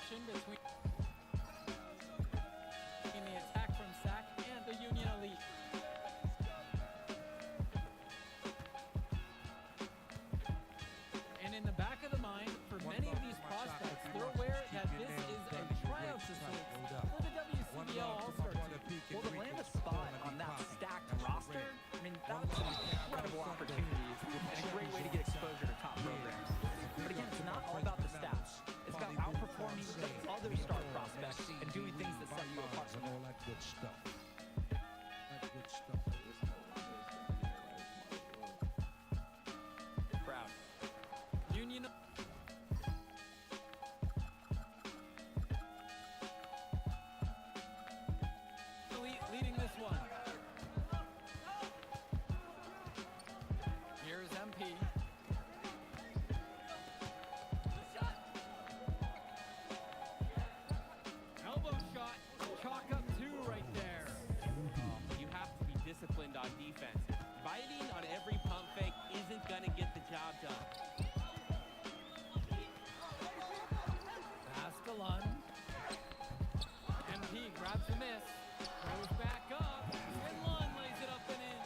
connection between the attack from Sac and the Union Elite. And in the back of the mind, for many of these prospects, they're aware that this is a tryout facility for the WCBL All-Star team. Well, to land a spot on that stacked roster, I mean, that's an incredible opportunity and a great way to get exposure to top programs. But again, it's not all about the stats. It's about outperforming other star prospects and doing things that set you apart from them. All that good stuff. That good stuff. Proud. Union leading this one. Here's MP. Elbow shot, chalk up two right there. You have to be disciplined on defense. Biting on every pump fake isn't going to get the job done. Pass to Lund. MP grabs the miss, goes back up, and Lund lays it up and in.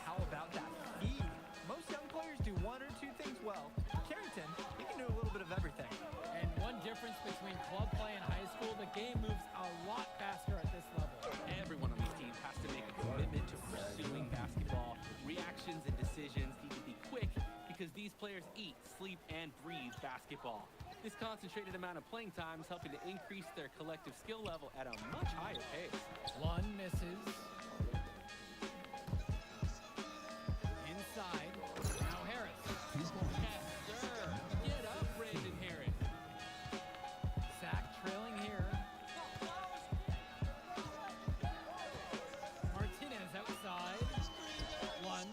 How about that feed? Most young players do one or two things well. Carrington, he can do a little bit of everything. And one difference between club play and high school, the game moves a lot faster at this level. Everyone on these teams has to make a commitment to pursuing basketball. Reactions and decisions need to be quick because these players eat, sleep, and breathe basketball. This concentrated amount of playing time is helping to increase their collective skill level at a much higher pace. Lund misses. Inside. Now Harris. Yes, sir. Get up, Brandon Harris. Sac trailing here. Martinez outside. Lund.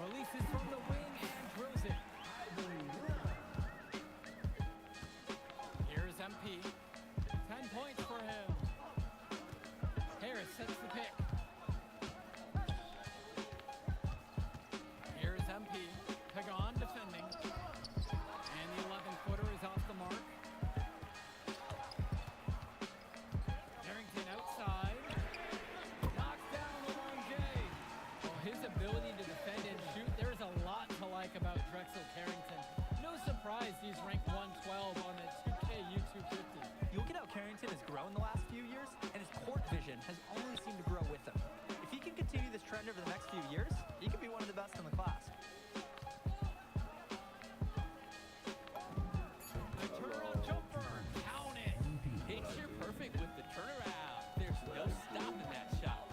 Releases from the wing and drills it. Here's MP. 10 points for him. Harris sets the pick. Here's MP. Pagan defending. And the 11-footer is off the mark. Carrington outside. Knocks down Lamont J. Well, his ability to defend and shoot, there's a lot to like about Drexel Carrington. No surprise he's ranked 112 on the 2K YouTube 50. You look at how Carrington has grown the last few years, and his court vision has only seemed to grow with him. If he can continue this trend over the next few years, he could be one of the best in the class. The turnaround jumper. Count it. Picture perfect with the turnaround. There's no stopping that shot.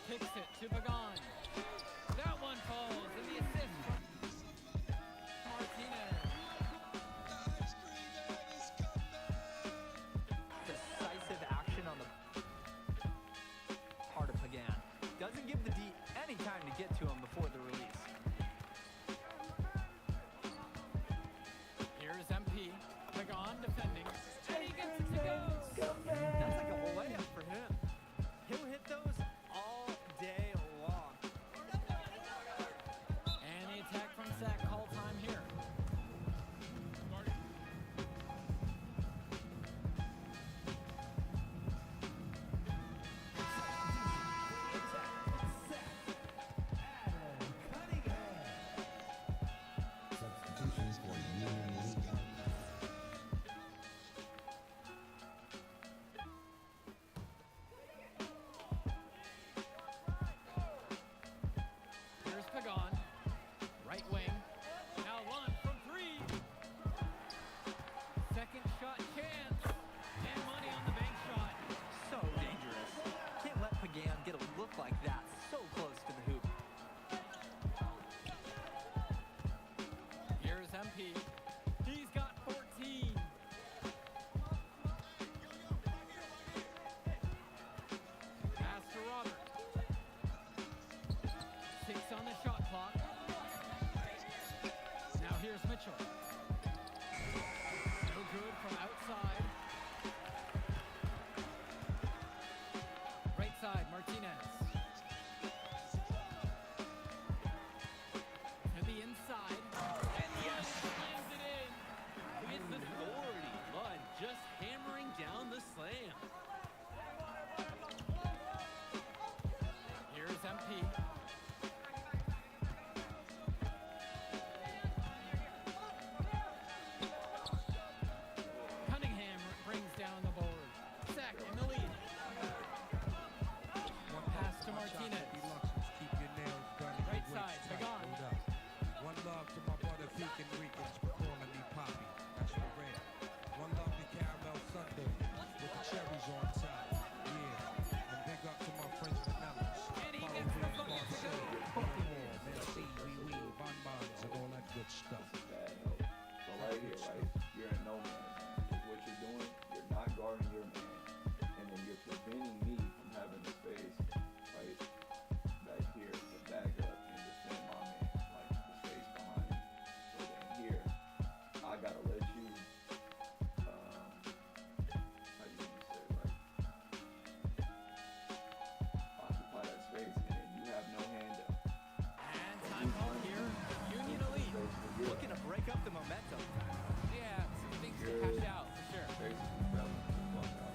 Kicks it to Pagan. That one falls, and the assist from Martinez. Decisive action on the part of Pagan. Doesn't give the D any time to get to him before the release. Here's MP. Pagan defending. And he gets it to go. That's like a layup for him. He'll hit those all day long. And the attack from Sac, call time here. Substitutions for Union Elite. Here's Pagan. Right wing. Now Lund from three. Second shot chance. And money on the bank shot. So dangerous. Can't let Pagan get a look like that so close to the hoop. Here's MP. He's got 14. Pass to Robert. 6 on the shot clock. Now here's Mitchell. No good from outside. Right side, Martinez. To the inside. And yes! guarding your man, and then you're preventing me from having the space right back here to back up and defend my man, like the space behind me. So then here, I gotta let you, how do you say, like, occupy that space, and then you have no hand up. And time call here. Union Elite. Looking to break up the momentum. Yeah, some things to cash out for sure. Basically, fellas, fuck out.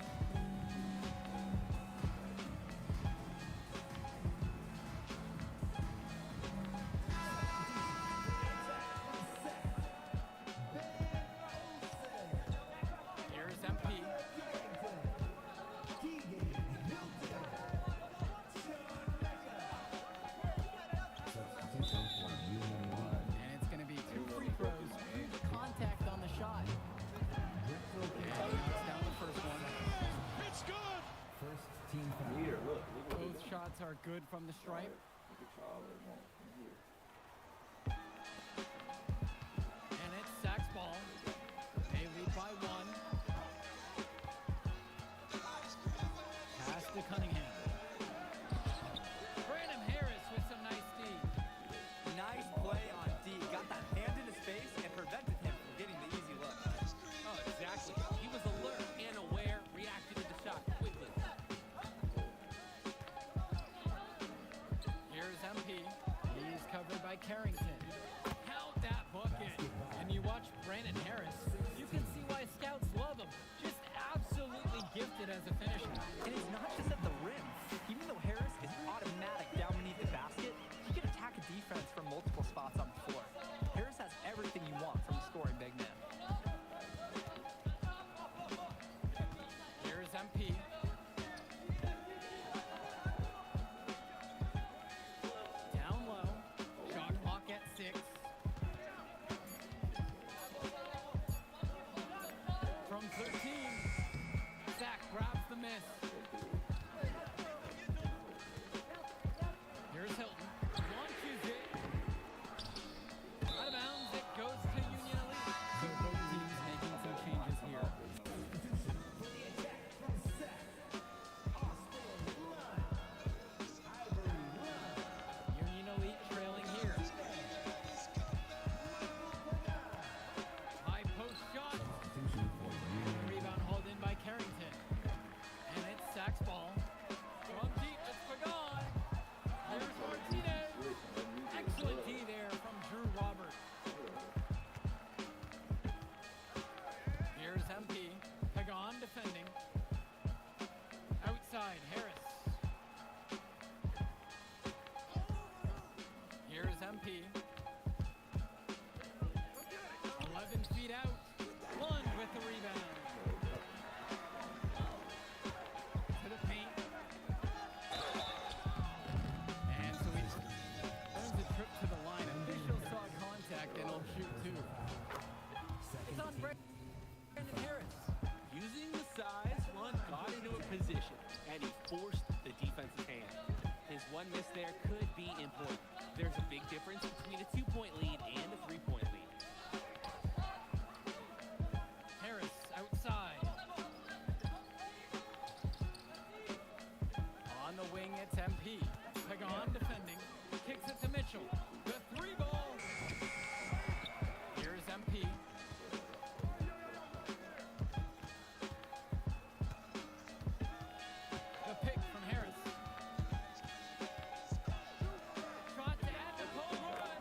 Here's MP. Substitution for Union Elite. And it's going to be 2 free throws due to contact on the shot. And he knocks down the first one. First team foul. Here, look what Both they done. shots are good from the stripe. Look at y'all, they want from here. And it's Sacks ball. They lead by 1. Pass to Cunningham. Brandon Harris with some nice D. Nice play on D. Got that hand in his face and prevented him from getting the easy look. Oh, exactly. He was alert and aware, reacted to the shot quickly. Here's MP. He's covered by Carrington. Count that bucket. And you watch Brandon Harris. You can see why scouts love him. Just absolutely gifted as a finisher. And it's not just at the rim. Even though Harris is automatic down beneath the basket, he can attack a defense from multiple spots on the floor. Harris has everything you want from a scoring big man. Here's MP. Down low. Shot clock at 6. From 13. Zach grabs the miss. Here's Hilton. Launches it. Out of bounds. It goes to Union Elite. So both teams making some changes here. Union Elite trailing here. High post shot. Substitution for Union Elite. Rebound hauled in by Carrington. And it's Sacks ball. From deep, it's Pagan. Here's Martinez. Excellent D there from Drew Roberts. Here's MP. Pagan defending. Outside, Harris. Here's MP. 11 feet out. Lund with the rebound. To the paint. And so he earns a trip to the line. Official saw contact and will shoot 2. It's on Brandon Harris. Using the size, Lund got into a position, and he forced the defense's hand. His one miss there could be important. There's a big difference between a 2-point lead and a 3-point lead. Harris outside. On the wing, it's MP. Pagan defending. Kicks it to Mitchell. The 3 ball. Here's MP. The pick from Harris. Shot to end the home run.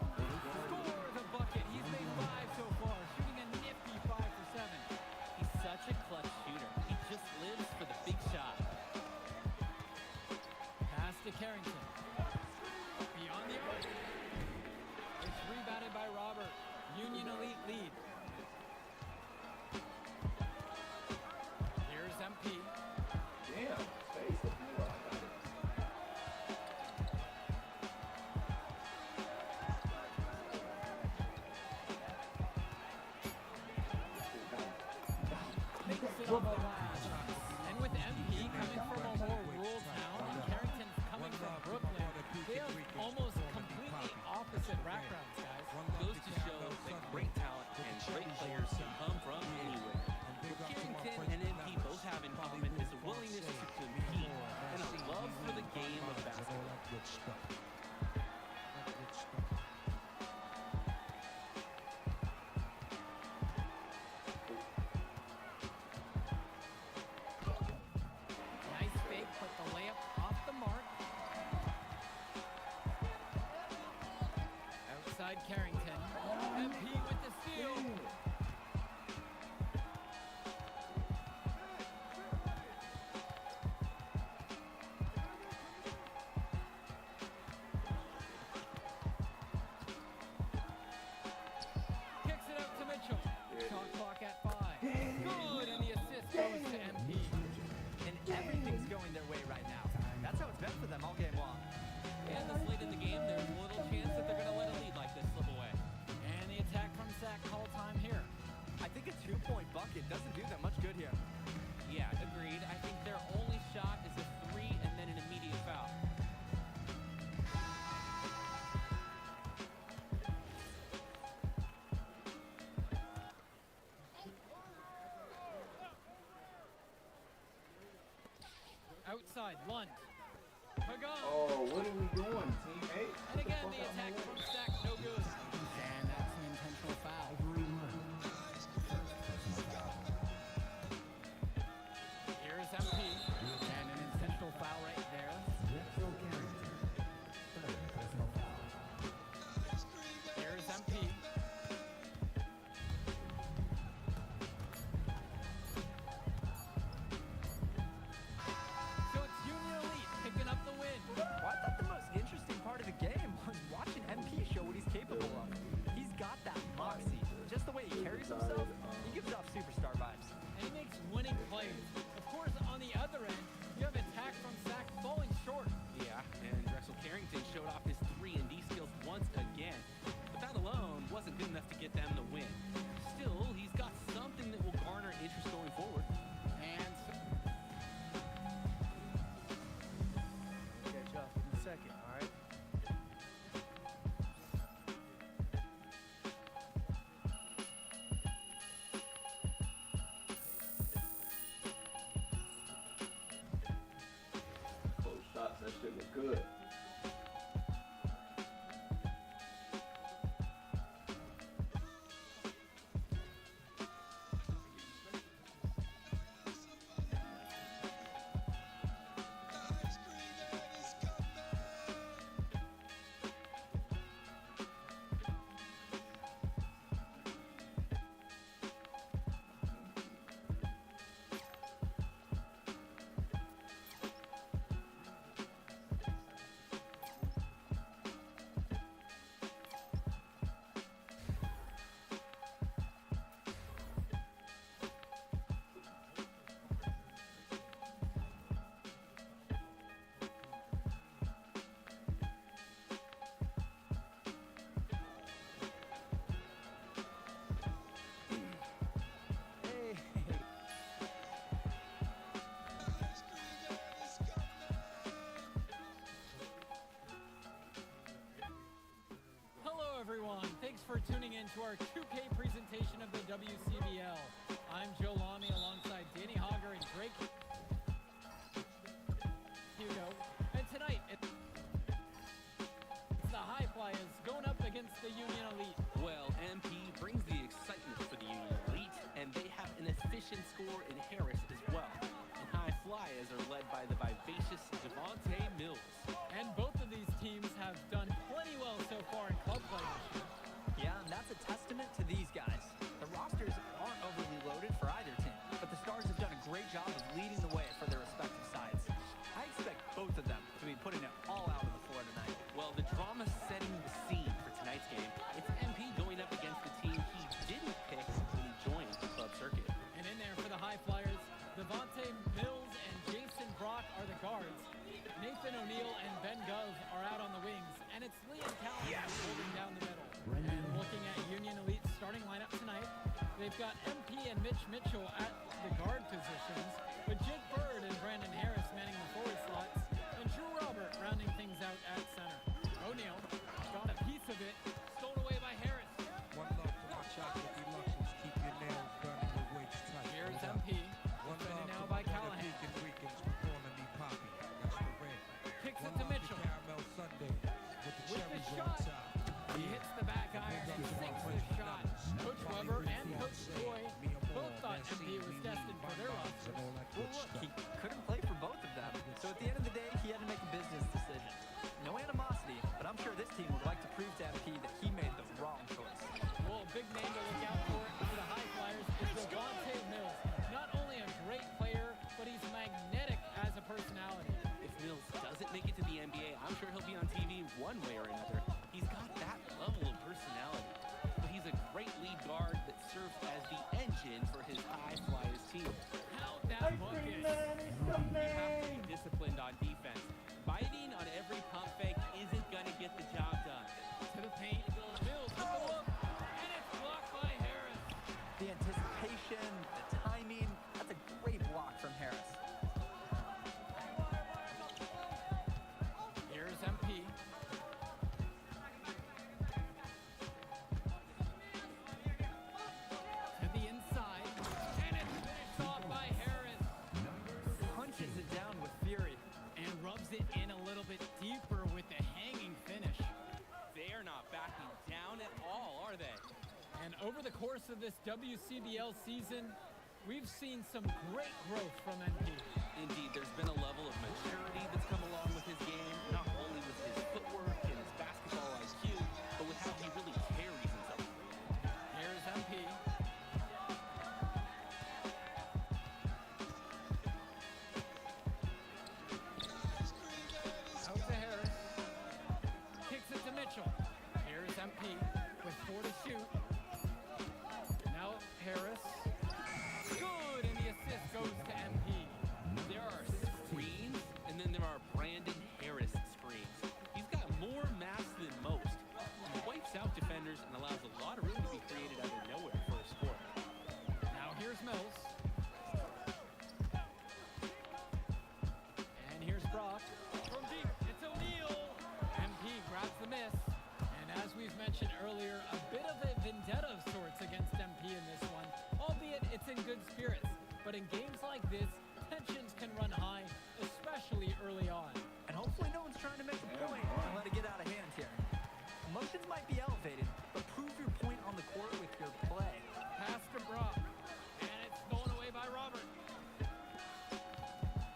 Scores a bucket. He's made 5 so far, shooting a nifty 5 for 7. He's such a clutch shooter. He just lives for the big shot. Pass to Carrington. Beyond the arc. It's rebounded by Robert. Union Elite lead. Here's MP. Damn, space up here. I got it. Makes it on the glass. And with MP coming from a more rural town and Carrington coming from Brooklyn, they have almost completely opposite backgrounds, guys. Goes to show that great talent and great players can come from anywhere. Carrington and MP both have have in common is a willingness to compete and a love for the game of basketball. All that good stuff. That good stuff. Nice fake, but the layup off the mark. Outside Carrington. MP with the steal. Kicks it out to Mitchell. Shot clock at 5. Good, and the assist goes to MP. And everything's going their way right now. That's how it's been for them all game long. And this late in the game, there's little chance that they're going to let a lead like this slip away. And the attack from Sac call time here. I think a 2-point bucket doesn't do that much good here. Yeah, agreed. I think their only shot is a 3 and then an immediate foul. Outside, Lund. Pagan. Oh, what are we doing, teammate? And again, the attack from Sac, no good. And that's an intentional foul. Here's MP. And an intentional foul right there. Drexel Carrington. Third personal foul. Here's MP. So it's Union Elite picking up the win. Well, I thought the most interesting part of the game was watching MP show what he's capable of. He's got that moxie. Just the way he carries himself, he gives off superstar vibes. And he makes winning plays. Of course, on the other end, you have attack from Sac falling short. Yeah, and Drexel Carrington showed off his 3 and D skills once again. But that alone wasn't good enough to get them the win. Still, he's got something that will garner interest going forward. And Catch up in a second, all right? Close shots, that shit look good. Hey. hello, everyone. Thanks for tuning in to our 2K presentation of the WCBL. I'm Joe Lamy alongside Danny Hogger and Drake Hugo. And tonight, it's the High Flyers going up against the Union Elite. Well, MP brings the excitement for the Union Elite, and they have an efficient score in Harris as well. And High Flyers are led by the vivacious Devontae Mills. And both of these teams have done plenty well so far in club play this year. Yeah, and that's a testament to these guys. The rosters aren't overly loaded for either team, but the Stars have done a great job of leading the way for their respective sides. I expect both of them to be putting it all out on the floor tonight. Well, the drama setting the scene for tonight's game. It's MP going up against the team he didn't pick when he joined the club circuit. And in there for the High Flyers, Devontae Mills and Jason Brock are the guards. Nathan O'Neill and Ben Gove are out on the wings, and it's Liam Callahan holding down the middle. And looking at Union Elite's starting lineup tonight, they've got MP and Mitch Mitchell at the guard positions, with Jake Bird and Brandon Harris manning the forward slots, and Drew Robert rounding things out at center. O'Neill got a piece of it, stolen away by Harris. One love for my chocolate deluxe. Keep your nails done and your weights tight. Here's Hold up. MP, One defended love now for by my I'm sure he'll be on TV one way or another. He's got that level of personality. But he's a great lead guard that serves as the engine for his high flyers team. Count that bucket. You have to be disciplined on defense. Biting on every pump fake isn't going to get the job done. To the paint. Mills with the look. And it's blocked by Harris. The anticipation, the timing, that's a great block from Harris. Here's MP. To the inside. And it's finished off by Harris. Punches it down with fury. And rubs it in a little bit deeper with the hanging finish. They are not backing down at all, are they? And over the course of this WCBL season, we've seen some great growth from MP. Indeed, there's been a level of maturity that's come along with his game, not only with his footwork and his basketball IQ, but with how he really carries himself. Here's MP. Out to Harris. Kicks it to Mitchell. Here's MP with 4 to shoot. Now Harris. Good, and the assist goes to MP. There are screens, and then there are Brandon Harris screens. He's got more mass than most. He wipes out defenders and allows a lot of room to be created out of nowhere for a score. Now here's Mills. And here's Brock. From deep, it's O'Neal. MP grabs the miss. And as we've mentioned earlier, a bit of a vendetta of sorts against MP in this one, albeit it's in good spirits. But in games like this, tensions can run high, especially early on. And hopefully no one's trying to make a point and let it get out of hand here. Emotions might be elevated, but prove your point on the court with your play. Pass to Brock. And it's stolen away by Robert.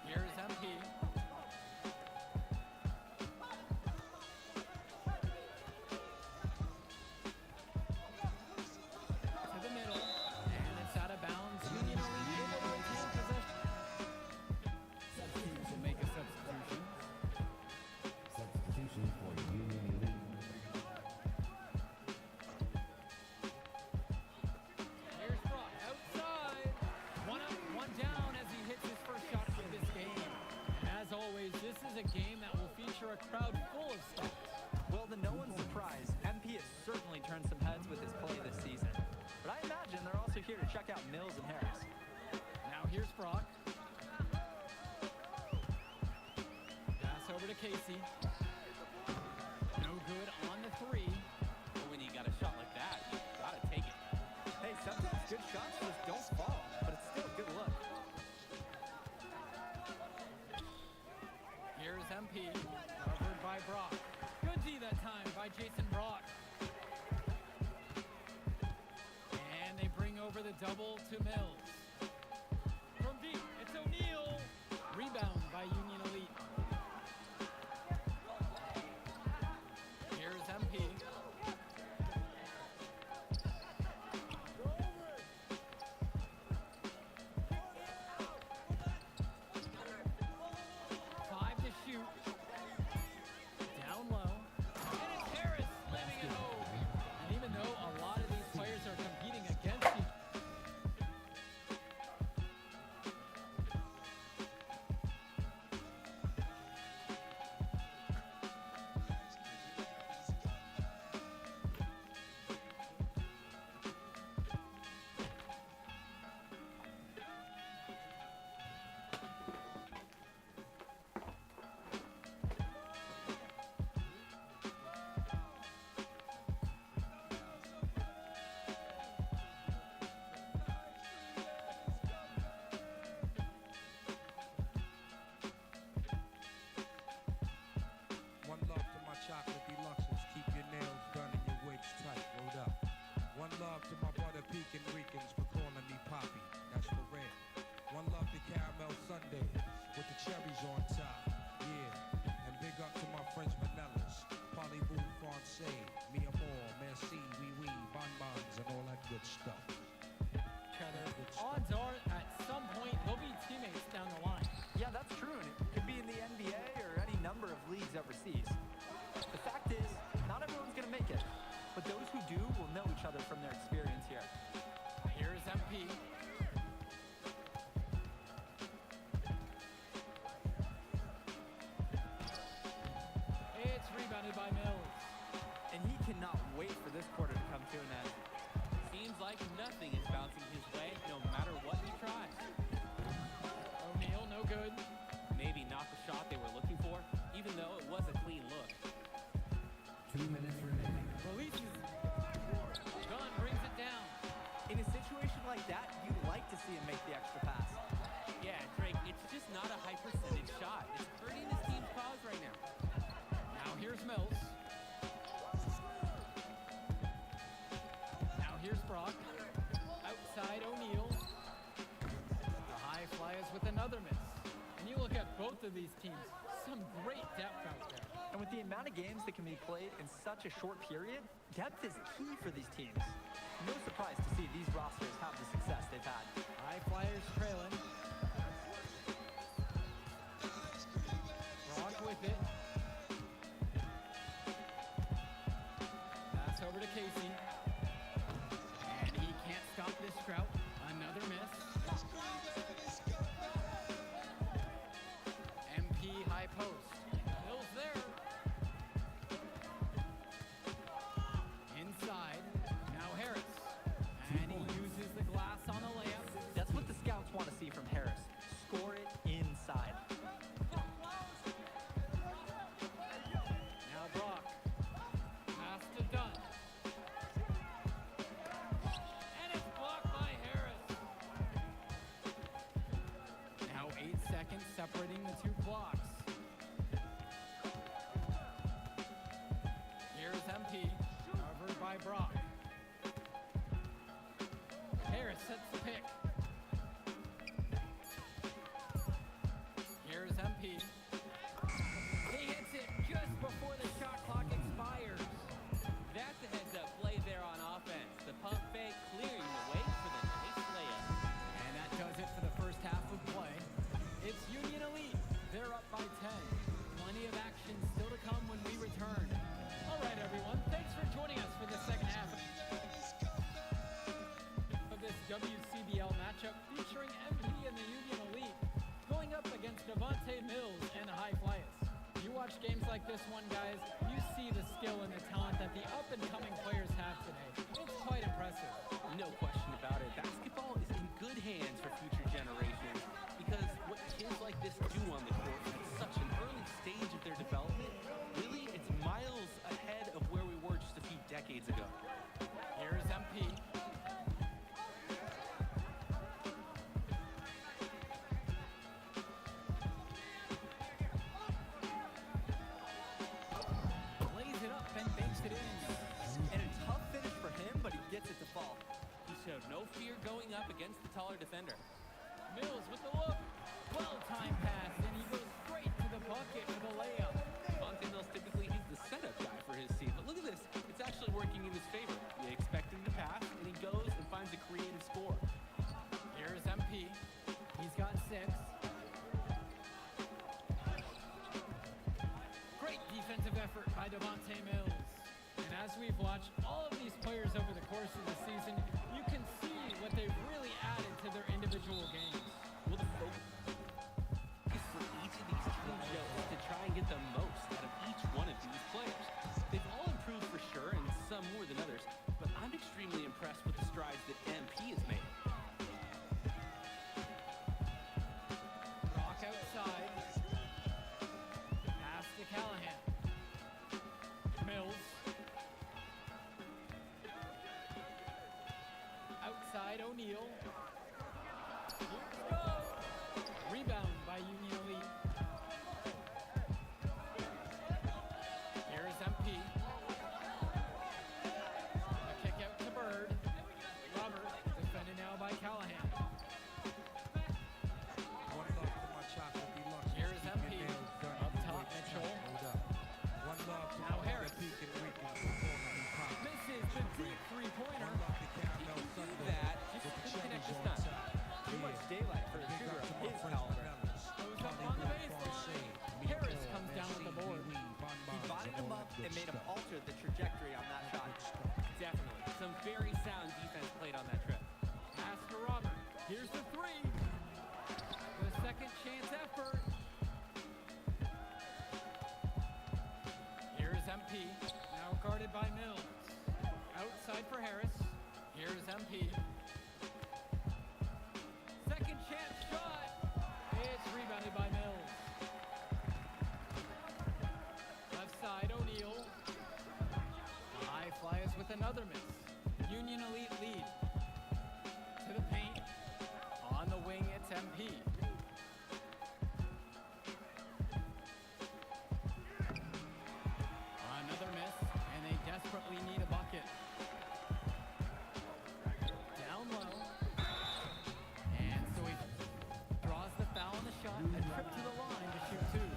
Here's MP. To the middle. And it's out of bounds. Union Elite able to retain possession. Will make a substitution. Substitution for Union Elite. Here's Brock outside. One up, one down as he hits his first shot of this game. And as always, this is a game that will feature a crowd full of stars. Well, to no one's surprise, MP has certainly turned some heads with his play this season. But I imagine they're also here to check out Mills and Harris. Now here's Brock. Pass over to Casey. No good on the 3. But when you got a shot like that, you gotta take it. Hey, sometimes good shots just don't fall, but it's still a good look. Here's MP. Covered by Brock. Good D that time by Jason Brock. And they bring over the double to Mills. From deep, it's O'Neal. Rebound by Union Elite. Here's MP. 5 to shoot. Down low. And it's Harris slamming it home. And even though a lot of these players are competing against each One love to my chocolate deluxes. Keep your nails done and your wigs tight. Rolled up. One love to my brother Pekin Ricans for calling me Poppy. That's for real. One love to caramel sundaes with the cherries on top. Yeah. And big up to my French vanillas. Parlez-vous français? Mi amor, merci, oui, oui, bonbons, and all that good stuff. other. Odds are at some point they'll be teammates down the line. Yeah, that's true, and it could be in the NBA or any number of leagues opportunities overseas. The fact is, not everyone's going to make it, but those who do will know each other from their experience here. Here's MP. It's rebounded by Mills. And he cannot wait for this quarter to come to an end. Seems like nothing is bouncing his way, no matter what he tries. O'Neal, no good. Maybe not the shot they were looking for, even though it was a clean look. 2 minutes remaining. Releases. Gunn brings it down. In a situation like that, you'd like to see him make the extra pass. Yeah, Drake, it's just not a high percentage shot. It's hurting his team's cause right now. Now here's Mills. Now here's Brock. Outside O'Neal. The high flyers with another miss. And you look at both of these teams, some great depth out there. And with the amount of games that can be played in such a short period, depth is key for these teams. No surprise to see these rosters have the success they've had. High flyers trailing. Brock with it. Pass over to Casey. And he can't stop this drought. Another miss. MP high post. Mills there. Inside. Now Harris. And he uses the glass on the layup. That's what the scouts want to see from Harris. Score it inside. Now Brock. Pass to Dunn. And it's blocked by Harris. Now 8 seconds separating the two blocks. Here's MP. Covered by Brock. Harris sets the pick. Here's MP. He hits it just before the shot clock expires. That's a heads-up play there on offense. The pump fake clearing the way for the nice layup. And that does it for the first half of play. It's Union Elite. They're up by 10. Plenty of action still to come when we return. All right, everyone. Thanks for joining us for the second half of this WCBL matchup featuring MP and the Union Elite going up against Devontae Mills and the High Flyers. You watch games like this one, guys, you see the skill and the talent that the up-and-coming players have today. It's quite impressive. No question about it. Basketball is in good hands for future generations because what kids like this do on the court at such an early stage of their development, really, it's miles ahead of where we were just a few decades ago. Here's MP. Lays it up and banks it in. And a tough finish for him, but he gets it to fall. He showed no fear going up against the taller defender. Mills with the look. Well-timed pass, and he goes straight to the bucket with a layup. Devontae Mills, typically he's the setup guy for his team, but look at this. It's actually working in his favor. You expect him to pass, and he goes and finds a creative score. Here's MP. He's got 6. Great defensive effort by Devontae Mills. And as we've watched all of these players over the course of the season, you can see what they've really added to their individual games. Well, the focus for each of these team shows to try and get the most out of each one of these players. They've all improved for sure, and some more than others, but I'm extremely impressed with the strides that MP has made. Rock outside. Pass to Callahan. Mills. Outside O'Neal. Here's go. Rebound by Union Elite. Here's MP. A kick out to Bird. Robert defended now by Callahan. One love to my chocolate deluxe. Here's Keep MP. your nails done Up and your top, wigs Mitchell. tight. Hold up. One love to Now my Harris. Peak and Rican for calling me pop. Misses the deep three-pointer. One love to caramel Do sundae that, with just the couldn't connect cherries this on time. top. Too much daylight for a Big shooter up of to my his friends caliber. Vanellas. Goes up on the baseline. Another miss. Union Elite lead. To the paint. On the wing, it's MP. Another miss, and they desperately need a bucket. Down low. And so he draws the foul on the shot. A trip to the line to shoot two.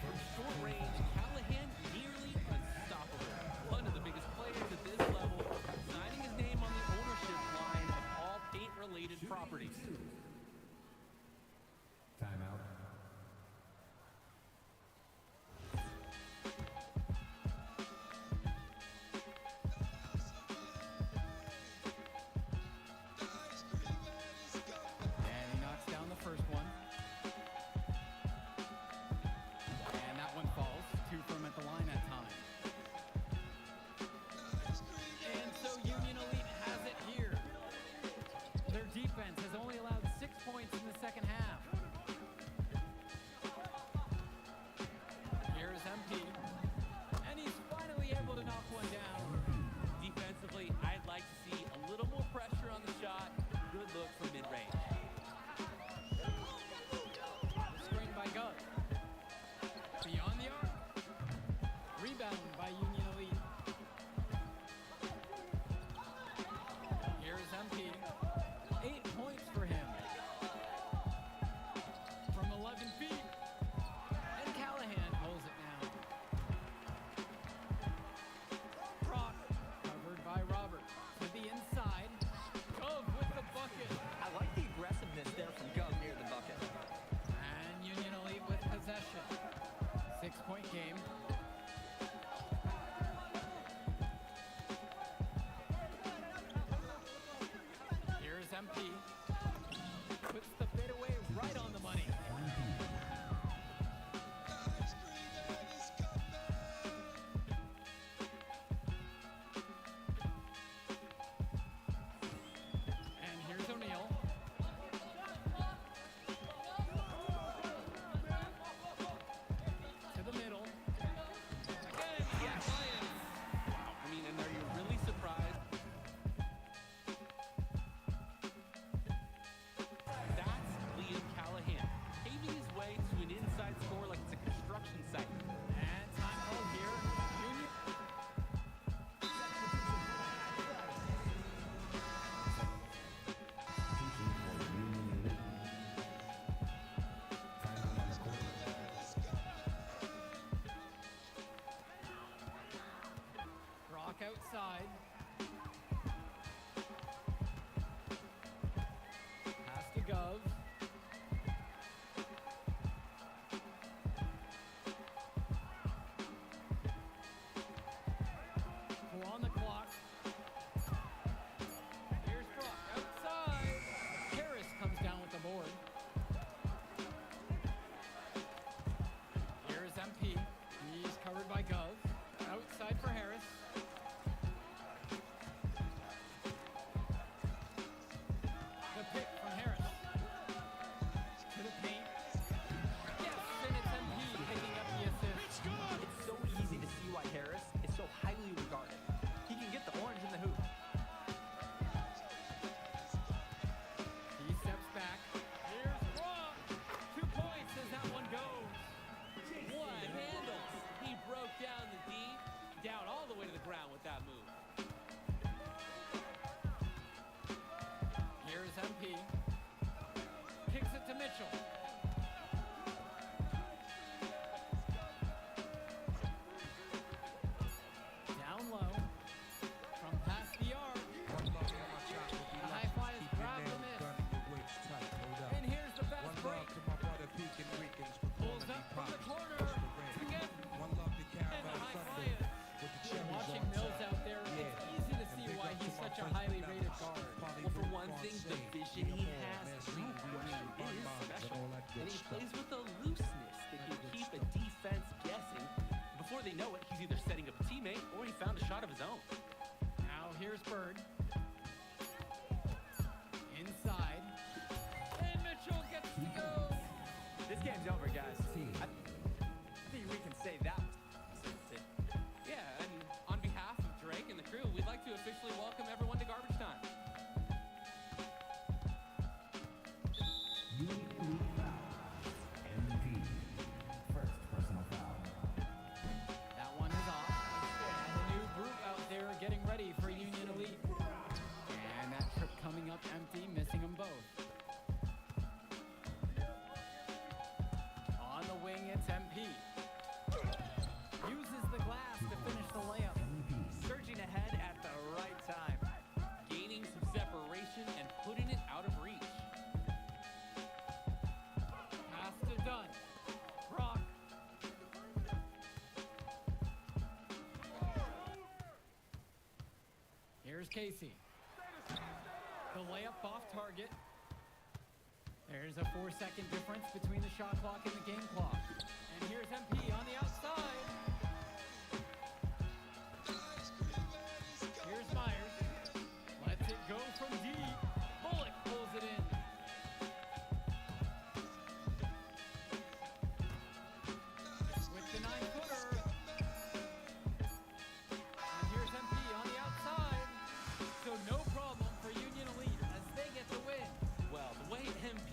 From short range, Callahan nearly unstoppable. One of the biggest players at this level, signing his name on the ownership line of all paint-related properties. Timeout. And he knocks down the first one. And that one falls. Two for him at the line that time. And so Union Elite has it here. Their defense has only allowed 6 points in the second half. Here's MP. And he's finally able to knock one down. Defensively, I'd like to see a little more pressure on the shot. Good look from mid-range. Screen by Gov. Beyond the arc. Rebound by Union Elite. Here's MP. 8 points for him. From 11 feet. And Callahan pulls it down. Brock covered by Robert. To the inside. Gov with the bucket. I like the aggressiveness there from Gov near the bucket. And Union Elite with possession. 6-point game. Here's MP. Puts the fadeaway right on the money. And here's O'Neal. To the middle. Again, yes. I mean, and are you really surprised? That's Liam Callahan, paving his way to an inside score like it's a construction site. And time called here. Union. Teaching for Union Elite. Timeout on the court. Brock outside. Pass to Gov. We're on the clock. Here's Brock outside. Harris comes down with the board. Here's MP. He's covered by Gov. Outside for Harris. The pick from Harris. To the paint. Yes, and it's MP picking up the assist. It's so easy to see why Harris is so highly regarded. He can get the orange in the hoop. He steps back. Here's Brock. 2 points as that one goes. What handles! He broke down the D, down all the way to the ground with that move. Here's MP. Kicks it to Mitchell. Down low. From past the arc. One love to my chocolate The deluxe. high fly is Keep your grabbed the nails miss. done and your waist tight. Hold up. And here's the fast One break. love to my brother Pekin Ricans for Pulls calling me up from the Poppy. corner. That's for red. Again. One love to And Caramel the high Sunday fly. with the cherries Watching on Mills top. out there, Yeah. it's easy to And see big why up to he's my such a French highly brothers. rated guard. Well, for one thing, the vision he has through court is special. And he plays with a looseness that can keep a defense guessing. Before they know it, he's either setting up a teammate or he found a shot of his own. Now here's Bird. Inside. And Mitchell gets to go. This game's over, guys. Team. I think we can say that was scripted. Yeah, and on behalf of Drake and the crew, like to officially welcome everyone to Garbage Time. Union Elite foul. MVP. First personal foul. That one is off. And the new group out there getting ready for Union Elite. And that trip coming up empty, missing them both. On the wing, it's MP. Uses the glass to finish the layup. Surging ahead at the right time. Gaining some separation and putting it out of reach. Pass to Dunn. Brock. Here's Casey. The layup off target. There's a 4-second difference between the shot clock and the game clock. And here's MP on the outside. Here's Myers. Lets it go from deep. Bullock pulls it in. With the 9-footer. And here's MP on the outside. So no problem for Union Elite as they get the win. Well, the way MP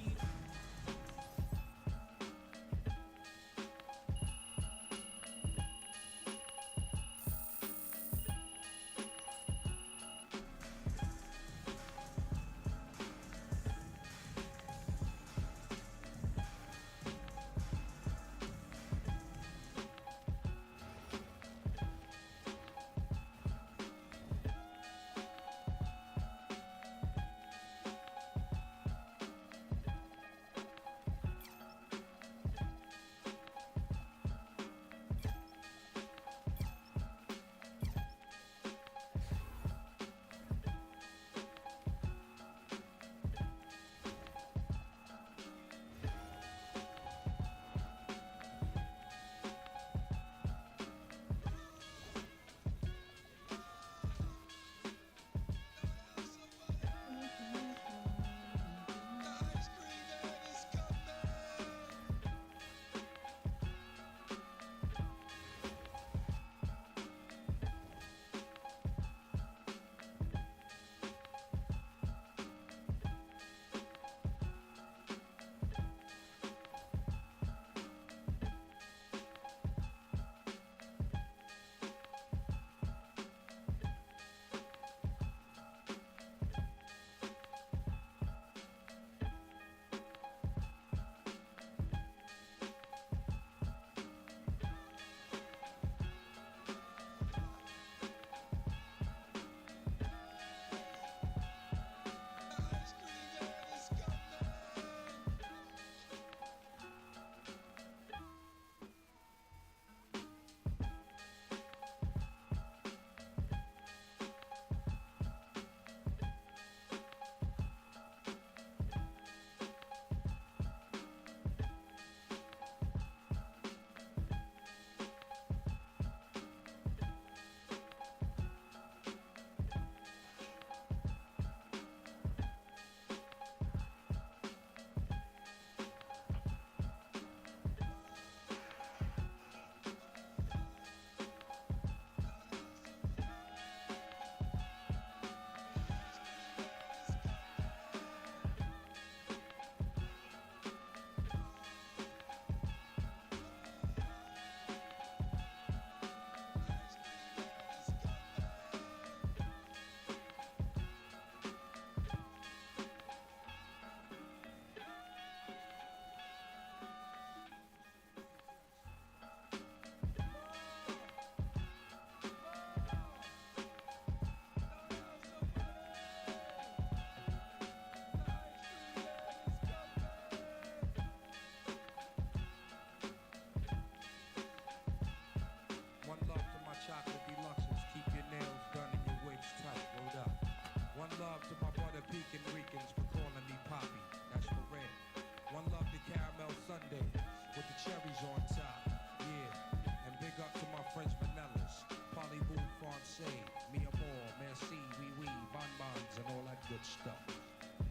good stuff.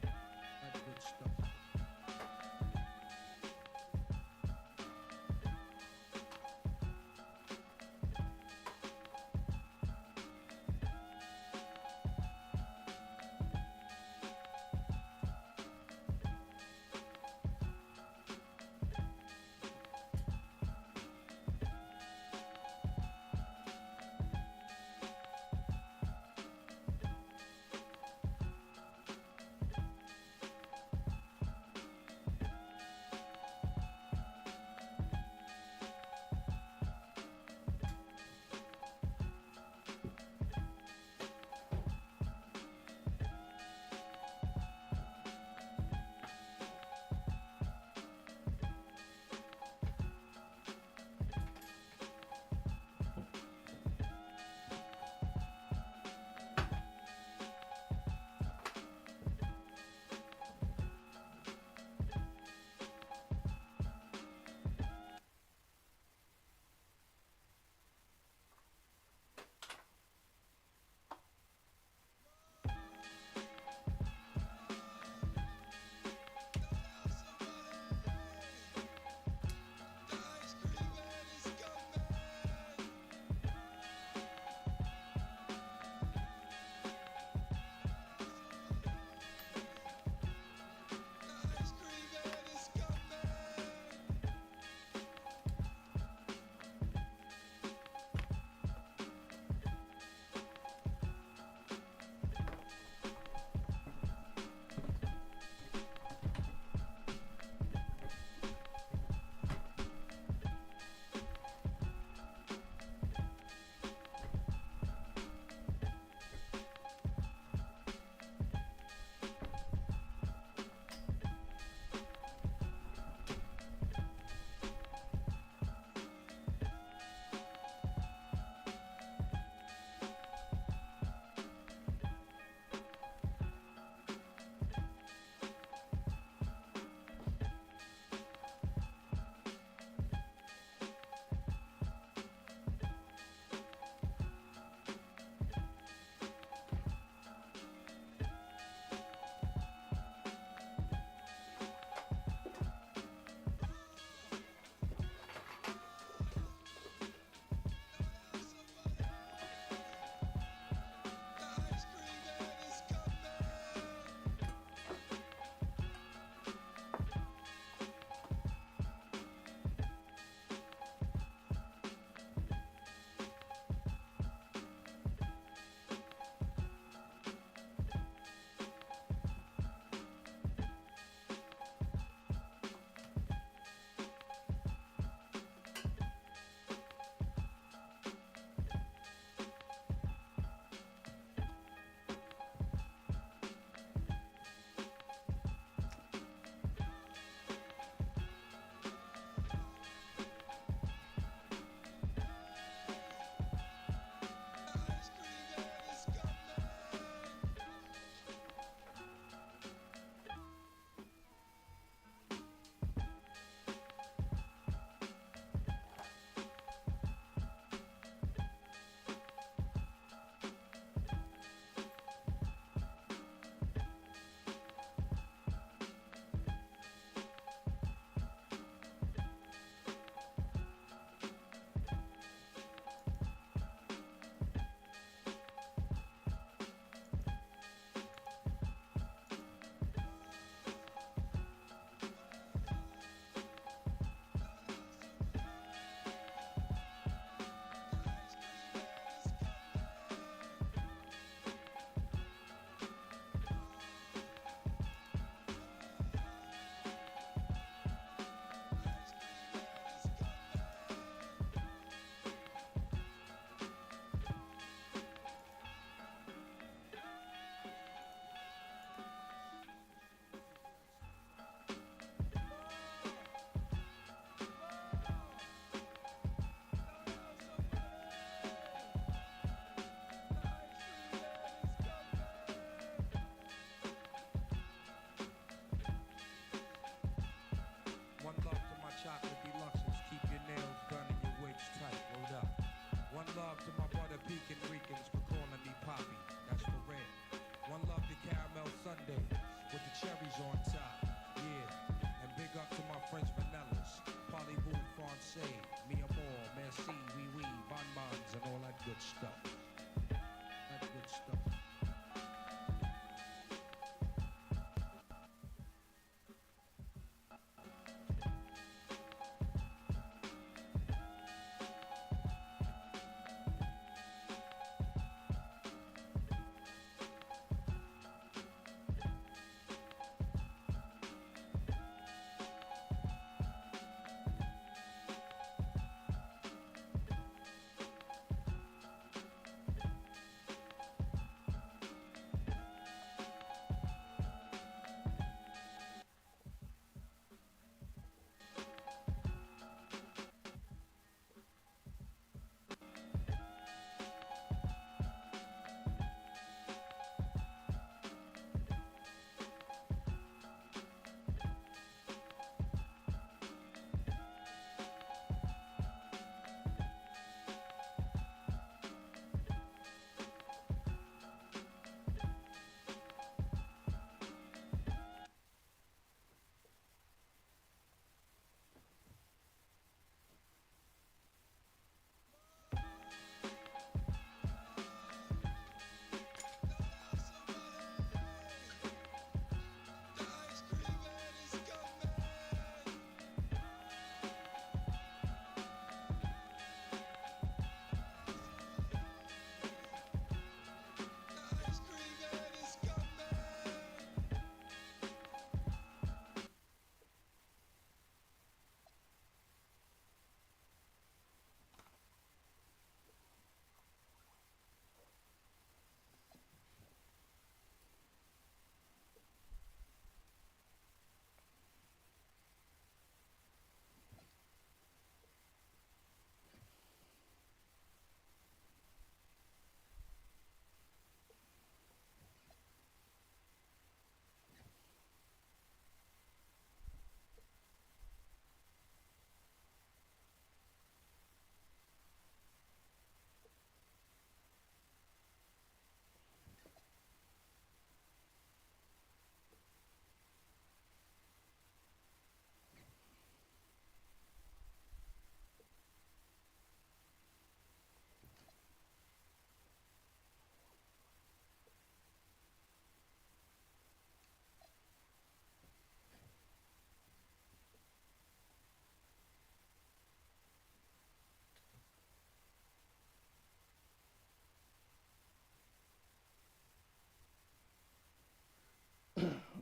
That good stuff. and all that good stuff. That good stuff.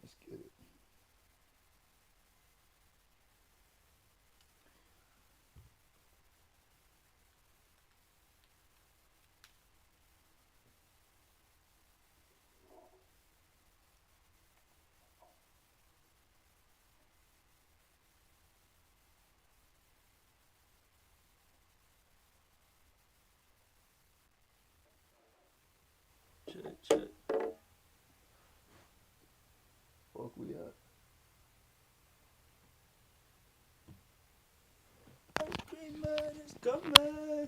Let's get it. Check, check. Fuck we at? Ice cream man is coming.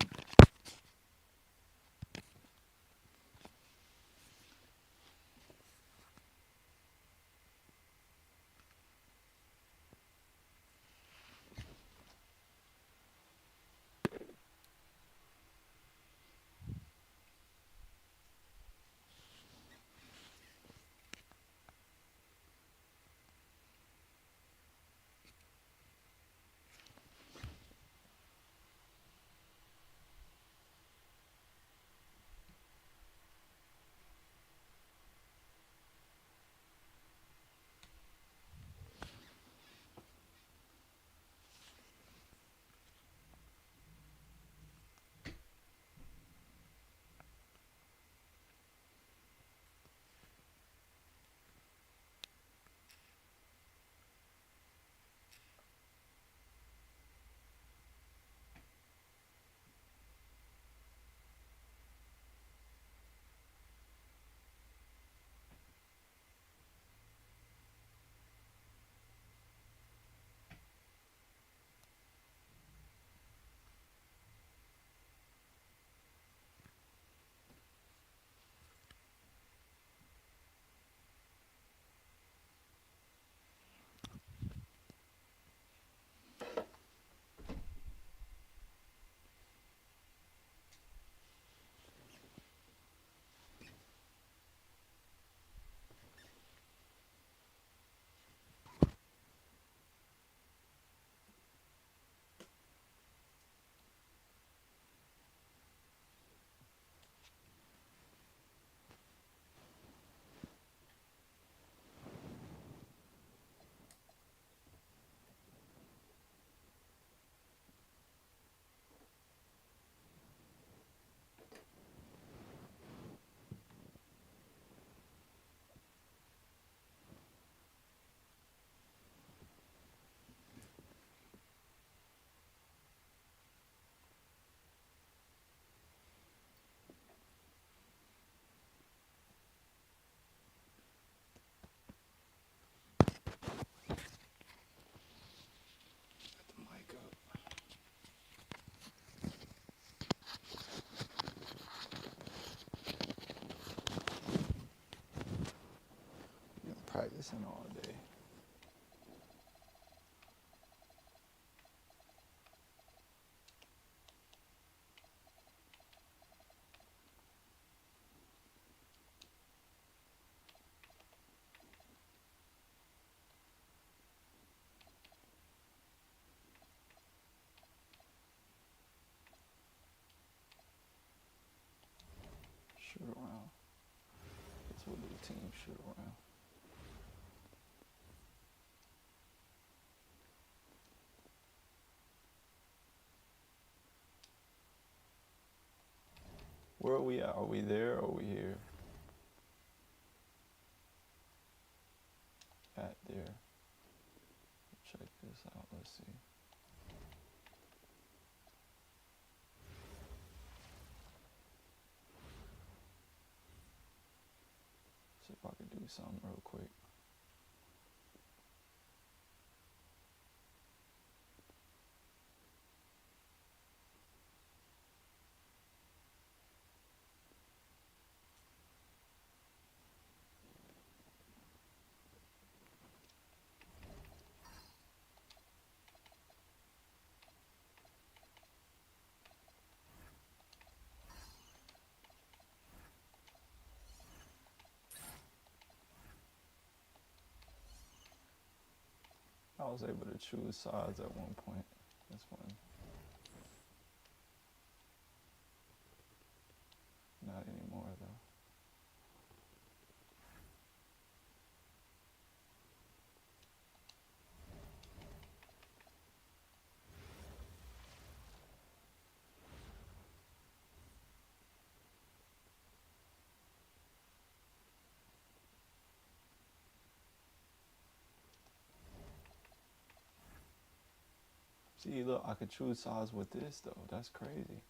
practicing all day. Shoot around. That's what the team shoot around. Where are we at? Are we there or are we here? At there. Check this out. Let's see. See if I can do something real quick. I was able to choose sides at one point. That's fun. Not anymore though. See, look, I could choose sides with this though. That's crazy.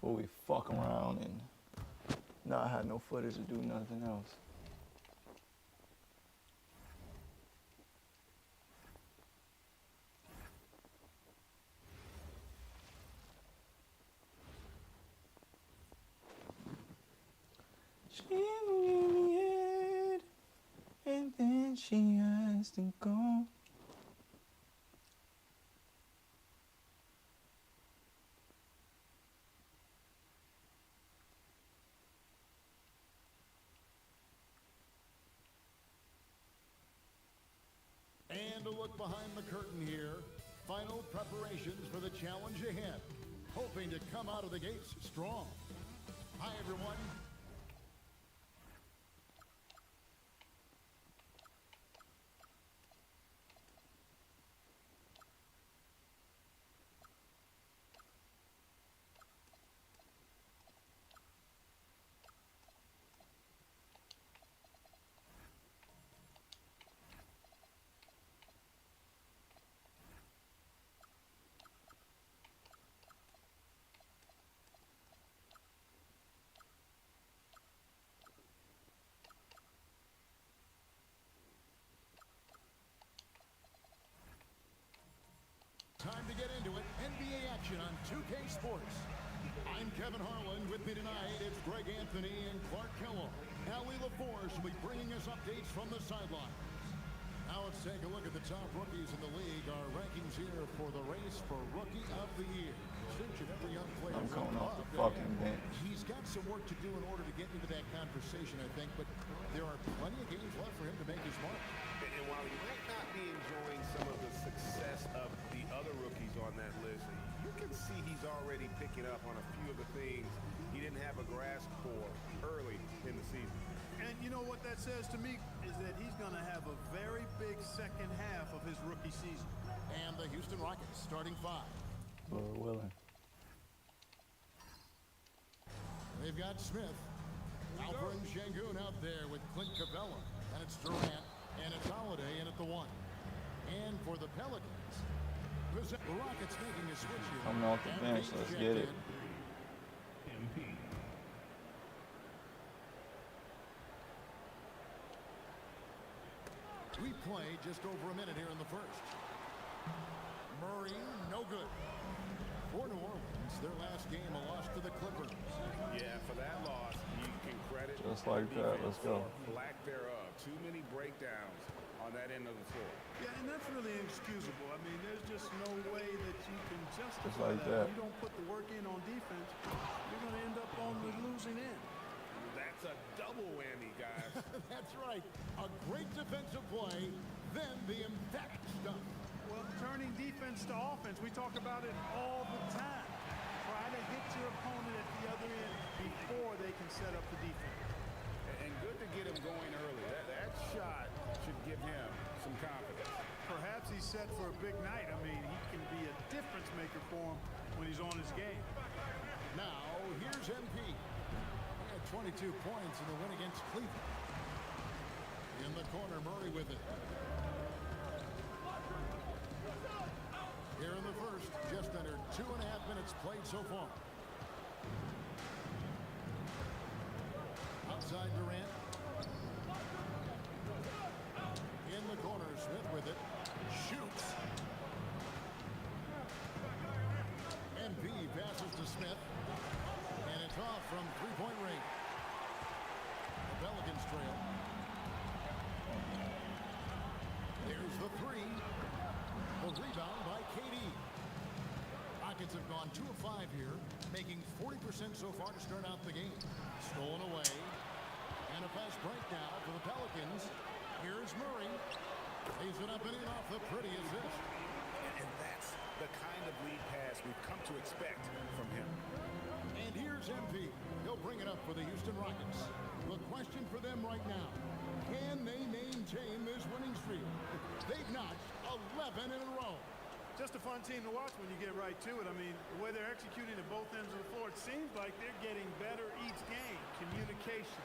Before we fuck around and not have no footage to do nothing else. She gave me head, and then she has to go. And a look behind the curtain here. Final preparations for the challenge ahead. Hoping to come out of the gates strong. Hi, everyone. Time to get into it. NBA action on 2K Sports. I'm Kevin Harlan. With me tonight, it's Greg Anthony and Clark Kellogg. Allie LaForce will be bringing us updates from the sidelines. Now let's take a look at the top rookies in the league. Our rankings here for the race for Rookie of the Year. Each and every young player I'm coming off the loved, fucking bench. He's got some work to do in order to get into that conversation, I think, but there are plenty of games left for him to make his mark. And while he might not be enjoying some of the success of the other rookies on that list, you can see he's already picking up on a few of the things he didn't have a grasp for early in the season. And you know what that says to me is that he's going to have a very big second half of his rookie season. And the Houston Rockets starting five. Lord willing. They've got Smith, Alfred Şengün out there with Clint Capella, and it's Durant, and it's Holiday in at the one. And for the Pelicans, the Rockets making a switch here. Coming off the bench, let's get it. MP. We play just over a minute here in the first. Murray, no good. For New Orleans, their last game, a loss to the Clippers. Yeah, for that loss, you can credit Just like the that, defense let's go. for lack thereof. Too many breakdowns on that end of the floor. Yeah, and that's really inexcusable. I mean, there's just no way that you can justify like that. that. If you don't put the work in on defense, you're going to end up on the losing end. That's a double whammy, guys. That's right. A great defensive play, then the emphatic stuff. Well, turning defense to offense, we talk about it all the time. Try to hit your opponent at the other end before they can set up the defense. And good to get him going early. That shot should give him some confidence. Perhaps he's set for a big night. I mean, he can be a difference maker for him when he's on his game. Now, here's MP. He had 22 points in the win against Cleveland. In the corner, Murray with it. Here in the first, just under 2.5 minutes played so far. Outside Durant. In the corner, Smith with it. Shoots. MP passes to Smith. And it's off from three-point range. The Pelicans trail. There's the three. The rebound by KD. Rockets have gone 2 of 5 here, making 40% so far to start out the game. Stolen away. And a fast break now for the Pelicans. Here's Murray. Lays it up and in off the pretty assist. And that's the kind of lead pass we've come to expect from him. And here's MP. He'll bring it up for the Houston Rockets. The question for them right now, can they maintain this winning streak? They've notched 11 in a row. Just a fun team to watch when you get right to it. I mean, the way they're executing at both ends of the floor, it seems like they're getting better each game. Communication,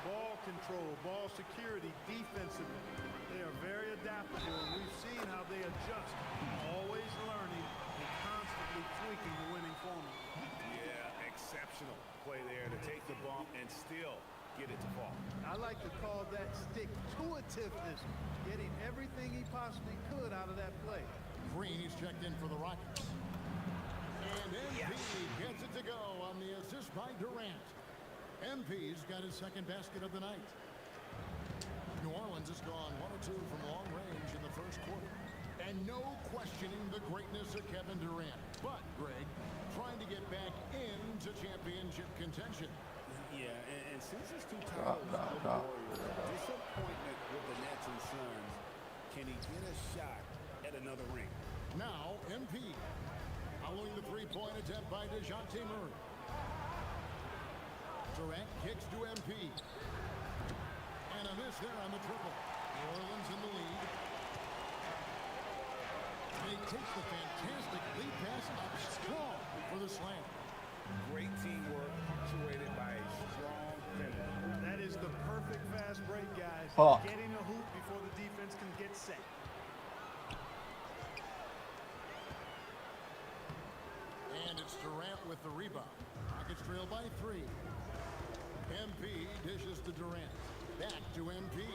ball control, ball security, defensively. They are very adaptable, and we've seen how they adjust, always learning and constantly tweaking the winning formula. Yeah, exceptional play there to take the bump and still get it to fall. I like to call that stick-to-itiveness, getting everything he possibly could out of that play. Green, he's checked in for the Rockets. And MP gets it to go on the assist by Durant. MP's got his second basket of the night. New Orleans has gone 1 or 2 from long range in the first quarter. And no questioning the greatness of Kevin Durant. But, Greg, trying to get back into championship contention. Yeah, and since his 2 titles with the Warriors, disappointment with the Nets and Suns, can he get a shot at another ring? Now, MP. Following the three-point attempt by DeJounte Murray. Durant kicks to MP. And a miss there on the triple. New Orleans in the lead. They take the fantastic lead pass up strong for the slam. Great teamwork punctuated by a strong finish. That is the perfect fast break, guys. Fuck. Getting a hoop before the defense can get set. And it's Durant with the rebound. Rockets trail by 3. MP dishes to Durant. Back to MP.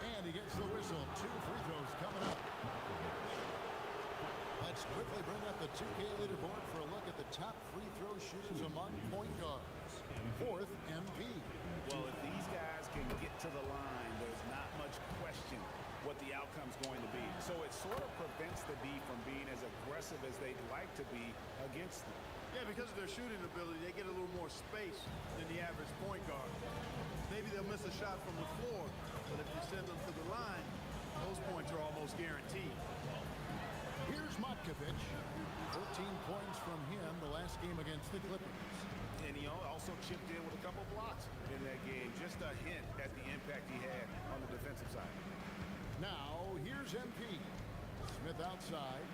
And he gets the whistle. 2 free throws coming up. Let's quickly bring up the 2K leaderboard for a look at the top free throw shooters among point guards. 4th, MP. Well, if these guys can get to the line, there's not much question what the outcome's going to be. So it sort of prevents the D from being as aggressive as they'd like to be against them. Yeah, because of their shooting ability, they get a little more space than the average point guard. Maybe they'll miss a shot from the floor, but if you send them to the line, those points are almost guaranteed. Here's Matkovic. 14 points from him the last game against the Clippers. And he also chipped in with a couple blocks in that game. Just a hint at the impact he had on the defensive side. Now, here's MP. Smith outside.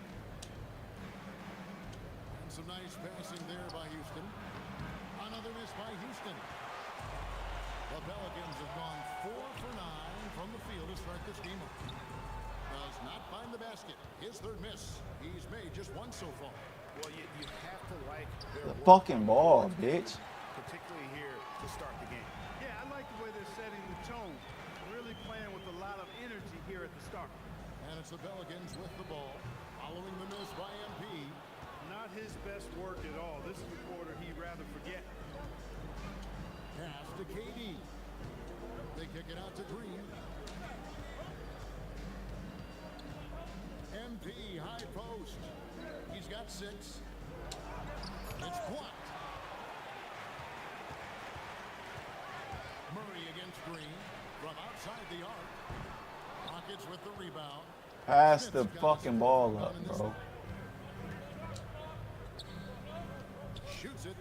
And some nice passing there by Houston. Another miss by Houston. The Pelicans have gone 4 for 9 from the field to start this game up. Does not find the basket. His third miss. He's made just 1 so far. Well, you have to like their The work fucking ball, bitch. particularly here to start the game. Yeah, I like the way they're setting the tone. Really playing with a lot of energy here at the start. And it's the Pelicans with the ball. Following the miss by MP. Not his best work at all. This is the quarter he'd rather forget. Pass to KD. They kick it out to Green. MP high post. He's got 6. It's blocked. Murray against Green from outside the arc. Rockets with the rebound. Pass the fucking ball up, bro. Shoots it.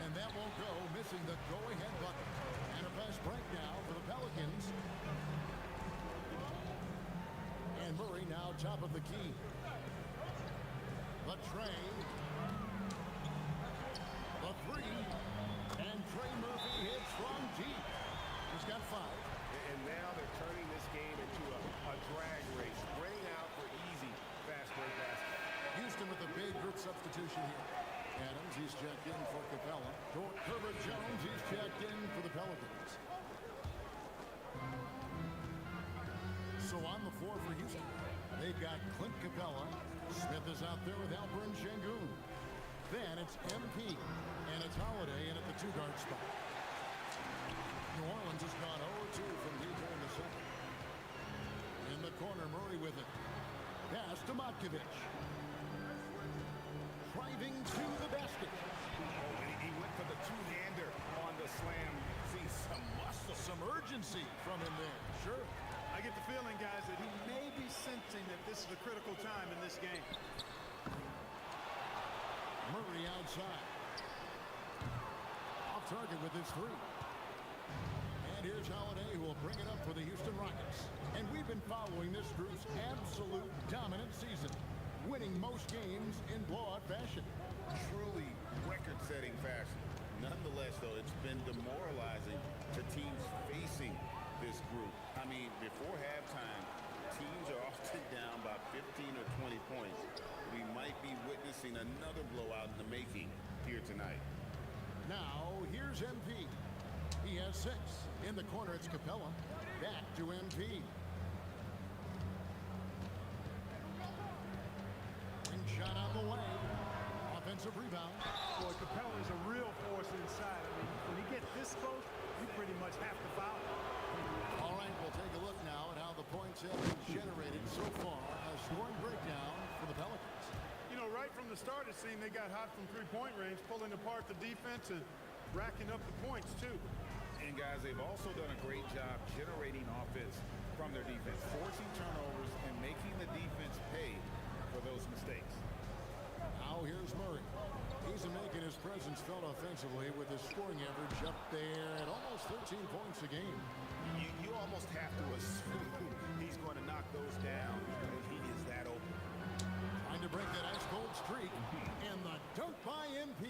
And that won't go, missing the go-ahead bucket. And a fast break now for the Pelicans. And Murray now top of the key. The tray. The 3. And Trey Murphy hits from deep. He's got 5. And now they're turning this game into a drag race, spreading out for easy fast break baskets. Houston with a big group substitution here. Adams, he's checked in for Capella. Herbert Jones, he's checked in for the Pelicans. So on the floor for Houston, they've got Clint Capella. Smith is out there with Alperen Şengün. Then it's MP, and it's Holiday in at the 2-guard spot. New Orleans has gone 0-2 from deep here in the second. In the corner, Murray with it. Pass to Matkovic. Driving to the basket. Oh, and he went for the two-hander on the slam. See some muscle. Some urgency from him there. Sure. I get the feeling, guys, that he may be sensing that this is a critical time in this game. Murray outside. Off target with his 3. And here's Holiday, who will bring it up for the Houston Rockets. And we've been following this group's absolute dominant season, winning most games in blowout fashion. Truly record-setting fashion. Nonetheless, though, it's been demoralizing to teams facing this group. I mean, before halftime, teams are often down by 15 or 20 points. We might be witnessing another blowout in the making here tonight. Now, here's MP. He has 6. In the corner, it's Capella. Back to MP. Ring shot on the way. Offensive rebound. Boy, Capella's a real force inside. I mean, when he gets this close, you pretty much have to foul him. All right, we'll take a look now at how the points have been generated so far. A scoring breakdown for the Pelicans. You know, right from the start, it seemed they got hot from three-point range, pulling apart the defense and racking up the points, too. And guys, they've also done a great job generating offense from their defense, forcing turnovers and making the defense pay for those mistakes. Now here's Murray. He's making his presence felt offensively with his scoring average up there at almost 13 points a game. You almost have to assume he's going to knock those down because he is that open. Trying to break that ice-cold streak, and the dunk by MP.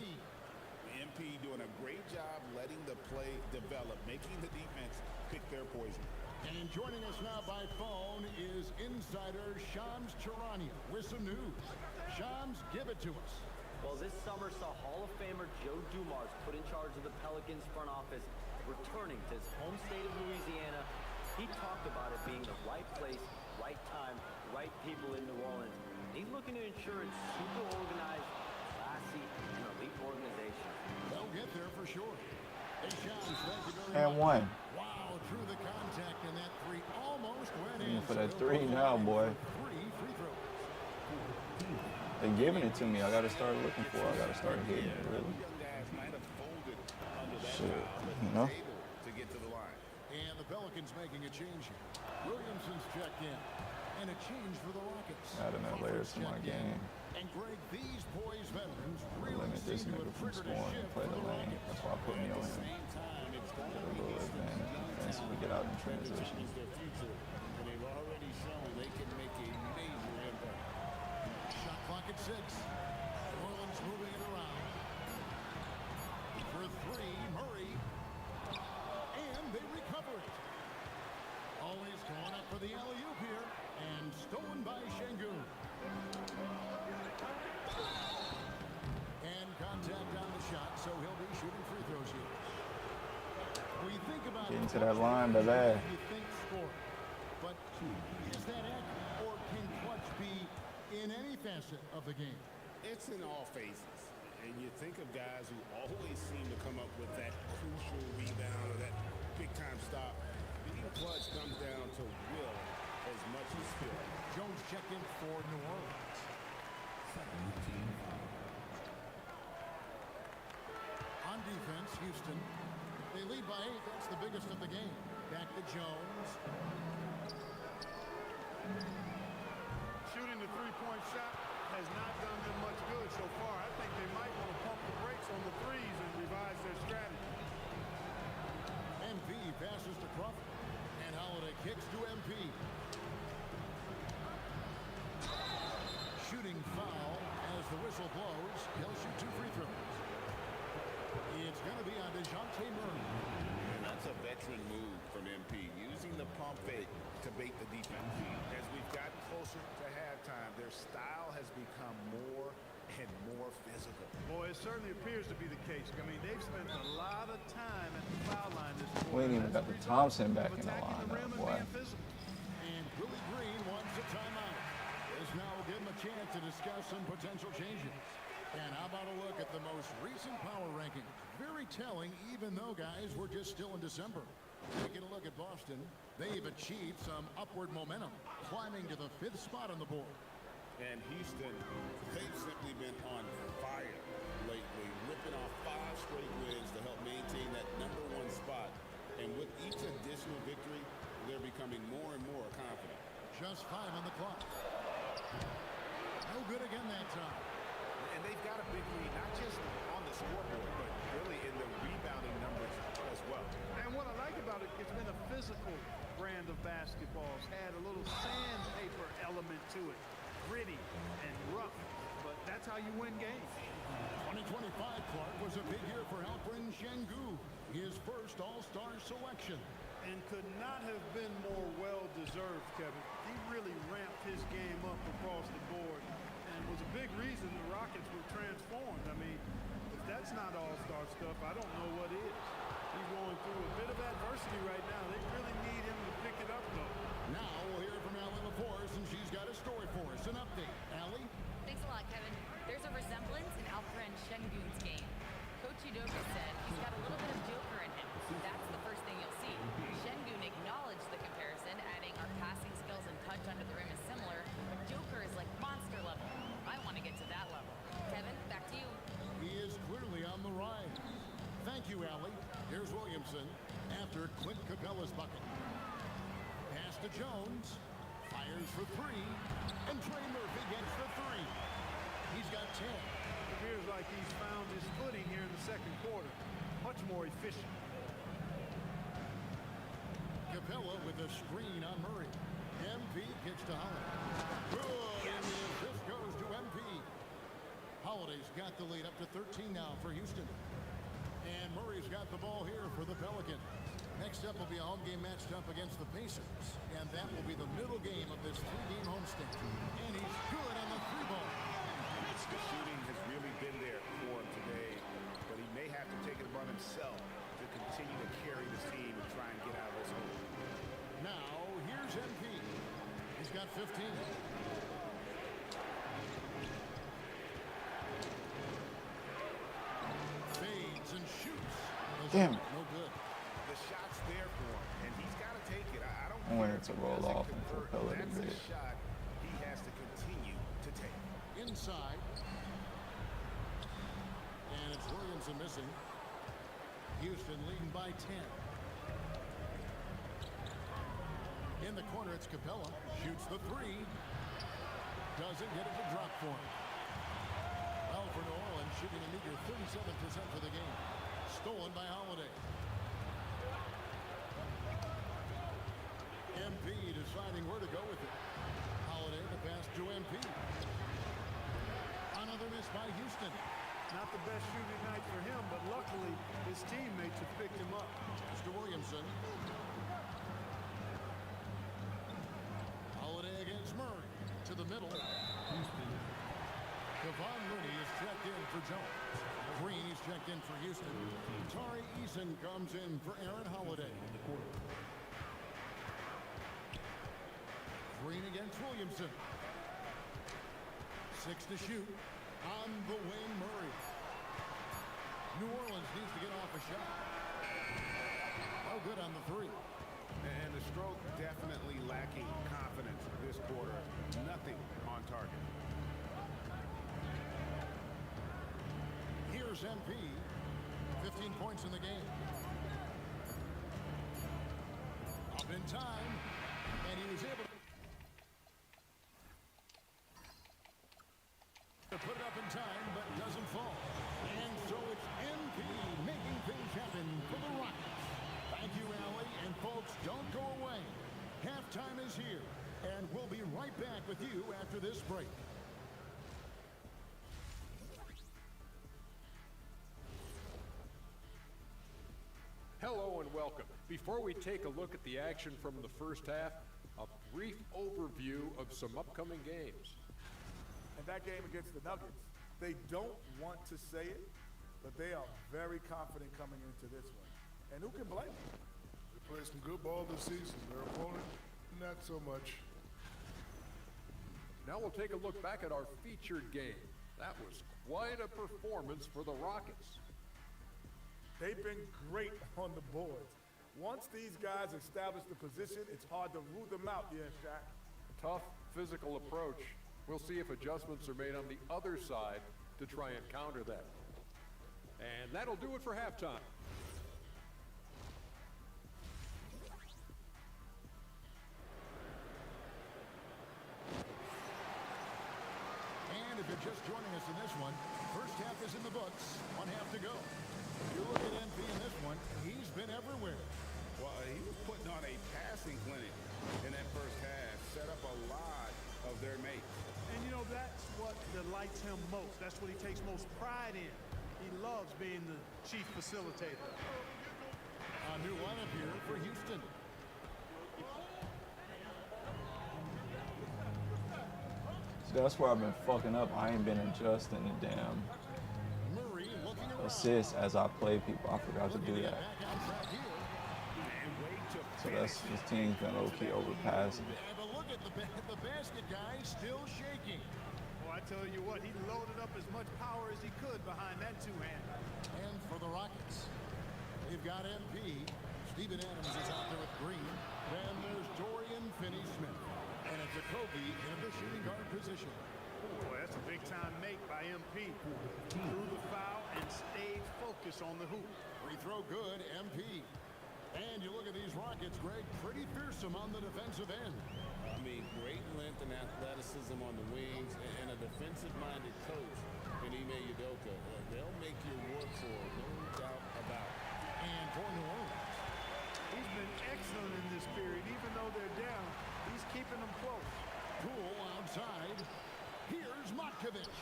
MP doing a great job letting the play develop, making the defense pick their poison. And joining us now by phone is insider Shams Charania with some news. Shams, give it to us. Well, this summer saw Hall of Famer Joe Dumars put in charge of the Pelicans front office, returning to his home state of Louisiana. He talked about it being the right place, right time, right people in New Orleans. He's looking to ensure it's super organized, classy, and elite organization. They'll get there for sure. Hey, Shams, thank you very And much. one. Wow, through the contact, and that three almost went in. For that So 3 now, boy. 3 free throws. They're giving it to me. I gotta start looking for it. I gotta start hitting it, really. Young guys might have folded under that Shit, foul, but you know? he's able to get to the line. And the Pelicans making a change here. Williamson's checked in. And a change for the Rockets. Adding that layer to my Checked in. game. And Greg, these boys veterans really Limit this seem to nigga have from triggered a scoring and shift play for the the lane. Rockets. That's why I put me At on the him. same time, it's going Get to a be little Houston's advantage young defensively, talent get out in that transition. determines their future, and they've already shown they can make a major impact. Shot clock at 6. New Orleans moving it around. For 3, Murray. And they recover it. Always going up for the alley-oop here. And stolen by Şengün. And contact on the shot, so he'll be shooting free throws here. We think about Getting to that line, baby. You think score. But is that accurate, or can clutch be in any facet of the game? It's in all phases. And you think of guys who always seem to come up with that crucial rebound or that big-time stop. Being clutch comes down to will as much as skill. Jones checked in for New Orleans. 17 On defense, Houston. They lead by 8. That's the biggest of the game. Back to Jones. Shooting the three-point shot has not done them much good so far. I think they might want to pump the brakes on the threes and revise their strategy. MP passes to Crawford. And Holiday kicks to MP. Shooting foul as the whistle blows. He'll shoot 2 free throws. It's going to be on DeJounte Murray. And that's a veteran move from MP, using the pump fake to bait the defense. As we've gotten closer to halftime, their style has become more and more physical. Boy, it certainly appears to be the case. I mean, they've spent a lot of time at the foul line this quarter. We ain't even got the Thompson back in the lineup, boy. And Willie Green wants a timeout. This now will give him a chance to discuss some potential changes. And how about a look at the most recent power ranking? Very telling, even though, guys, we're just still in December. Taking a look at Boston, they've achieved some upward momentum, climbing to the 5th spot on the board. And Houston, they've simply been on fire lately, ripping off 5 straight wins to help maintain that #1 spot. And with each additional victory, they're becoming more and more confident. Just 5 on the clock. No good again that time. And they've got a big lead, not just on the scoreboard, but really in the rebounding numbers as well. And what I like about it, it's been a physical brand of basketball. It's had a little sandpaper element to it. Gritty and rough, but that's how you win games. 2025, Clark, was a big year for Alperen Şengün, his first All-Star selection. And could not have been more well-deserved, Kevin. He really ramped his game up across the board and was a big reason the Rockets were transformed. I mean, if that's not all-star stuff, I don't know what is. He's going through a bit of adversity right now. They really need him to pick it up, though. Now we'll hear from Allie LaForce, and she's got a story for us. An update. Allie? Thanks a lot, Kevin. There's a resemblance in Alperen Şengün's game. Coach Udoka said he's got a little bit of Joker in him. That's the first thing you'll see. Şengün acknowledged the comparison, adding our passing skills and touch under the rim is similar, but Joker is like monster level. I want to get to that level. Kevin, back to you. He is clearly on the rise. Thank you, Allie. Here's Williamson after Clint Capella's bucket. Pass to Jones. Fires for three. And Trey Murphy gets the three. He's got 10. Appears like he's found his footing here in the second quarter. Much more efficient. Capella with a screen on Murray. MP kicks to Holiday. Good. And the assist goes to MP. Holiday's got the lead up to 13 now for Houston. And Murray's got the ball here for the Pelicans. Next up will be a home game matched up against the Pacers. And that will be the middle game of this three-game homestand. And he's good on the three ball. The shooting has really been there for him today, but he may have to take it upon himself to continue to carry this team and try and get out of this hole. Now, here's MP. He's got 15. Fades and shoots. Damn. No good. The shot's there for him, and he's got to take it. I don't I wanted care to if he roll doesn't off and convert. Capella That's did a it. shot he has to continue to take. Inside. And it's Williamson missing. Houston leading by 10. In the corner, it's Capella. Shoots the three. Doesn't get it to drop for him. Well, for New Orleans, shooting a meager 37% for the game. Stolen by Holiday. MP deciding where to go with it. Holiday the pass to MP. Another miss by Houston. Not the best shooting night for him, but luckily his teammates have picked him up. Mr. Williamson. Holiday against Murray. To the middle. Kevon Looney is checked in for Jones. Green is checked in for Houston. Tari Eason comes in for Aaron Holiday. Green against Williamson. 6 to shoot. On the wing, Murray. New Orleans needs to get off a shot. Oh, good on the three. And the stroke definitely lacking confidence this quarter. Nothing on target. Here's MP. 15 points in the game. Up in time. And he was able to put it up in time, but doesn't fall. And so it's MP making things happen for the Rockets. Thank you, Allie. And folks, don't go away. Halftime is here. And we'll be right back with you after this break. Hello and welcome. Before we take a look at the action from the first half, a brief overview of some upcoming games. And that game against the Nuggets, they don't want to say it, but they are very confident coming into this one. And who can blame them? They played some good ball this season. Their opponent, not so much. Now we'll take a look back at our featured game. That was quite a performance for the Rockets. They've been great on the boards. Once these guys establish the position, it's hard to root them out, yeah, Shaq. Tough physical approach. We'll see if adjustments are made on the other side to try and counter that. And that'll do it for halftime. And if you're just joining us in this one, first half is in the books. 1 half to go. You look at MP in this one, he's been everywhere. Well, he was putting on a passing clinic in that first half, set up a lot of their mates. And you know, that's what delights him most. That's what he takes most pride in. He loves being the chief facilitator. A new lineup here for Houston. See, that's where I've been fucking up. I ain't been adjusting the damn assists as I play people. I forgot to do that. So that's this team's been low-key overpassing. But look at the basket guy still shaking. Well, I tell you what, he loaded up as much power as he could behind that two-hander. And for the Rockets, they've got MP. Steven Adams is out there with Green. Then there's Dorian Finney-Smith. And it's Jacoby in the shooting guard position. Boy, that's a big-time make by MP. Threw the foul and stayed focused on the hoop. Free throw good, MP. And you look at these Rockets, Greg, pretty fearsome on the defensive end. I mean, great length and athleticism on the wings, and a defensive-minded coach in Ime Udoka. They'll make you work for it, no doubt about it. And for New Orleans, he's been excellent in this period. Even though they're down, he's keeping them close. Poole outside. Here's Matkovic.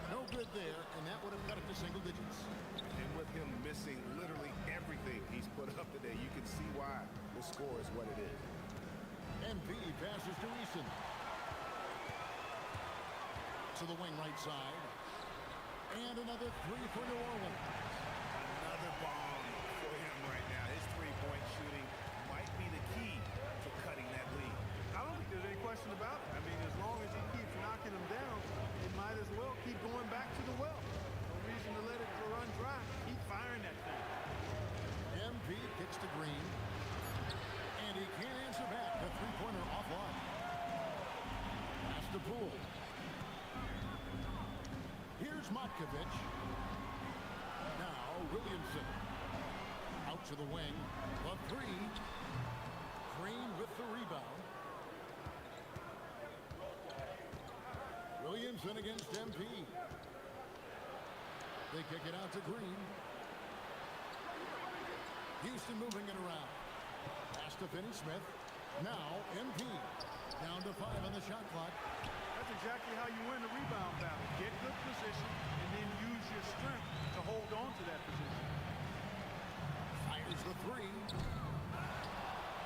No good there, and that would have cut it to single digits. And with him missing literally everything he's put up today, you can see why the score is what it is. MP passes to Eason. To the wing right side. And another three for New Orleans. Another bomb for him right now. His three-point shooting might be the key to cutting that lead. I don't think there's any question about it. I mean, as long as he keeps knocking them down, they might as well keep going back to the well. No reason to let it run dry. Keep firing that thing. MP kicks to Green. And he can't answer back. The three-pointer offline. Pass to Poole. Here's Matkovic. Now Williamson. Out to the wing. The three. Green with the rebound. Williamson against MP. They kick it out to Green. Houston moving it around. Pass to Finney-Smith. Now MP. Down to 5 on the shot clock. That's exactly how you win a rebound battle. Get good position and then use your strength to hold on to that position. Fires the three.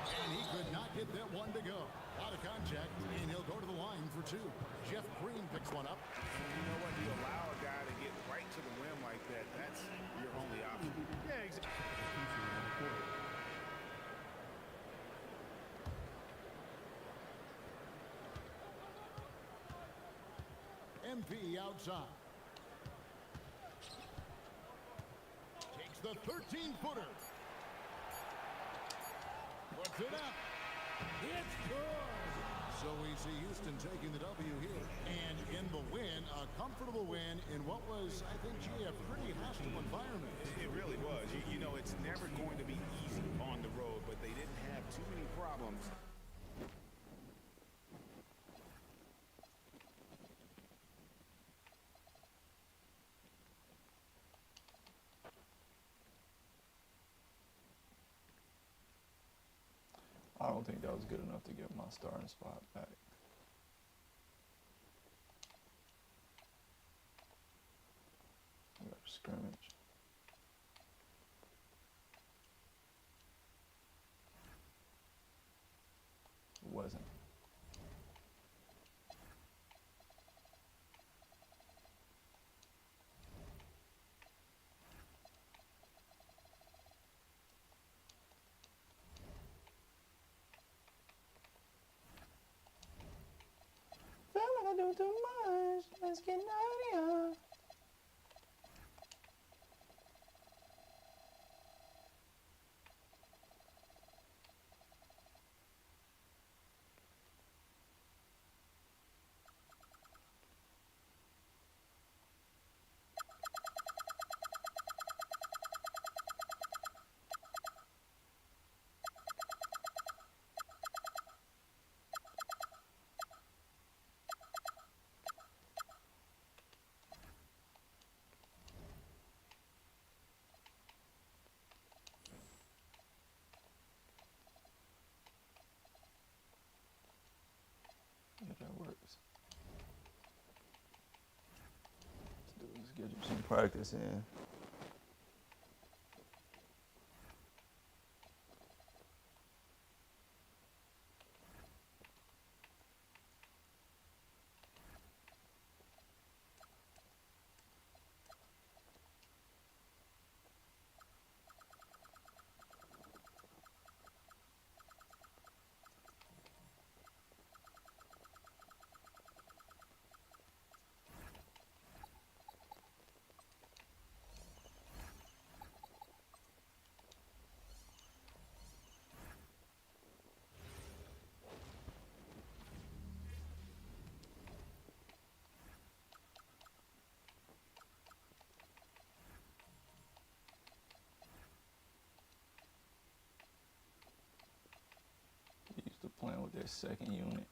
And he could not get that one to go. Out of contact, and he'll go to the line for two. Jeff Green picks one up. You know what? You allow a guy to get right to the rim like that. That's your only option. Yeah, exactly. MP outside. Takes the 13-footer. Puts it up. It's good. So we see Houston taking the W here. And in the win, a comfortable win in what was, I think, a pretty hostile environment. It really was. You know, it's never going to be easy on the road, but they didn't have too many problems. I don't think that was good enough to get my starting spot back. We got a scrimmage. It wasn't. Feel like I do too much. Let's get naughty. If that works. Let's get some practice in. his second unit.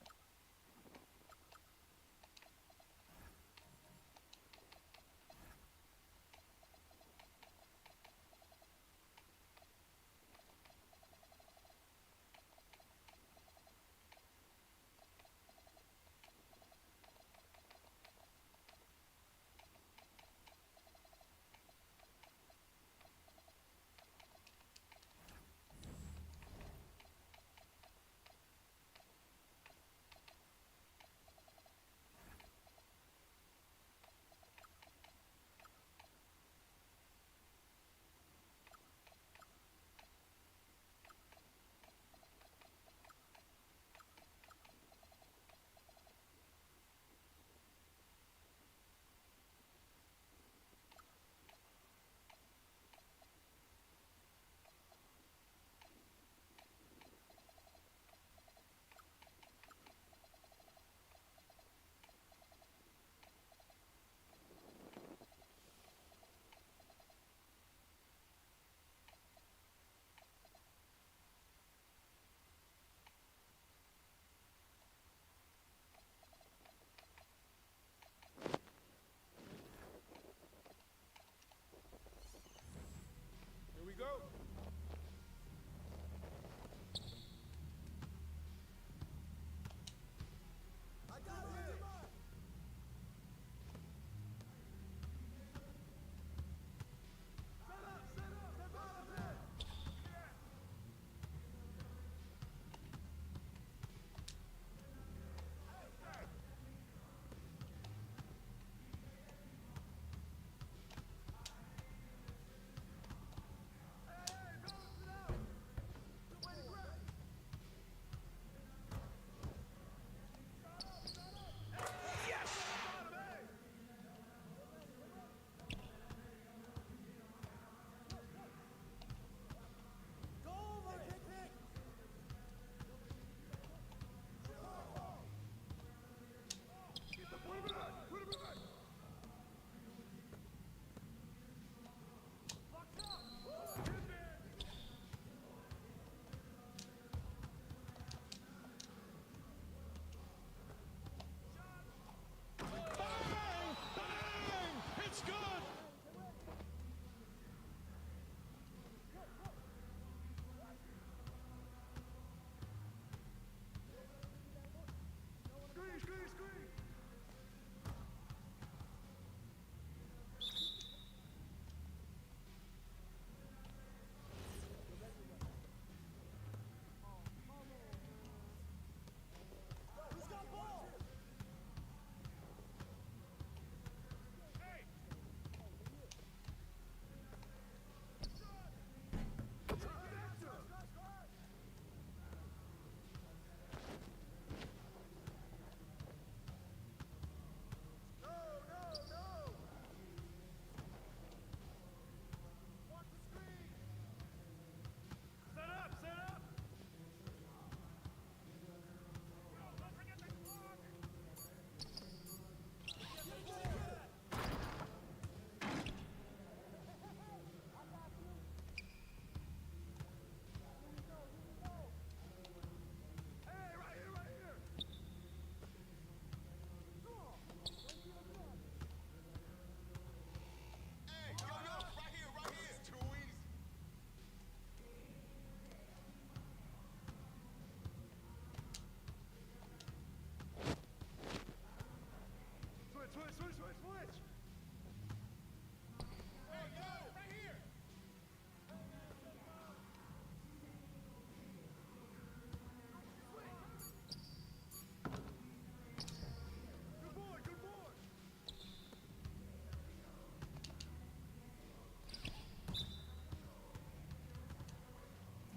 Here we go. I got it.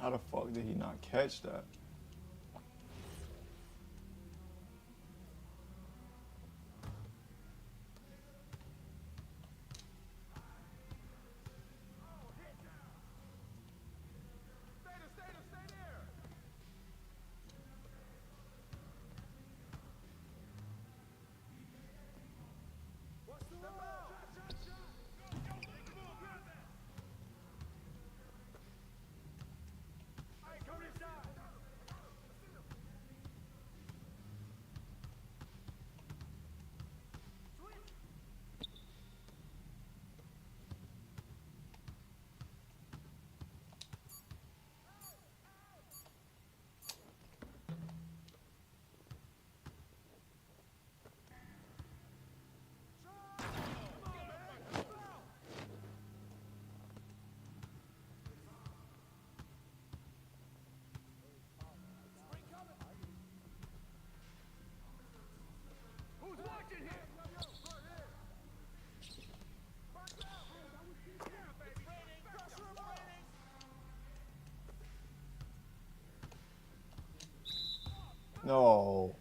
How the fuck did he not catch that? No.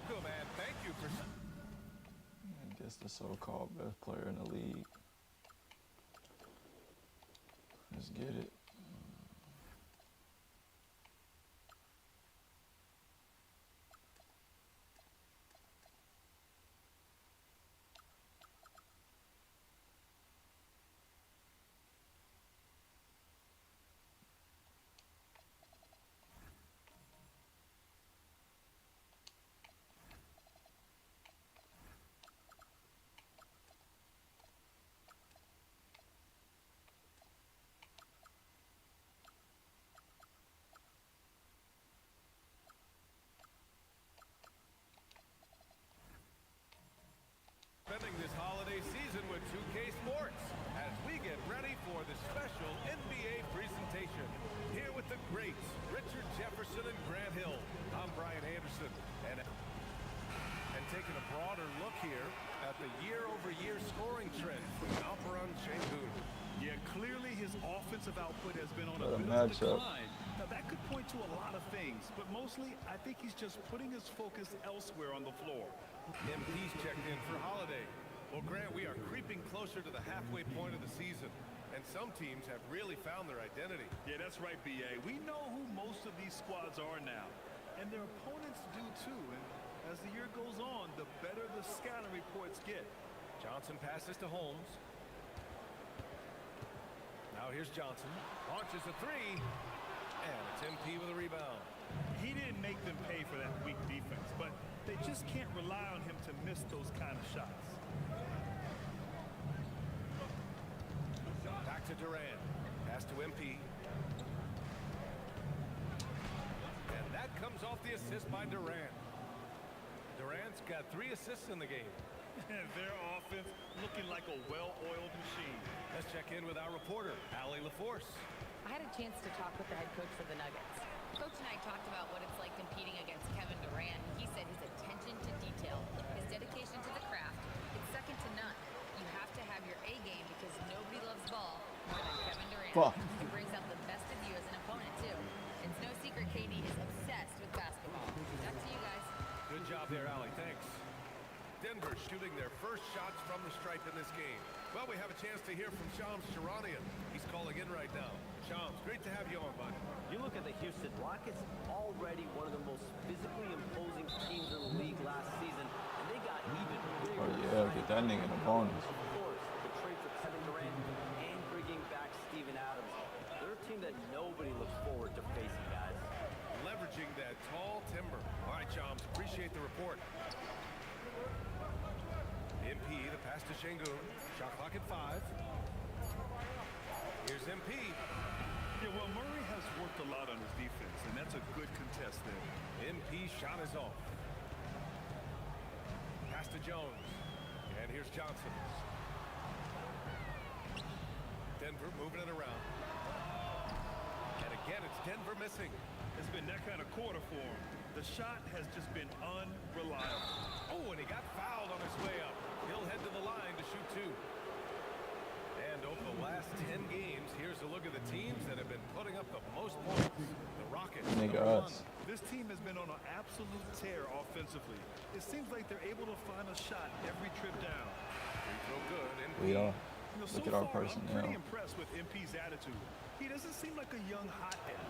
welcome and thank you for... I guess the so-called best player in the league. Let's get it. Spending this holiday season with 2K Sports as we get ready for the special NBA presentation. Here with the greats, Richard Jefferson and Grant Hill. I'm Brian Anderson. And taking a broader look here at the year-over-year scoring trend for Alperon Şengün. Yeah, clearly his offensive output has been on What a a bit of a matchup. decline. Now, that could point to a lot of things, but mostly, I think he's just putting his focus elsewhere on the floor. MP's checked in for Holiday. Well, Grant, we are creeping closer to the halfway point of the season, and some teams have really found their identity. Yeah, that's right, B.A. We know who most of these squads are now, and their opponents do too. And as the year goes on, the better the scouting reports get. Johnson passes to Holmes. Now here's Johnson. Launches a three, and it's MP with a rebound. He didn't make them pay for that weak defense, but they just can't rely on him to miss those kind of shots. Back to Durant. Pass to MP. And that comes off the assist by Durant. Durant's got 3 assists in the game. Their offense looking like a well-oiled machine. Let's check in with our reporter, Allie LaForce. I had a chance to talk with the head coach for the Nuggets. Coach and I talked about what it's like competing against Kevin Durant. He said his attention to detail, his dedication to the craft, it's second to none. You have to have your A game because nobody loves ball more than Kevin Durant. He brings out the best of you as an opponent, too. It's no secret KD is obsessed with basketball. Back to you guys. Good job there, Allie. Thanks. Denver shooting their first shots from the stripe in this game. Well, we have a chance to hear from Shams Charania. He's calling in right now. Shams, great to have you on, buddy. You look at the Houston Rockets, already one of the most physically imposing teams in the league last season, and they got even bigger. Oh yeah, get that nigga the bonus. Of course, the trade for Kevin Durant and bringing back Steven Adams. They're a team that nobody looks forward to facing, guys. Leveraging that tall timber. All right, Shams, appreciate the report. MP, the pass to Şengün. Shot clock at 5. Here's MP. Yeah, well, Murray has worked a lot on his defense, and that's a good contest there. MP shot is off. Pass to Jones. And here's Johnson. Denver moving it around. And again, it's Denver missing. It's been that kind of quarter for him. The shot has just been unreliable. Oh, and he got fouled on his way up. He'll head to the line to shoot 2. And over the last 10 games, here's a look at the teams that have been putting up the most points. The Rockets, Nigga, number 1. us. This team has been on an absolute tear offensively. It seems like they're able to find a shot every trip down. Free throw good. We are. You know, Look so at our far, I'm personnel. pretty impressed with MP's attitude. He doesn't seem like a young hothead.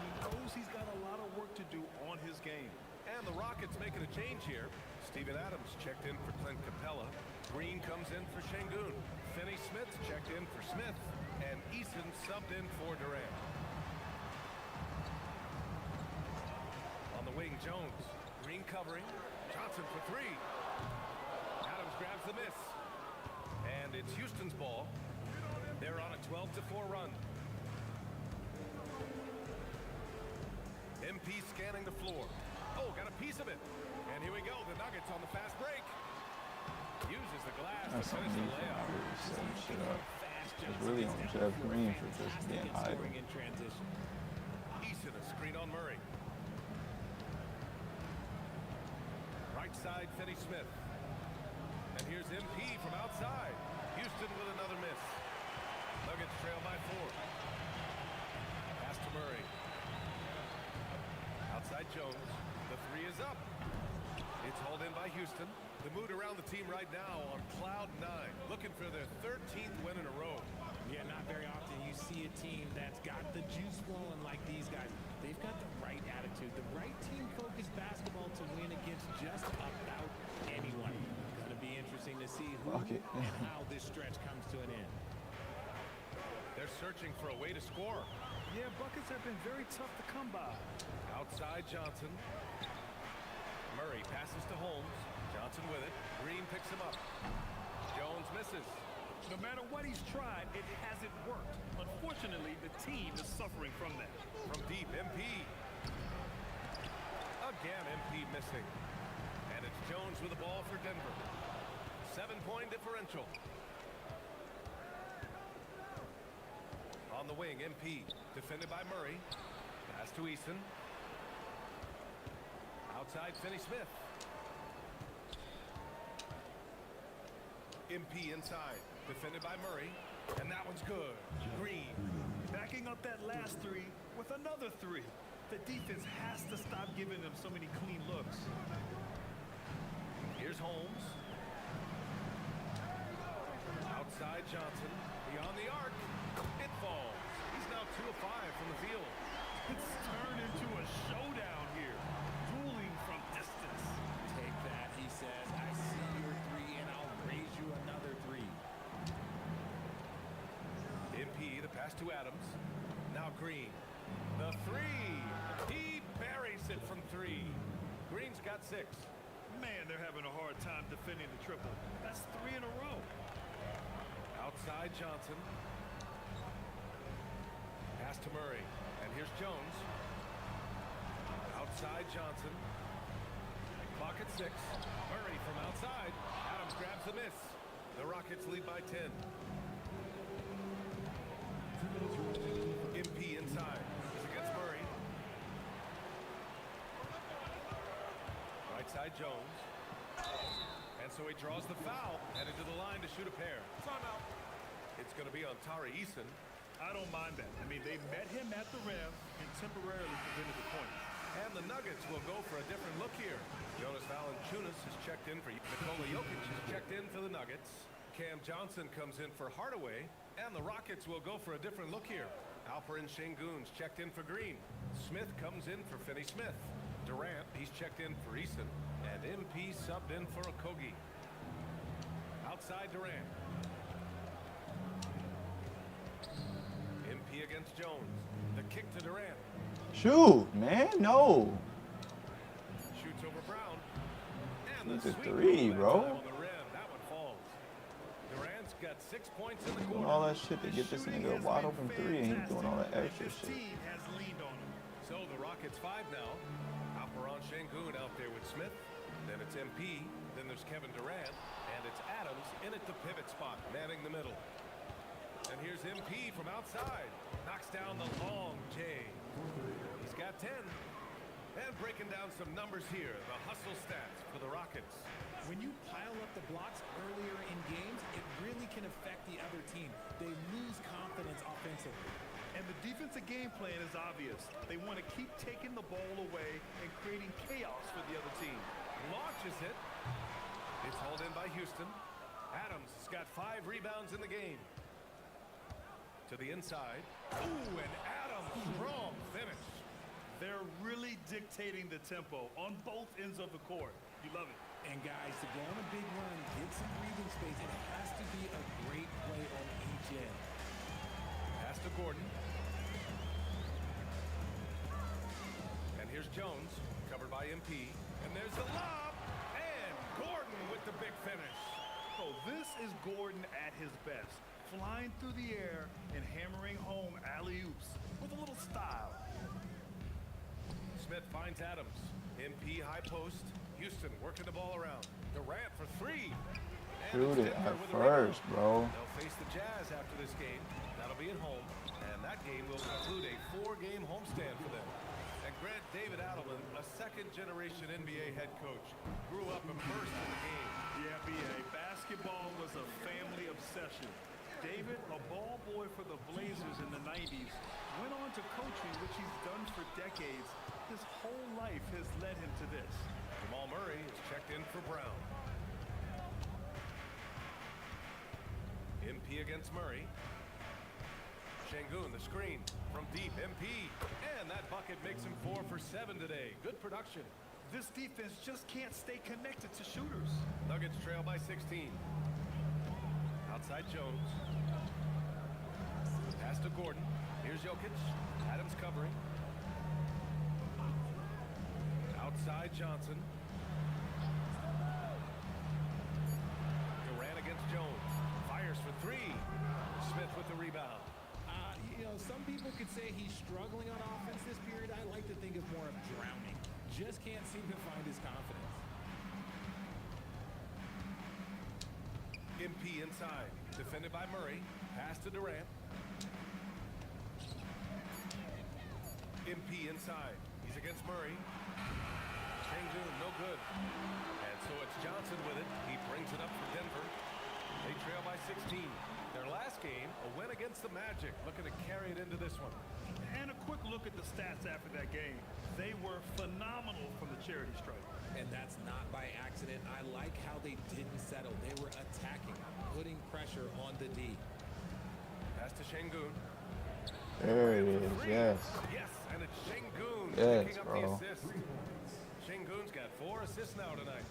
He knows he's got a lot of work to do on his game. And the Rockets making a change here. Steven Adams checked in for Clint Capella. Green comes in for Şengün. Finney Smith checked in for Smith. And Eason subbed in for Durant. On the wing, Jones. Green covering. Johnson for 3. Adams grabs the miss. And it's Houston's ball. They're on a 12-4 run. MP scanning the floor. Oh, got a piece of it. And here we go. The Nuggets on the fast break. Uses the glass That's to finish the unusual. layup. Really setting shit up. It's really on Jeff Green for just being idle. In transition. Eason, a screen on Murray. Right side, Finney Smith. And here's MP from outside. Houston with another miss. Nuggets trail by 4. Pass to Murray. Outside Jones. The 3 is up. It's hauled in by Houston. The mood around the team right now on cloud 9, looking for their 13th win in a row. Yeah, not very often you see a team that's got the juice flowing like these guys. They've got the right attitude, the right team-focused basketball to win against just about anyone. It's going to be interesting to see who and how this stretch comes to an end. They're searching for a way to score. Yeah, buckets have been very tough to come by. Outside Johnson. Murray passes to Holmes. Johnson with it. Green picks him up. Jones misses. No matter what he's tried, it hasn't worked. Unfortunately, the team is suffering from that. From deep, MP. Again, MP missing. And it's Jones with the ball for Denver. 7-point differential. On the wing, MP. Defended by Murray. Pass to Easton. Outside, Finney-Smith. MP inside. Defended by Murray. And that one's good. Green. Backing up that last three with another three. The defense has to stop giving them so many clean looks. Here's Holmes. Outside Johnson. Beyond the arc. It falls. He's now 2 of 5 from the field. It's turned into a showdown here. Dueling from distance. Take that, he says. I see your three, and I'll raise you another three. MP, the pass to Adams. Now Green. The three. He buries it from 3. Green's got 6. Man, they're having a hard time defending the triple. That's 3 in a row. Outside Johnson. Pass to Murray. And here's Jones. Outside Johnson. Clock at 6. Murray from outside. Adams grabs the miss. The Rockets lead by 10. MP inside. He's against Murray. Right side Jones. And so he draws the foul. Headed to the line to shoot a pair. Timeout. It's going to be on Tari Eason. I don't mind that. I mean, they met him at the rim and temporarily prevented the points. And the Nuggets will go for a different look here. Jonas Valanciunas has checked in for Nikola Jokic has checked in for the Nuggets. Cam Johnson comes in for Hardaway. And the Rockets will go for a different look here. Alperen Şengün's checked in for Green. Smith comes in for Finney-Smith. Durant, he's checked in for Easton. And MP subbed in for Okogie. Outside Durant. MP against Jones. The kick to Durant. Shoot, man, no. Shoots over Brown. And the 3, bro. On the rim. That one falls. Durant's got 6 points in the Doing quarter. all that shit to get this nigga a wide open 3, and he's doing all that extra This shit. team has leaned on him. So the Rockets 5 now. Alperen Şengün out there with Smith. Then it's MP. Then there's Kevin Durant. And it's Adams in at the pivot spot, manning the middle. And here's MP from outside. Knocks down the long J. He's got 10. And breaking down some numbers here. The hustle stats for the Rockets. When you pile up the blocks earlier in games, it really can affect the other team. They lose confidence offensively. And the defensive game plan is obvious. They want to keep taking the ball away and creating chaos for the other team. Launches it. It's hauled in by Houston. Adams has got 5 rebounds in the game. To the inside. Ooh, and Adams, strong finish. They're really dictating the tempo on both ends of the court. You love it. And guys, to go on a big run, get some breathing space, it has to be a great play on each end. Pass to Gordon. And here's Jones, covered by MP. And there's the lob. And Gordon with the big finish. Oh, this is Gordon at his best. Flying through the air and hammering home alley-oops with a little style. Smith finds Adams. MP high post. Houston working the ball around. Durant for 3. Shoot it at first, bro. They'll face the Jazz after this game. That'll be at home. And that game will conclude a 4-game homestand for them. And Grant David Adelman, a second-generation NBA head coach, grew up immersed in the game. Yeah, B.A. Basketball was a family obsession. David, a ball boy for the Blazers in the 90s, went on to coaching, which he's done for decades. His whole life has led him to this. Jamal Murray is checked in for Brown. MP against Murray. Şengün, the screen from deep. MP. And that bucket makes him 4 for 7 today. Good production. This defense just can't stay connected to shooters. Nuggets trail by 16. Outside Jones. Pass to Gordon. Here's Jokic. Adams covering. Outside Johnson. Durant against Jones. Fires for 3. Smith with the rebound. You know, some people could say he's struggling on offense this period. I like to think of more of drowning. Just can't seem to find his confidence. MP inside. Defended by Murray. Pass to Durant. MP inside. He's against Murray. Şengün, no good. And so it's Johnson with it. He brings it up for Denver. They trail by 16. Their last game, a win against the Magic. Looking to carry it into this one. And a quick look at the stats after that game. They were phenomenal from the charity stripe. And that's not by accident. I like how they didn't settle. They were attacking, putting pressure on the D. Pass to Şengün. There it is, yes. Yes, and it's Şengün Yes, picking up bro. the assist. Şengün's got 4 assists now tonight.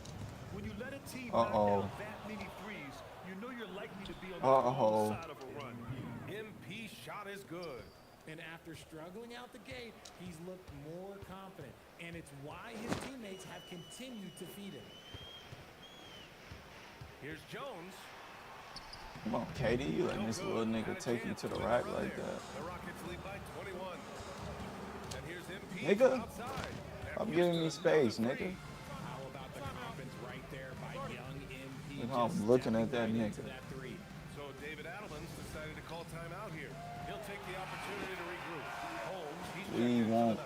When you let a team knock down that many threes, you know you're likely to be on the wrong side of a run. MP shot is good. And after struggling out the gate, he's looked more confident. And it's why his teammates have continued to feed him. Here's Jones. Come on, KD, you letting this little nigga take you to the rack like that. The Rockets lead by 21. And here's MP Nigga, outside. stop giving me space, nigga. How about the confidence right there by young MP? Look how I'm looking at that nigga. So David Adelman's decided to call timeout here. He'll take the opportunity to regroup. Holmes, he's We want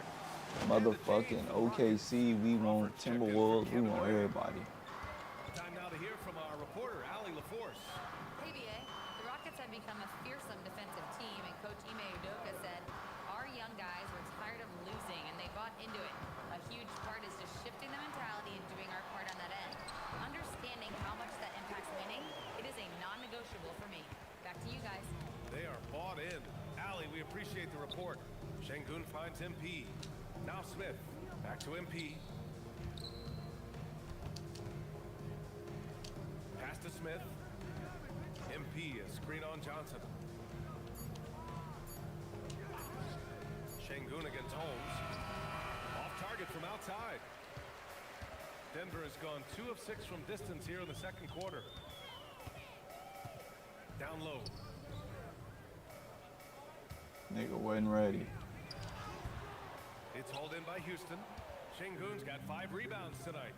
motherfucking OKC, we want Timberwolves, we want everybody. Time now to hear from our reporter, Allie LaForce. Hey, BA. The Rockets have become a fearsome defensive team, and Coach Ime Udoka said, our young guys were tired of losing, and they bought into it. A huge part is just shifting the mentality and doing our part on that end. Understanding how much that impacts winning, it is a non-negotiable for me. Back to you guys. They are bought in. Allie, we appreciate the report. Şengün finds MP. Now Smith. Back to MP. Pass to Smith. MP, a screen on Johnson. Şengün against Holmes. Off target from outside. Denver has gone 2 of 6 from distance here in the second quarter. Down low. Nigga wasn't ready. It's hauled in by Houston. Şengün's got 5 rebounds tonight.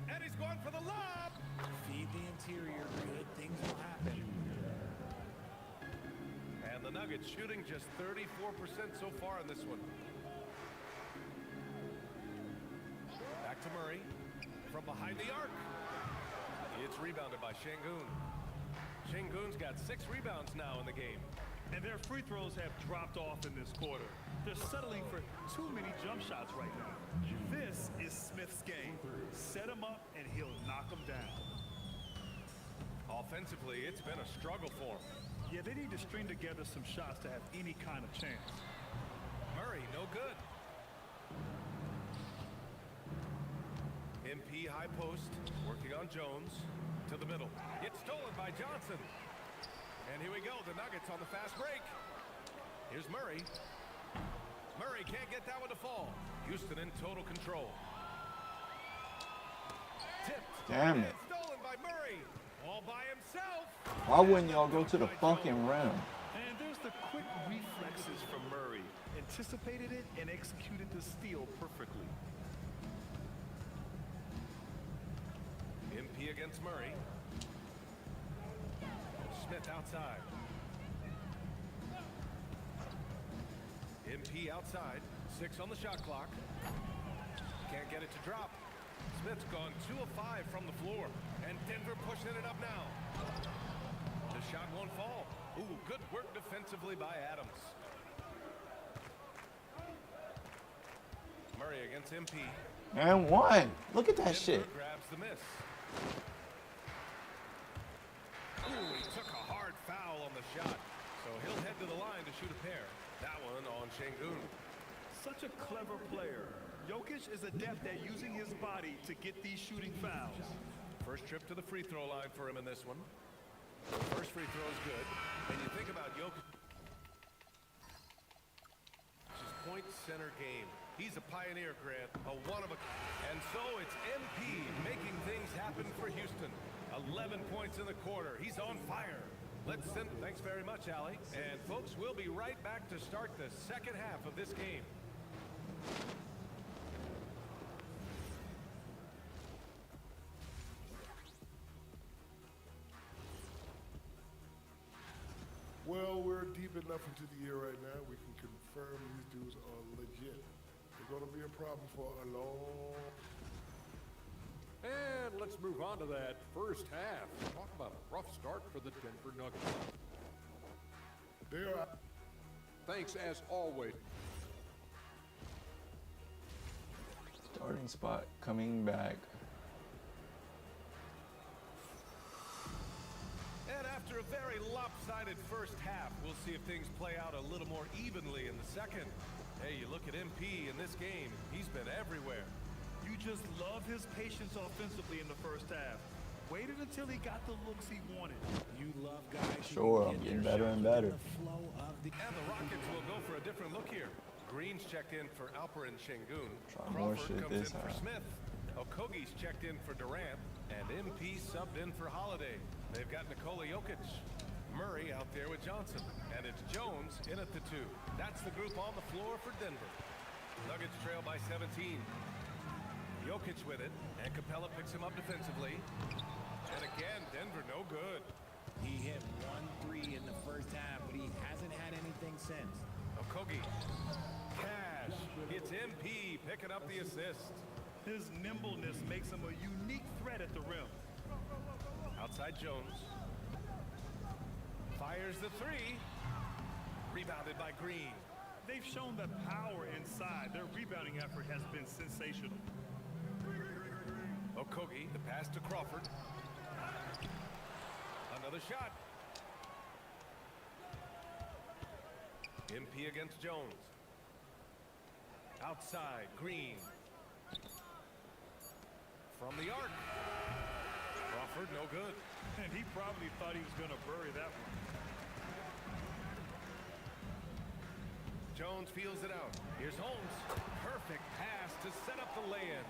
And he's going for the lob. Feed the interior, good things will happen. And the Nuggets shooting just 34% so far in this one. Back to Murray. From behind the arc. It's rebounded by Şengün. Şengün's got 6 rebounds now in the game. And their free throws have dropped off in this quarter. They're settling for too many jump shots right now. This is Smith's game. Set him up and he'll knock him down. Offensively, it's been a struggle for him. Yeah, they need to string together some shots to have any kind of chance. Murray, no good. MP high post, working on Jones. To the middle. It's stolen by Johnson. And here we go, the Nuggets on the fast break. Here's Murray. Murray can't get that one to fall. Houston in total control. Tipped. Damn it. Stolen by Murray. All by himself. Why wouldn't y'all go to the fucking rim? And there's the quick reflexes from Murray. Anticipated it and executed the steal perfectly. MP against Murray. Smith outside. MP outside. 6 on the shot clock. Can't get it to drop. Smith's gone 2 of 5 from the floor. And Denver pushing it up now. The shot won't fall. Ooh, good work defensively by Adams. Murray against MP. And one. Look at that shit. Grabs the miss. Ooh, he took a hard foul on the shot. So he'll head to the line to shoot a pair. That one on Şengün. Such a clever player. Jokic is adept at using his body to get these shooting fouls. First trip to the free throw line for him in this one. First free throw is good. And you think about Jokic. His point center game. He's a pioneer, Grant. A one of a. And so it's MP making things happen for Houston. 11 points in the quarter. He's on fire. Let's send. Thanks very much, Allie. And folks, we'll be right back to start the second half of this game. Well, we're deep enough into the year right now, we can confirm these dudes are legit. They're going to be a problem for a long. And let's move on to that first half. Talk about a rough start for the Denver Nuggets. They are. Thanks as always. Starting spot coming back. And after a very lopsided first half, we'll see if things play out a little more evenly in the second. Hey, you look at MP in this game, he's been everywhere. You just love his patience offensively in the first half. Waited until he got the looks he wanted. You love guys. Sure, I'm getting better and better. And the Rockets will go for a different look here. Green's checked in for Alperen Şengün. Try more Crawford shit comes this in for time. Smith. Okogie's checked in for Durant. And MP subbed in for Holiday. They've got Nikola Jokic. Murray out there with Johnson. And it's Jones in at the 2. That's the group on the floor for Denver. Nuggets trail by 17. Jokic with it. And Capella picks him up defensively. And again, Denver no good. He hit 1 3 in the first half, but he hasn't had anything since. Okogie. Cash. It's MP picking up the assist. His nimbleness makes him a unique threat at the rim. Outside Jones. Fires the 3. Rebounded by Green. They've shown that power inside. Their rebounding effort has been sensational. Okogie, the pass to Crawford. Another shot. MP against Jones. Outside, Green. From the arc. Crawford, no good. And he probably thought he was going to bury that one. Jones feels it out. Here's Holmes. Perfect pass to set up the lay-in.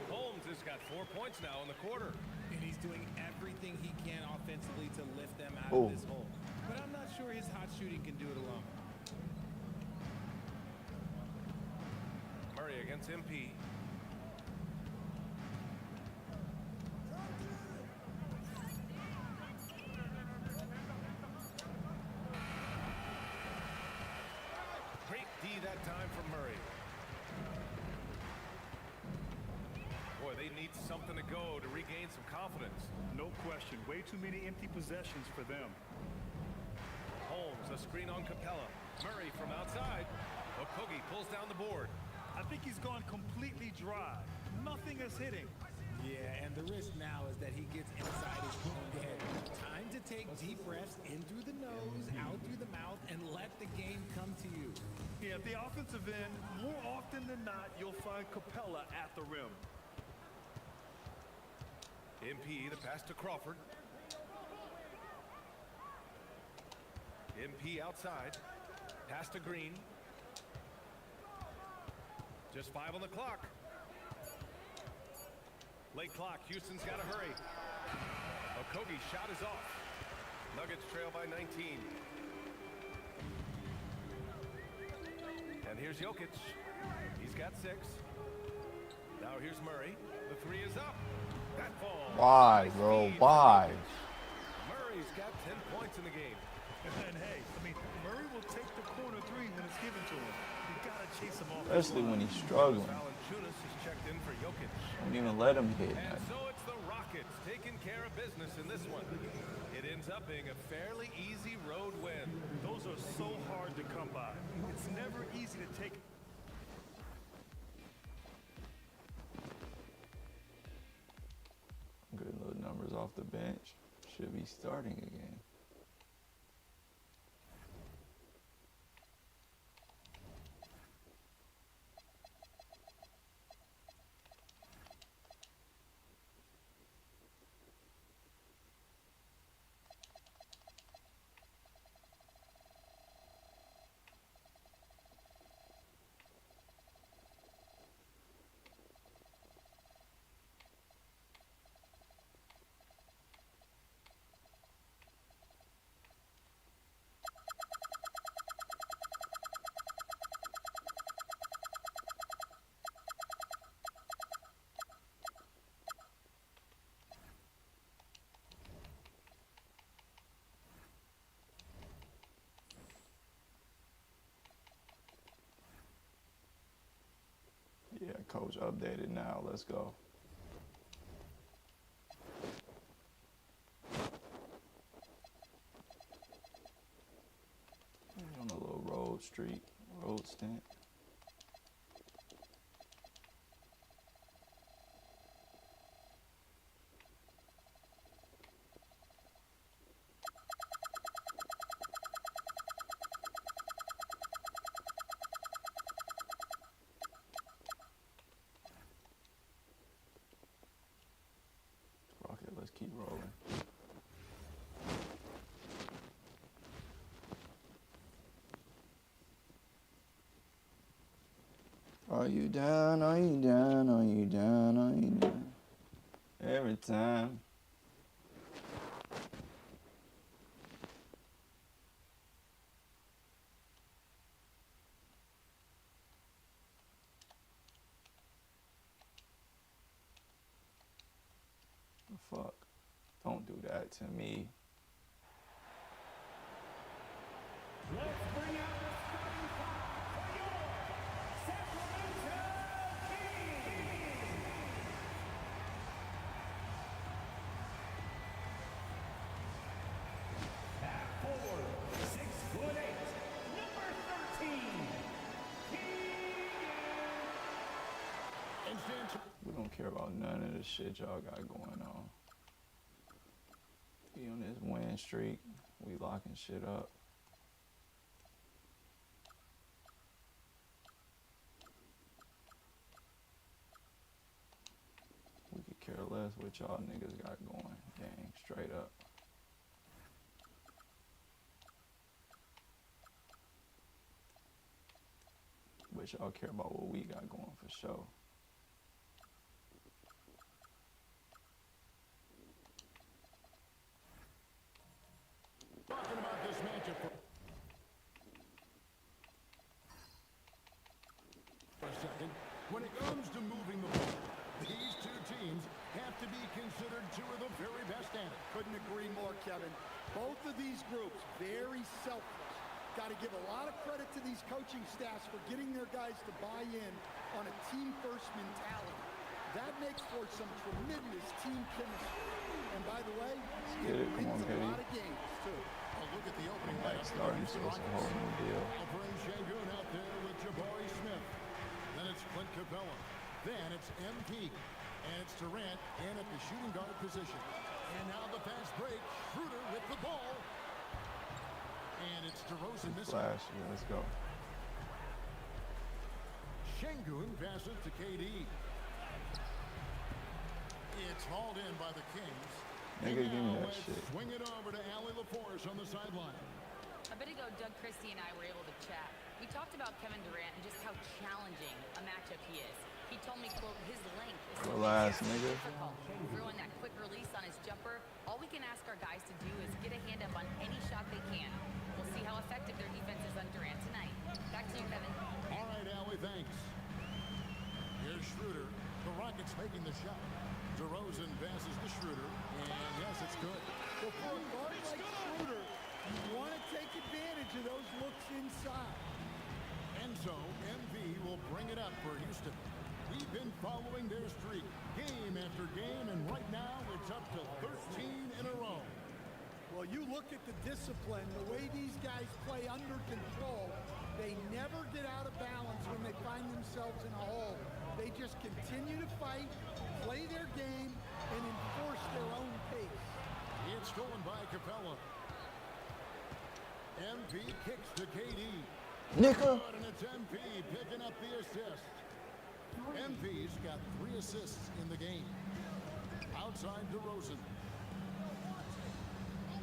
Holmes has got 4 points now in the quarter. And he's doing everything he can offensively to lift them out Oh. of this hole. But I'm not sure his hot shooting can do it alone. Murray against MP. Great D that time from Murray. Boy, they need something to go to regain some confidence. No question. Way too many empty possessions for them. Holmes, a screen on Capella. Murray from outside. Okogie pulls down the board. I think he's gone completely dry. Nothing is hitting. Yeah, and the risk now is that he gets inside his own head. Time to take deep breaths in through the nose, out through the mouth, and let the game come to you. Yeah, at the offensive end, more often than not, you'll find Capella at the rim. MP, the pass to Crawford. MP outside. Pass to Green. Just 5 on the clock. Late clock. Houston's got to hurry. Okogie's shot is off. Nuggets trail by 19. And here's Jokic. He's got 6. Now here's Murray. The 3 is up. That falls. Why, bro? Why? Murray's got 10 points in the game. And hey, I mean, Murray will take the corner 3 when it's given to him. You gotta chase him off. Especially when he's struggling. Valanciunas is checked in for Jokic. Don't even let him hit. And so it's the Rockets taking care of business in this one. It ends up being a fairly easy road win. Those are so hard to come by. It's never easy to take. off the bench. Should be starting again. Yeah, coach updated now. Let's go. On a little road stint. Let's keep rolling. Are you down? Are you down? Are you down? Are you down? Every time. Fuck. Don't do that to me. Let's bring out the starting five for your Sacramento Kings. At forward, 6'8", number 13, We don't care about none of the shit y'all got going on. We on this win streak. We locking shit up. We could care less what y'all niggas got going. Gang, straight up. But y'all care about what we got going for sure. Talking about this matchup for a second. When it comes to moving the ball, these two teams have to be considered two of the very best at it. Couldn't agree more, Kevin. Both of these groups, very selfless. Got to give a lot of credit to these coaching staffs for getting their guys to buy in on a team-first mentality. That makes for some tremendous team chemistry. And by the way, Get it, come on, wins a Petty. lot of games, too. A look at the opening Like lineup. starting, so it's a whole new deal. Alfred Şengün out there with Jabari Smith. Then it's Clint Capella. Then it's MP. And it's Durant in at the shooting guard position. And now the fast break. Schroeder with the ball. And it's DeRozan missing. Flash, yeah, let's go. Şengün passes to KD. It's hauled in by the Kings. Nigga, give me that Let's shit. swing it over to Allie LaForce on the sideline. A bit ago, Doug Christie and I were able to chat. We talked about Kevin Durant and just how challenging a matchup he is. He told me, quote, his length is Relax, nigga. difficult. Throwing that quick release on his jumper, all we can ask our guys to do is get a hand up on any shot they can. We'll see how effective their defense is on Durant tonight. Back to you, Kevin. All right, Allie, thanks. Here's Schroeder. The Rockets making the shot. DeRozan passes to Schroeder, and yes, it's good. Well, for a guard like Schroeder, you want to take advantage of those looks inside. And so, MV will bring it up for Houston. We've been following their streak game after game, and right now it's up to 13 in a row. Well, you look at the discipline, the way these guys play under control, they never get out of balance when they find themselves in a hole. They just continue to fight, play their game, and enforce their own pace. It's stolen by Capella. MP kicks to KD. Nigga. Good, and it's MP picking up the assist. MP's got 3 assists in the game. Outside DeRozan.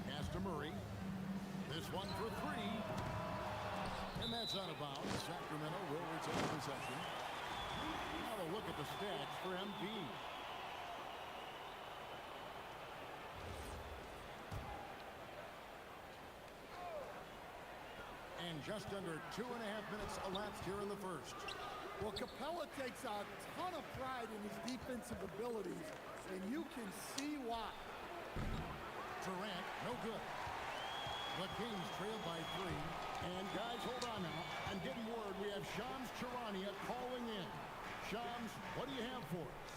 Pass to Murray. This one for 3. And that's out of bounds. Sacramento will retain possession. Now a look at the stats for MP. And just under 2.5 minutes elapsed here in the first. Well, Capella takes a ton of pride in his defensive abilities, and you can see why. Durant, no good. The Kings trail by 3. And guys, hold on now. I'm getting word we have Shams Charania calling in. Shams, what do you have for us?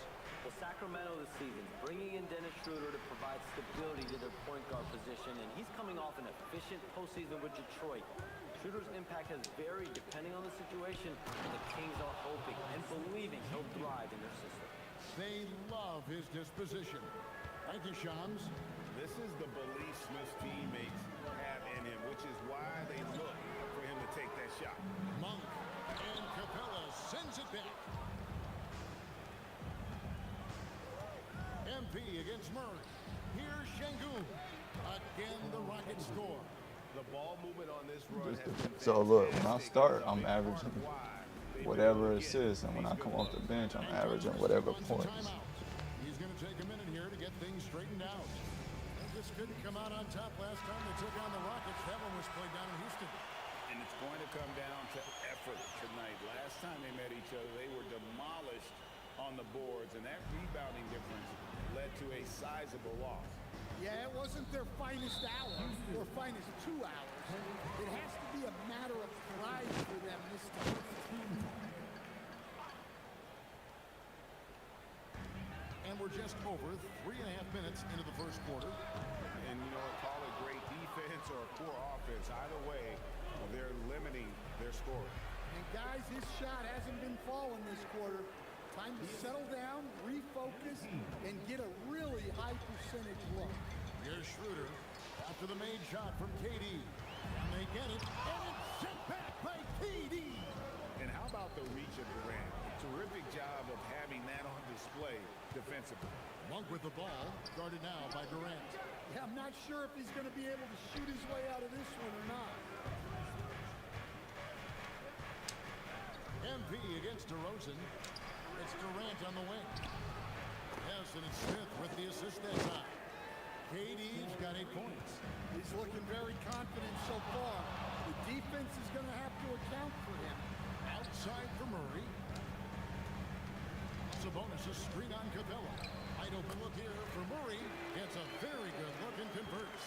Well, Sacramento this season, bringing in Dennis Schroeder to provide stability to their point guard position, and he's coming off an efficient postseason with Detroit. Schroeder's impact has varied depending on the situation, and the Kings are hoping and believing he'll thrive in their system. They love his disposition. Thank you, Shams. This is the belief Smith's teammates have in him, which is why they look for him to take that shot. Monk and Capella sends it back. MP against Murray. Here's Şengün. Again, the Rockets score. The ball movement on this run has been So look, when I start, I'm averaging whatever assists, and when I come off the bench, I'm averaging whatever points. He's going to take a minute here to get things straightened out. They just couldn't come out on top last time they took on the Rockets. That one was played down in Houston. And it's going to come down to effort tonight. Last time they met each other, they were demolished on the boards, and that rebounding difference led to a sizable loss. Yeah, it wasn't their finest hour or finest 2 hours. It has to be a matter of pride for them this time. And we're just over 3.5 minutes into the first quarter. And you know what, call it great defense or poor offense. Either way, they're limiting their scoring. And guys, his shot hasn't been falling this quarter. Time to settle down, refocus, and get a really high percentage look. Here's Schroeder after the made shot from KD. And they get it, and it's sent back by KD. And how about the reach of Durant? Terrific job of having that on display defensively. Monk with the ball, guarded now by Durant. Yeah, I'm not sure if he's going to be able to shoot his way out of this one or not. MP against DeRozan. It's Durant on the wing. Yes, and it's Smith with the assist that time. KD's got 8 points. He's looking very confident so far. The defense is going to have to account for him. Outside for Murray. Sabonis a screen on Capella. Wide open look here for Murray. Gets a very good look and converts.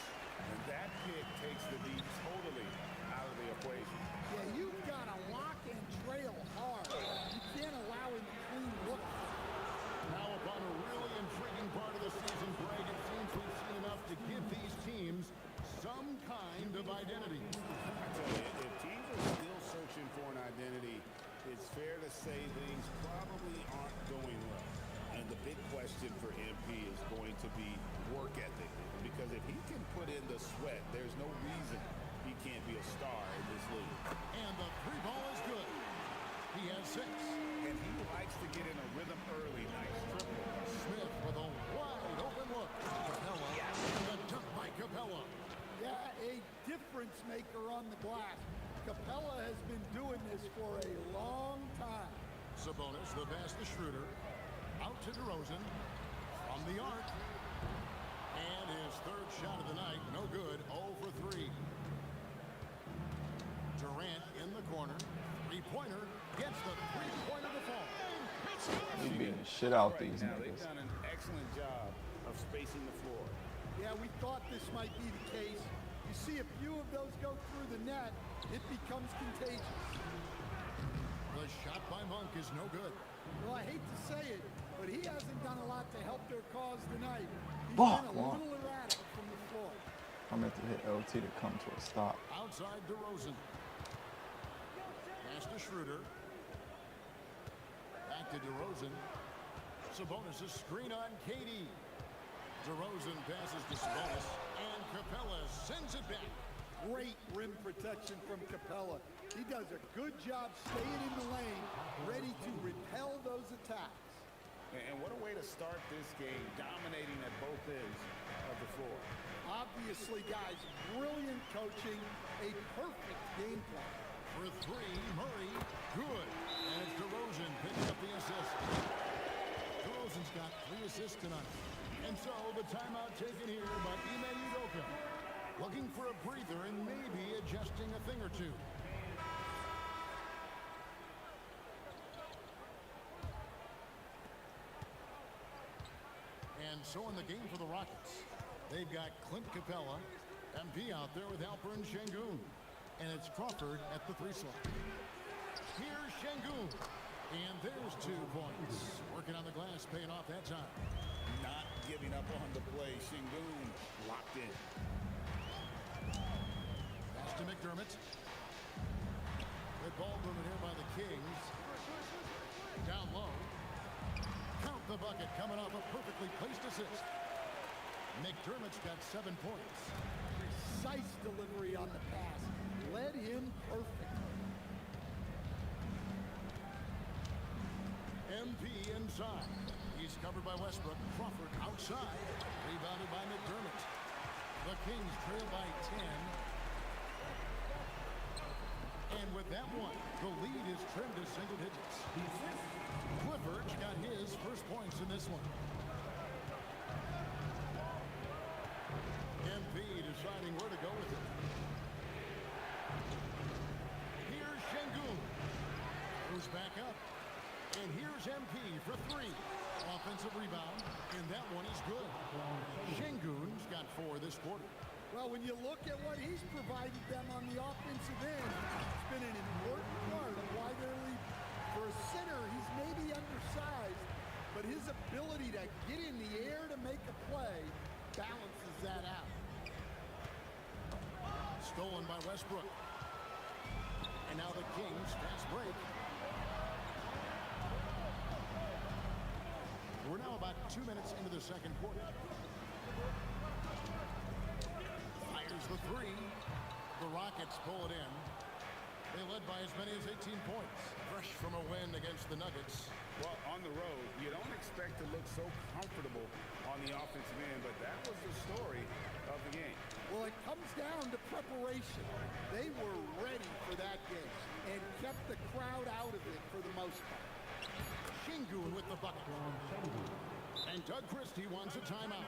And that pick takes the D totally out of the equation. Yeah, you've got to lock and trail hard. You can't allow him to clean look. Now upon a really intriguing part of the season, Greg, it seems we've seen enough to give these teams some kind of identity. I tell you, if teams are still searching for an identity, it's fair to say things probably aren't going well. And the big question for MP is going to be work ethic. Because if he can put in the sweat, there's no reason he can't be a star in this league. And the 3-ball is good. He has 6. And he likes to get in a rhythm early. Nice triple. Smith with a wide open look. Capella. And the dunk by Capella. Yeah, a difference maker on the glass. Capella has been doing this for a long time. Sabonis, the pass to Schroeder. Out to DeRozan. From the arc. And his third shot of the night. No good. 0 for 3. Durant in the corner. Three-pointer. Gets the three-pointer to fall. We beating the shit out these Now, they've niggas. done an excellent job of spacing the floor. Yeah, we thought this might be the case. You see a few of those go through the net, it becomes contagious. The shot by Monk is no good. Well, I hate to say it, but he hasn't done a lot to help their cause tonight. He's Fuck, been a man. little erratic from the floor. I meant to hit LT to come to a stop. Outside DeRozan. Pass to Schroeder. Back to DeRozan. Sabonis a screen on KD. DeRozan passes to Sabonis, and Capella sends it back. Great rim protection from Capella. He does a good job staying in the lane, ready to repel those attacks. And what a way to start this game, dominating at both ends of the floor. Obviously, guys, brilliant coaching, a perfect game plan. For three, Murray, good. And it's DeRozan picking up the assist. DeRozan's got 3 assists tonight. And so the timeout taken here by Ime Udoka. Looking for a breather and maybe adjusting a thing or two. And so in the game for the Rockets, they've got Clint Capella, MP out there with Alperen Şengün. And it's Crawford at the 3 slot. Here's Şengün. And there's 2 points. Working on the glass, paying off that time. Not giving up on the play. Şengün locked in. Pass to McDermott. Good ball movement here by the Kings. Down low. Count the bucket coming off a perfectly placed assist. McDermott's got 7 points. Precise delivery on the pass. Led him perfectly. MP inside. He's covered by Westbrook. Crawford outside. Rebounded by McDermott. The Kings trail by 10. And with that one, the lead is trimmed to single digits. Clifford's got his first points in this one. MP deciding where to go with it. Here's Şengün. Goes back up. And here's MP for 3. Offensive rebound, and that one is good. Şengün's got 4 this quarter. Well, when you look at what he's provided them on the offensive end, it's been an important part of why they're leading. For a center, he's maybe undersized, but his ability to get in the air to make a play balances that out. Stolen by Westbrook. And now the Kings fast break. We're now about 2 minutes into the second quarter. Fires the 3. The Rockets pull it in. They led by as many as 18 points. Fresh from a win against the Nuggets. Well, on the road, you don't expect to look so comfortable on the offensive end, but that was the story of the game. Well, it comes down to preparation. They were ready for that game and kept the crowd out of it for the most part. Şengün with the bucket. And Doug Christie wants a timeout.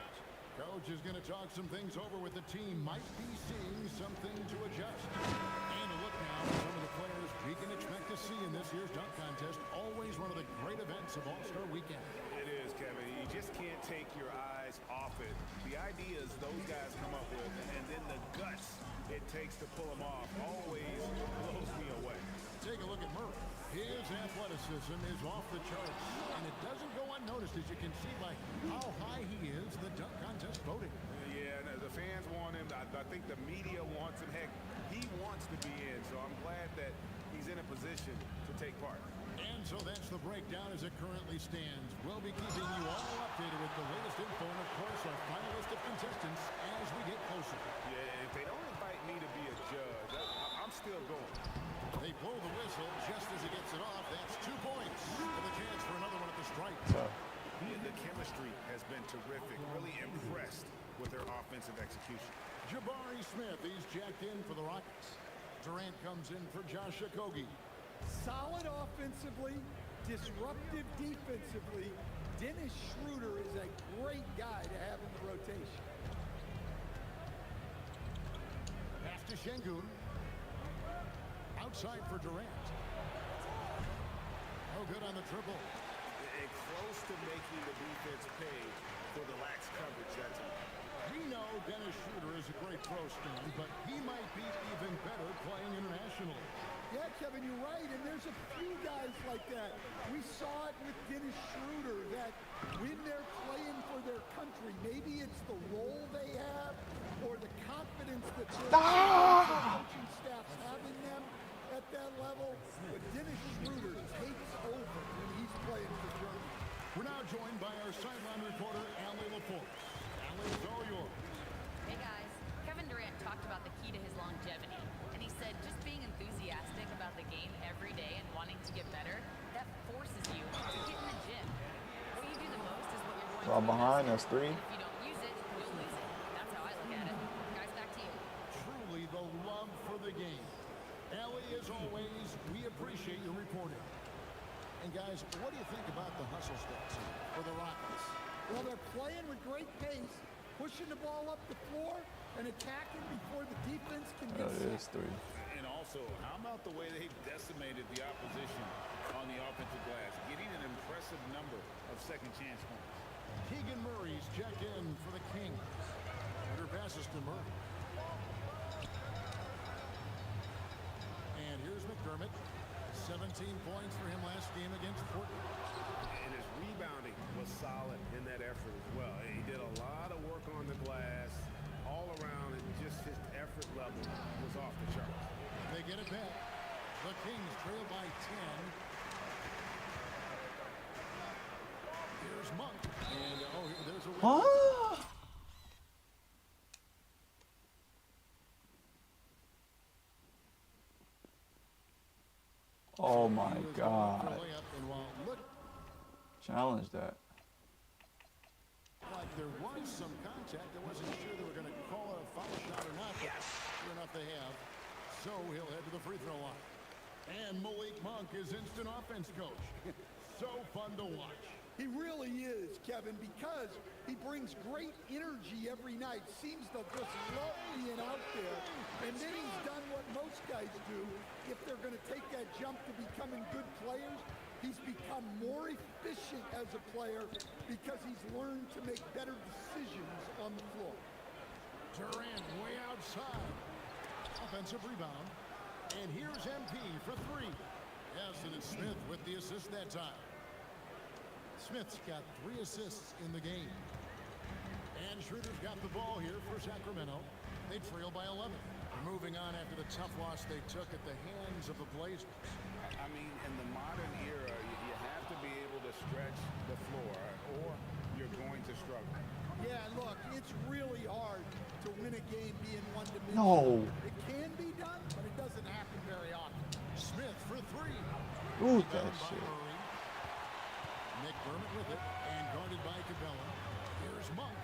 Coach is going to talk some things over with the team. Might be seeing something to adjust. And a look now at some of the players we can expect to see in this year's dunk contest. Always one of the great events of All-Star Weekend. It is, Kevin. You just can't take your eyes off it. The ideas those guys come up with, and then the guts it takes to pull them off, always blows me away. Take a look at Murray. His athleticism is off the charts, and it doesn't go unnoticed, as you can see by how high he is in the dunk contest voting. Yeah, the fans want him. I think the media wants him. Heck, he wants to be in, so I'm glad that he's in a position to take part. And so that's the breakdown as it currently stands. We'll be keeping you all updated with the latest info and, of course, our final list of contestants as we get closer. Yeah, if they don't invite me to be a judge, I'm still going. They blow the whistle just as he gets it off. That's 2 points with a chance for another one at the strike. The chemistry has been terrific. Really impressed with their offensive execution. Jabari Smith, he's jacked in for the Rockets. Durant comes in for Josh Okogie. Solid offensively, disruptive defensively. Dennis Schroeder is a great guy to have in the rotation. Pass to Şengün. Outside for Durant. No good on the triple. And close to making the defense pay for the lax coverage that time. We know Dennis Schroeder is a great pro star, but he might be even better playing internationally. Yeah, Kevin, you're right, and there's a few guys like that. We saw it with Dennis Schroeder, that when they're playing for their country, maybe it's the role they have or the confidence that their coaching staffs have in them at that level. But Dennis Schroeder takes over when he's playing for Germany. We're now joined by our sideline reporter, Allie LaForce. Ball behind us, 3. If you don't use it, you'll lose it. That's how I look at it. Guys, back to you. Truly the love for the game. Ellie, as always, we appreciate your reporting. And guys, what do you think about the hustle steps for the Rockets? Well, they're playing with great pace, pushing the ball up the floor and attacking before the defense can get That is set. 3. And also, how about the way they've decimated the opposition on the offensive glass, getting an impressive number of second chance points. Keegan Murray's checked in for the Kings. Under passes to Murray. And here's McDermott. 17 points for him last game against Portland. And his rebounding was solid in that effort as well. He did a lot of work on the glass all around, and just his effort level was off the charts. They get it back. The Kings trail by 10. Here's Monk. And there's a Huh? Oh my God. Challenge that. Like there was some contact. I wasn't sure they were going to call a foul shot or not. But sure enough they have. So he'll head to the free throw line. And Malik Monk is instant offense coach. So fun to watch. He really is, Kevin, because he brings great energy every night. Seems to just love being out there. And then he's done what most guys do. If they're going to take that jump to becoming good players, he's become more efficient as a player because he's learned to make better decisions on the floor. Durant way outside. Offensive rebound. And here's MP for 3. Yes, and it's Smith with the assist that time. Smith's got 3 assists in the game. And Schroeder's got the ball here for Sacramento. They trail by 11. Moving on after the tough loss they took at the hands of the Blazers. I mean, in the modern era, you have to be able to stretch the floor, or you're going to struggle. Yeah, look, it's really hard to win a game being one-dimensional. No. It can be done, but it doesn't happen very often. Smith for 3. Ooh, that shit. McDermott with it, and guarded by Cabela. Here's Monk.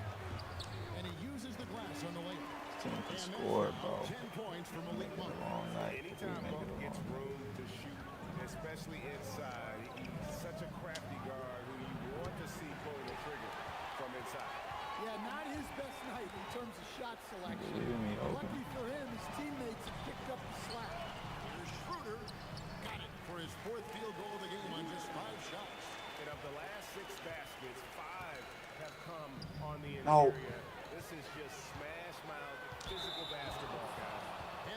And he uses the glass on the layup. Team can score, bro. 10 points for Malik Monk. Long night. Anytime Monk gets room to shoot, especially inside, he's such a crafty guard who you want to see pulling the trigger from inside. Yeah, not his best night in terms of shot selection. Leaving me open. Lucky for him, his teammates have picked up the slack. Here's Schroeder. Got it for his 4th field goal of the game on just 5 shots. And of the last 6 baskets, 5 have come on the No. interior. This is just smash mouth physical basketball, guys.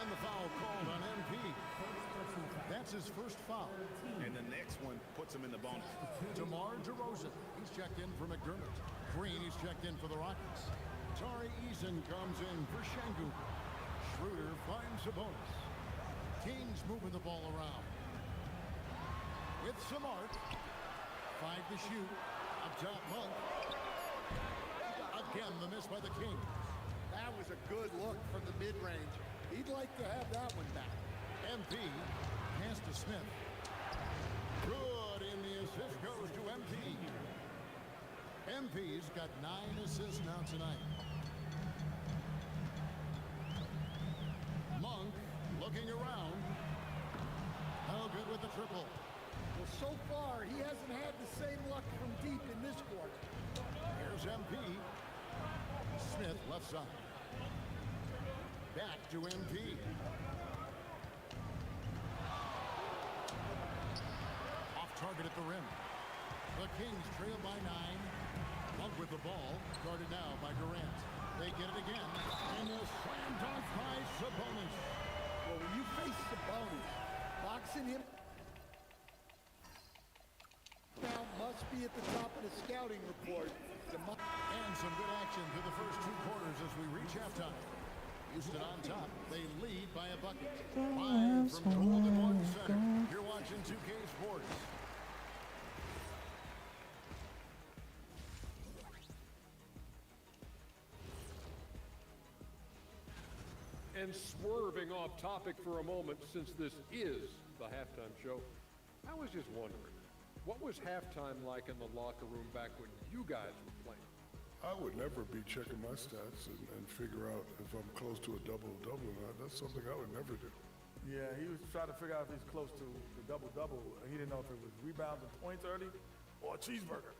And the foul called on MP. That's his first foul. And the next one puts him in the bonus. DeMar DeRozan. He's checked in for McDermott. Green, he's checked in for the Rockets. Tari Eason comes in for Şengün. Schroeder finds a bonus. Kings moving the ball around. With Samart. 5 to shoot. Up top, Monk. Again, the miss by the Kings. That was a good look from the mid-range. He'd like to have that one back. MP pass to Smith. Good, and the assist goes to MP. MP's got 9 assists now tonight. Monk looking around. No good with the triple. Well, so far, he hasn't had the same luck from deep in this quarter. Here's MP. Smith left side. Back to MP. Off target at the rim. The Kings trail by 9. Monk with the ball. Guarded now by Durant. They get it again. And the slam dunk by Sabonis. Well, when you face Sabonis, boxing him now must be at the top of the scouting report. And some good action through the first 2 quarters as we reach halftime. Houston on top. They lead by a bucket. Live from Golden One Center. You're watching 2K Sports. And swerving off topic for a moment, since this is the halftime show, I was just wondering, What was halftime like in the locker room back when you guys were playing? I would never be checking my stats and figure out if I'm close to a double-double or not. That's something I would never do. Yeah, he was trying to figure out if he's close to the double-double. He didn't know if it was rebounds and points early or a cheeseburger.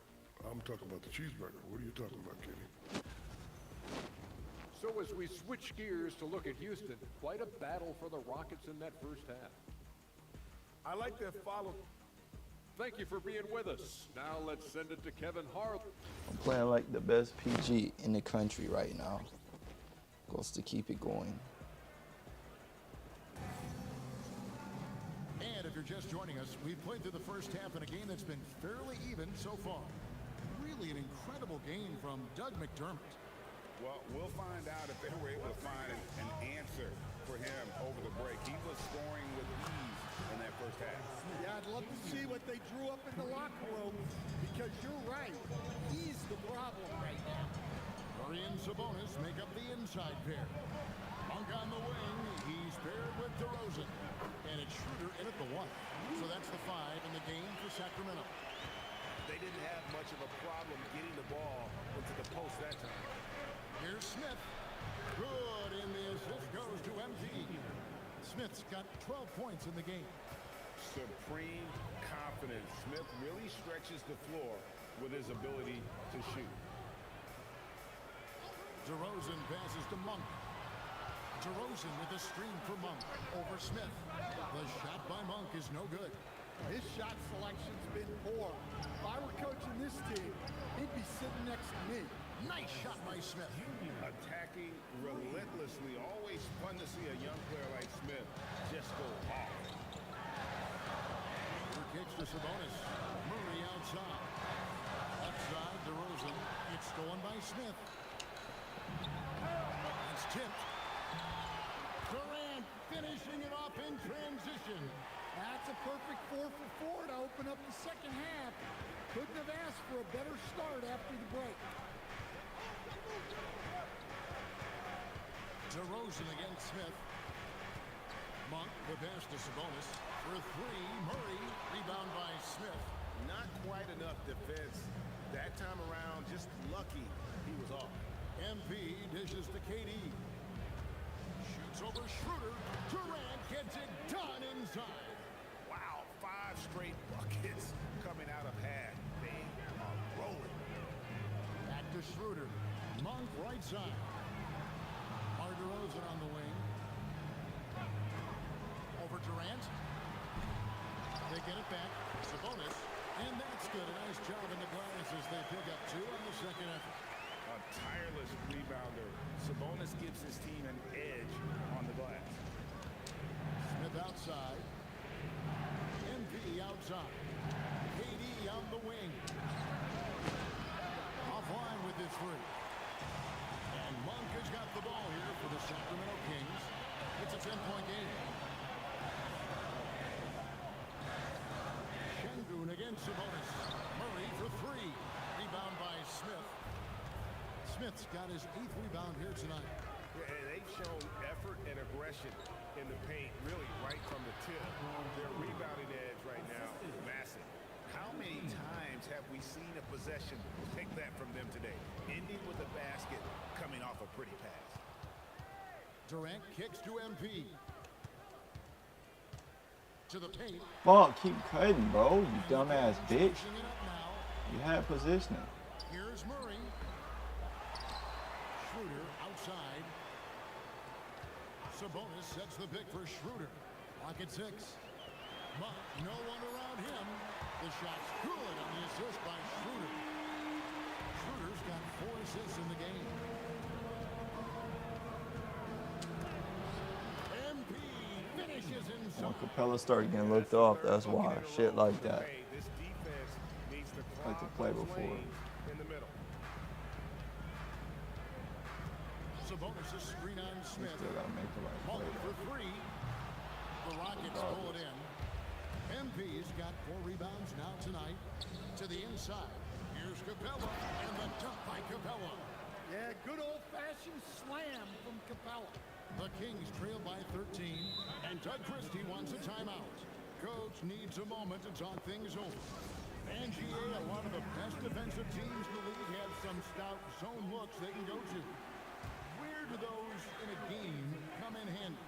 I'm talking about the cheeseburger. What are you talking about, Kenny? So as we switch gears to look at Houston, quite a battle for the Rockets in that first half. I like their follow. Thank you for being with us. Now let's send it to Kevin Harlan. I'm playing like the best PG in the country right now. Goes to keep it going. And if you're just joining us, we've played through the first half in a game that's been fairly even so far. Really an incredible game from Doug McDermott. Well, we'll find out if they were able to find an answer for him over the break. He was scoring with ease in that first half. Yeah, I'd love to see what they drew up in the locker room because you're right. He's the problem right now. Murray and Sabonis make up the inside pair. Monk on the wing. He's paired with DeRozan. And it's Schroeder in at the 1. So that's the 5 in the game for Sacramento. They didn't have much of a problem getting the ball into the post that time. Here's Smith. Good, and the assist goes to MT. Smith's got 12 points in the game. Supreme confidence. Smith really stretches the floor with his ability to shoot. DeRozan passes to Monk. DeRozan with a screen for Monk over Smith. The shot by Monk is no good. His shot selection's been poor. If I were coaching this team, he'd be sitting next to me. Nice shot by Smith. Attacking relentlessly. Always fun to see a young player like Smith just go off. Kicks to Sabonis. Murray outside. Outside, DeRozan. It's stolen by Smith. It's tipped. Durant finishing it off in transition. That's a perfect 4 for 4 to open up the second half. Couldn't have asked for a better start after the break. DeRozan against Smith. Monk the pass to Sabonis. For 3, Murray. Rebound by Smith. Not quite enough defense that time around. Just lucky he was off. MP dishes to KD. Shoots over Schroeder. Durant gets it done inside. Wow, 5 straight buckets coming out of half. They are rolling. Back to Schroeder. Monk right side. DeRozan on the wing. Over Durant. They get it back. Sabonis. And that's good. A nice job in the glass as they pick up 2 on the second effort. A tireless rebounder. Sabonis gives his team an edge on the glass. Smith outside. MV outside. KD on the wing. Offline with his 3. And Monk has got the ball here for the Sacramento Kings. It's a 10-point game. Şengün against Sabonis. Murray for 3. Rebound by Smith. Smith's got his 8th rebound here tonight. Yeah, they've shown effort and aggression in the paint, really right from the tip. Their rebounding edge right now is massive. How many times have we seen a possession take that from them today, ending with a basket coming off a pretty pass? Durant kicks to MP. To the paint. Fuck, keep cutting, bro, you dumbass bitch. You had positioning. Here's Murray. Schroeder outside. Sabonis sets the pick for Schroeder. Clock at 6. Monk, no one around him. The shot's good on the assist by Schroeder. Schroeder's got 4 assists in the game. MP finishes inside. When Capella started getting looked off, that's why. Shit like that. This defense needs to Like to play before. in the middle. Sabonis a screen on Smith. Still gotta make the right Monk play. for 3. The Rockets pull it in. MP's got 4 rebounds now tonight. To the inside. Here's Capella, and the dunk by Capella. Yeah, good old-fashioned slam from Capella. The Kings trail by 13, and Doug Christie wants a timeout. Coach needs a moment to talk things over. And GA, a lot of the best defensive teams in the league have some stout zone looks they can go to. Where do those in a game come in handy?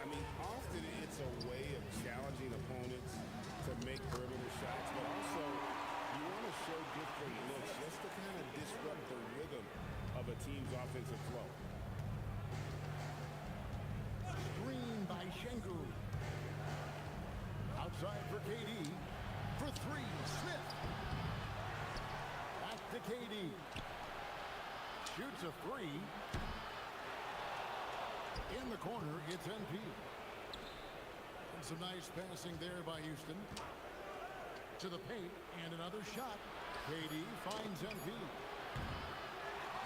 I mean, often it's a way of challenging opponents to make perimeter shots, but also you want to show different looks just to kind of disrupt the rhythm of a team's offensive flow. Screen by Şengün. Outside for KD. For three, Smith. Back to KD. Shoots a three. In the corner, it's NP. And some nice passing there by Houston. To the paint, and another shot. KD finds NP.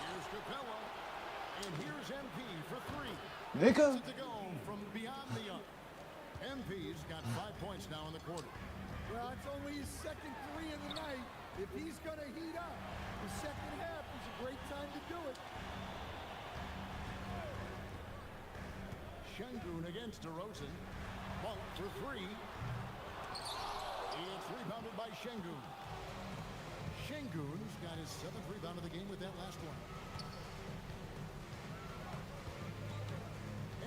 Here's Capella. And here's MP for three. Nigga. To go from beyond the arc. MP's got 5 points now in the quarter. Well, it's only his second three of the night. If he's going to heat up, the second half is a great time to do it. Şengün against DeRozan. Monk for three. It's rebounded by Şengün. Şengün's got his 7th rebound of the game with that last one.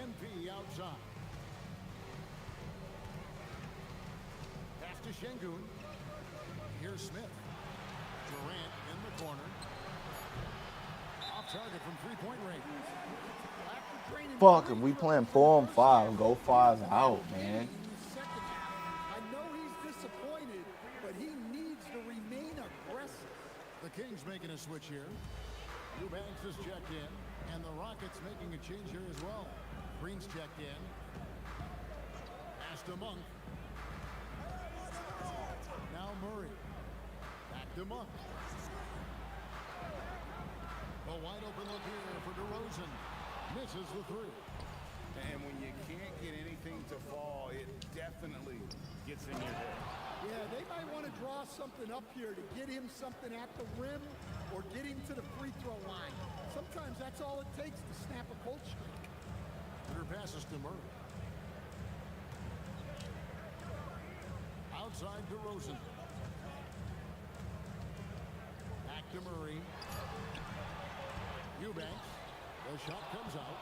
MP outside. Pass to Şengün. Here's Smith. Durant in the corner. Off target from three-point range. Fuck, if we playing 4-on-5, go 5 out, man. I know he's disappointed, but he needs to remain aggressive. The Kings making a switch here. Eubanks is checked in, and the Rockets making a change here as well. Green's checked in. Pass to Monk. Now Murray. Back to Monk. A wide open look here for DeRozan. Misses the three. And when you can't get anything to fall, it definitely gets in your head. Yeah, they might want to draw something up here to get him something at the rim or get him to the free throw line. Sometimes that's all it takes to snap a cold streak. Her passes to Murray. Outside DeRozan. Back to Murray. Eubanks. The shot comes out.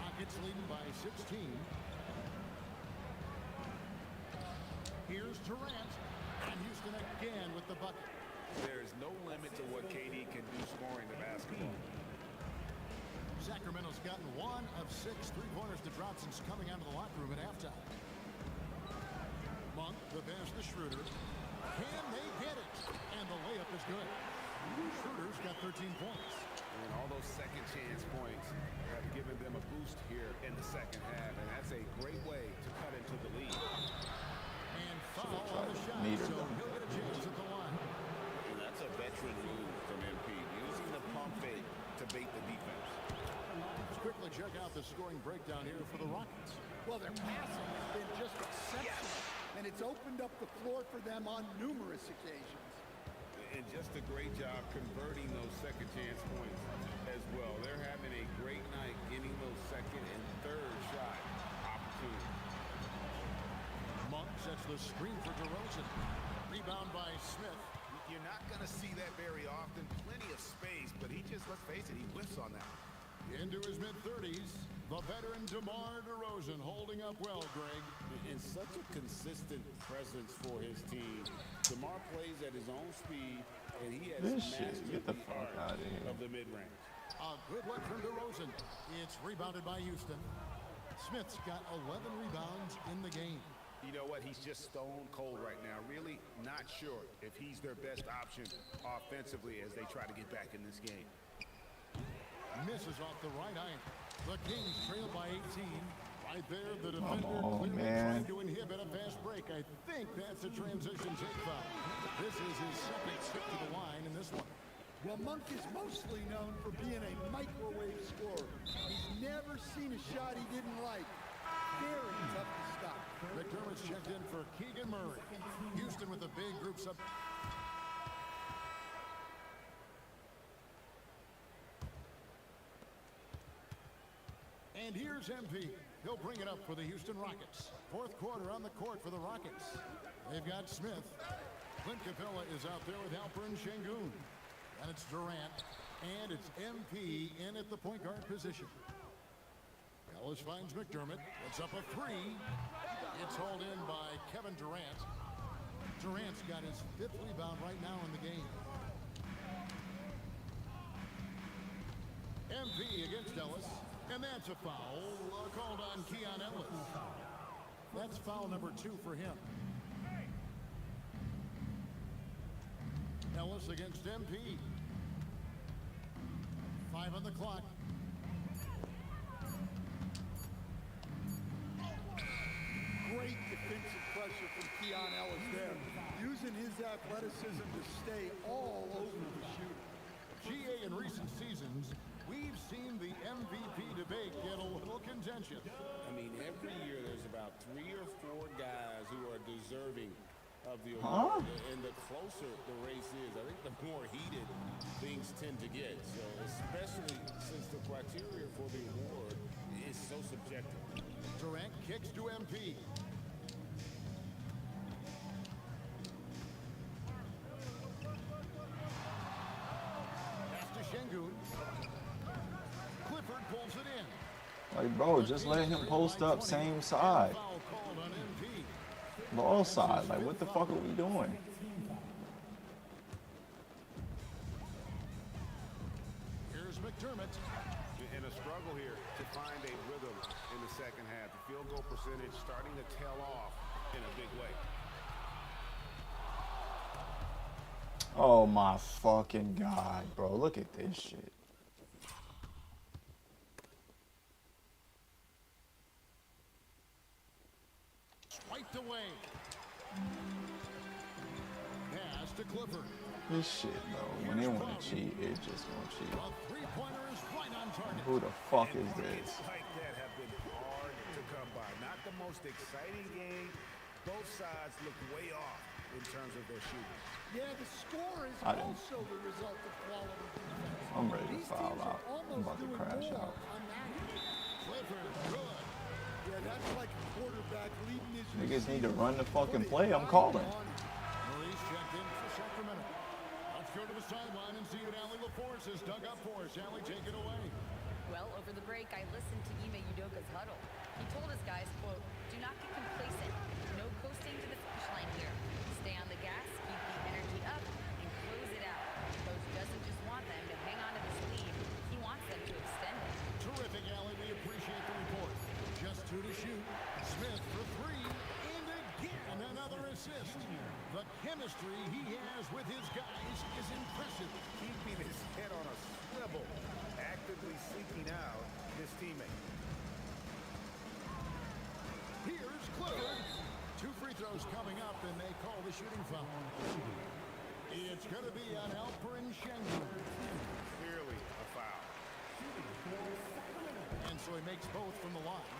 Rockets leading by 16. Here's Durant. And Houston again with the bucket. There is no limit to what KD can do scoring the basketball. Sacramento's gotten 1 of 6 three-pointers to drop since coming out of the locker room at halftime. Monk, the pass to Schroeder. Can they get it? And the layup is good. Schroeder's got 13 points. And all those second chance points have given them a boost here in the second half, and that's a great way to cut into the lead. And foul on the shot, so he'll get a chance at the line. And that's a veteran move from MP, using the pump fake to bait the defense. Let's quickly check out the scoring breakdown here for the Rockets. Well, their passing has been just exceptional, and it's opened up the floor for them on numerous occasions. And just a great job converting those second chance points as well. They're having a great night getting those second and third shot opportunities. Monk sets the screen for DeRozan. Rebound by Smith. You're not going to see that very often. Plenty of space, but he just, let's face it, he whiffs on that. Into his mid-30s, the veteran DeMar DeRozan holding up well, Greg. And such a consistent presence for his team. DeMar plays at his own speed, and he has mastered the art of the mid-range. A good look from DeRozan. It's rebounded by Houston. Smith's got 11 rebounds in the game. You know what? He's just stone cold right now. Really not sure if he's their best option offensively as they try to get back in this game. Misses off the right iron. The Kings trail by 18. Right there, the defender clearly trying to inhibit a fast break. I think that's a transition take foul. This is his second trip to the line in this one. Well, Monk is mostly known for being a microwave scorer. He's never seen a shot he didn't like. Very tough to stop. McDermott's checked in for Keegan Murray. Houston with a big group sub. And here's MP. He'll bring it up for the Houston Rockets. Fourth quarter on the court for the Rockets. They've got Smith. Clint Capella is out there with Alperen Şengün. And it's Durant. And it's MP in at the point guard position. Ellis finds McDermott. It's up a three. It's hauled in by Kevin Durant. Durant's got his 5th rebound right now in the game. MP against Ellis. And that's a foul called on Keon Ellis. That's foul number 2 for him. Ellis against MP. 5 on the clock. Great defensive pressure from Keon Ellis there. Using his athleticism to stay all over the shooter. GA in recent seasons, we've seen the MVP debate get a little contentious. I mean, every year there's about 3 or 4 guys who are deserving of the award. And the closer the race is, I think the more heated things tend to get. So especially since the criteria for the award is so subjective. Durant kicks to MP. Pass to Şengün. Clifford pulls it in. Like, bro, just let him post up same side. Ball side. Like, what the fuck are we doing? Here's McDermott. In a struggle here to find a rhythm in the second half. The field goal percentage starting to tail off in a big way. Oh my fucking God, bro. Look at this shit. Swiped away. Pass to Clifford. This shit, bro. When they want to cheat, it's just gonna cheat. The three-pointer is right on target. Who the fuck is this? Like that have been hard to come by. Not the most exciting game. Both sides look way off in terms of their shooting. Yeah, the score is also the result of quality defense. I'm ready to These foul teams out. are I'm about to almost crash doing more out. on that. Clifford, good. Yeah, that's like a quarterback leading his Niggas need to run the fucking play. I'm calling. Maurice checked in for Sacramento. Let's go to the sideline and see what Allie LaForce has dug up for us. Allie, take it away. Well, over the break, I listened to Ime Udoka's huddle. He told his guys, quote, "Do not get complacent. No coasting to the finish line here. Stay on the gas, keep the energy up, and close it out." Coach doesn't just want them to hang on to this lead. He wants them to extend it. Terrific, Allie. We appreciate the report. Just 2 to shoot. Smith for 3. And again, another assist. The chemistry he has with his guys is impressive. Keeping his head on a swivel. Actively seeking out his teammate. Here's Clifford. 2 free throws coming up, and they call the shooting foul. It's going to be on Alperen Şengün. Clearly a foul. And so he makes both from the line.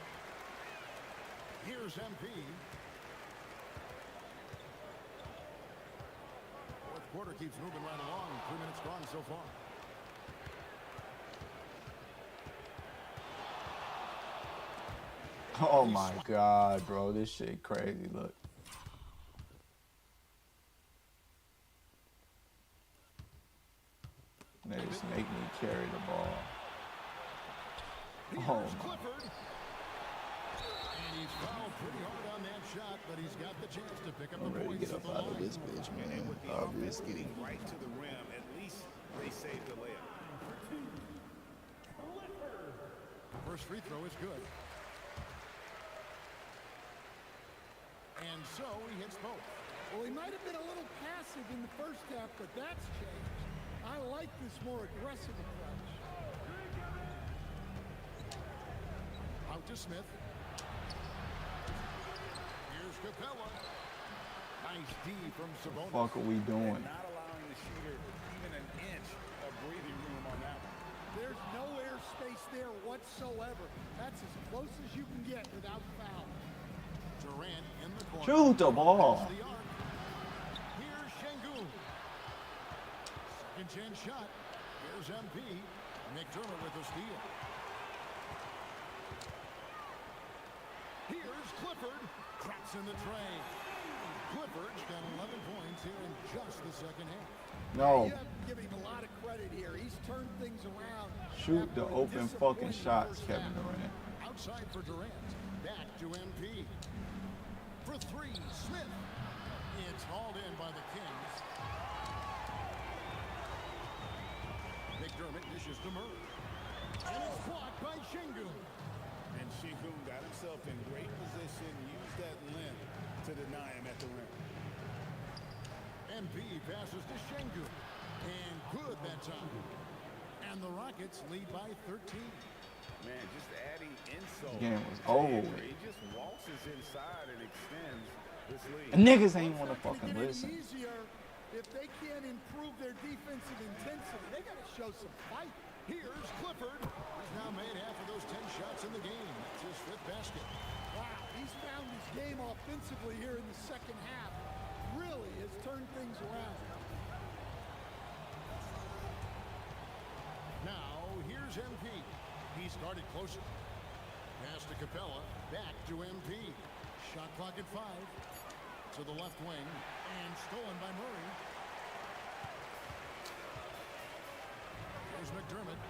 Here's MP. Fourth quarter keeps moving right along. 3 minutes gone so far. Oh my God, bro. This shit crazy. Look. They just make me carry the ball. Oh my. Clifford. And he's fouled pretty hard on that shot, but he's got the chance to pick up the I'm ready to points get at up the out of line. this bitch, And man. with the offense Obviously. getting right to the rim, at least they saved the layup. First free throw is good. And so he hits both. Well, he might have been a little passive in the first half, but that's changed. I like this more aggressive approach. Out to Smith. Here's Capella. Nice D from Sabonis. What the fuck are we doing? Not allowing the shooter even an inch of breathing room on that one. There's no air space there whatsoever. That's as close as you can get without foul. Durant in the corner. Shoot the ball. That's the arc. Here's Şengün. Second chance shot. Here's MP. McDermott with the steal. Here's Clifford. Cracks in the tray. Clifford's got 11 points here in just the second half. No. You have to give him a lot of credit here. He's turned things around. Shoot the open fucking shots, Kevin Durant. Outside for Durant. Back to MP. For three, Smith. It's hauled in by the Kings. McDermott dishes to Murray. And it's blocked by Şengün. And Şengün got himself in great position, used that limp to deny him at the rim. MP passes to Şengün. And good that time. And the Rockets lead by 13. Man, just adding insult. The game was over with. He just waltzes inside and extends this lead. And niggas ain't want to fucking listen. Easier if they can't improve their defensive intensity. They got to show some fight. Here's Clifford. He's now made half of those 10 shots in the game. That's his fifth basket. Wow, he's found his game offensively here in the second half. Really has turned things around. Now, here's MP. He started closer. Pass to Capella. Back to MP. Shot clock at 5. To the left wing. And stolen by Murray. Here's McDermott.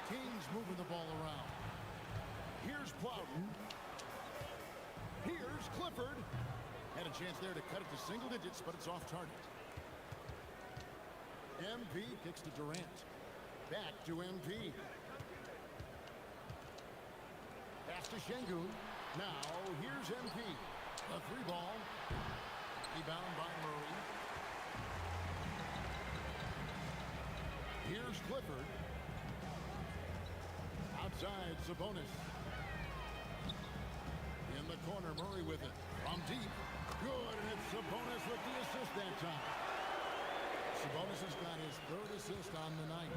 Kings moving the ball around. Here's Plowden. Here's Clifford. Had a chance there to cut it to single digits, but it's off target. MP kicks to Durant. Back to MP. Pass to Şengün. Now, here's MP. A three ball. Rebound by Murray. Here's Clifford. Outside, Sabonis. In the corner, Murray with it. From deep. Good, and it's Sabonis with the assist that time. Sabonis has got his third assist on the night.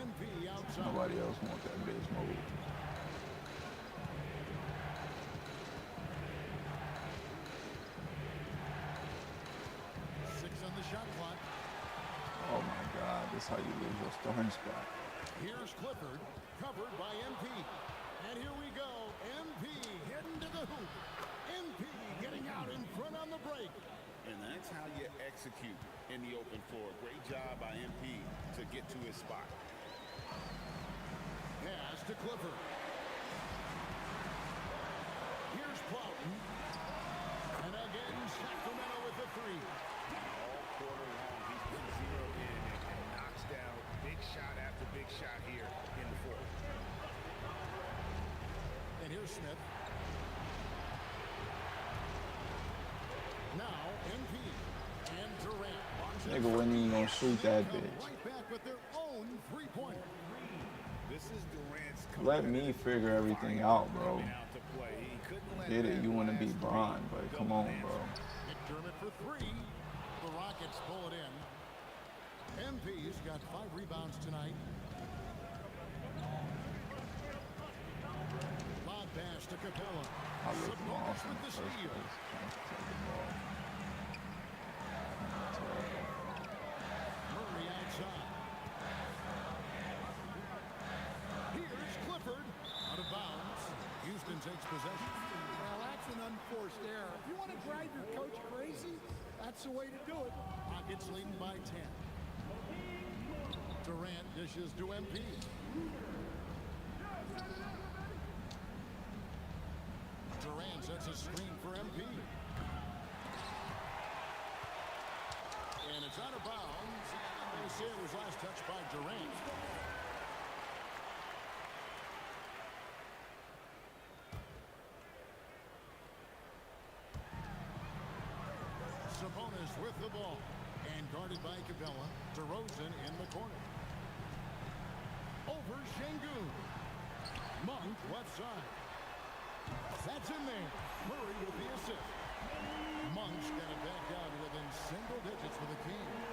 MP outside. Nobody else wants that bitch move. On the shot clock. Oh my God, this is how you lose your starting spot. Here's Clifford, covered by MP. And here we go. MP heading to the hoop. MP getting out in front on the break. And that's how you execute in the open floor. Great job by MP to get to his spot. Pass to Clifford. Here's Plowden. And again, Sacramento with the three. Quarter long, he's been zeroed in and knocks down big shot after big shot here in the fourth. And here's Smith. Now MP and Durant. Nigga wasn't even gonna shoot that bitch. Right back with their own three-pointer. This is Durant's. Let me figure everything out, bro. Get it, you wanna be Bron, but come on, bro. McDermott for three. The Rockets pull it in. MP's got 5 rebounds tonight. Lob pass to Capella. Sabonis with the steal. Murray outside. Here's Clifford. Out of bounds. Houston takes possession. Well, that's an unforced error. If you want to drive your coach crazy, that's the way to do it. Rockets leading by 10. Durant dishes to MP. Durant sets a screen for MP. And it's out of bounds. They say it was last touched by Durant. Sabonis with the ball. And guarded by Capella. DeRozan in the corner. Over Şengün. Monk left side. That's in there. Murray with the assist. Monk's got it back down within single digits for the Kings.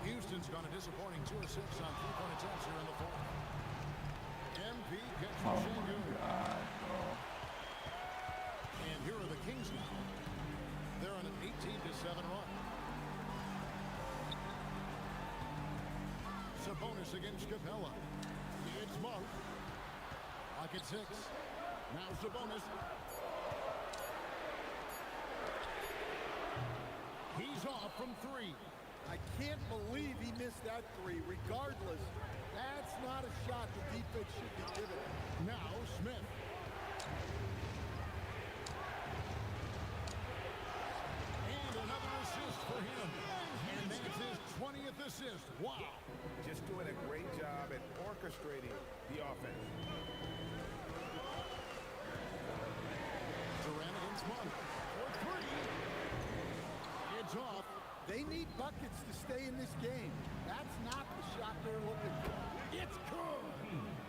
Houston's got a disappointing 2 assists on 3-point attempts here in the fourth. MP catches Şengün. And here are the Kings now. They're on an 18-7 run. Sabonis against Capella. It's Monk. Lock at 6. Now Sabonis. He's off from 3. I can't believe he missed that 3. Regardless, that's not a shot the defense should be giving. Now Smith. And another assist for him. And that's his 20th assist. Wow. Just doing a great job at orchestrating the offense. Durant against Monk. For 3. It's off. They need buckets to stay in this game. That's not the shot they're looking for. It's good.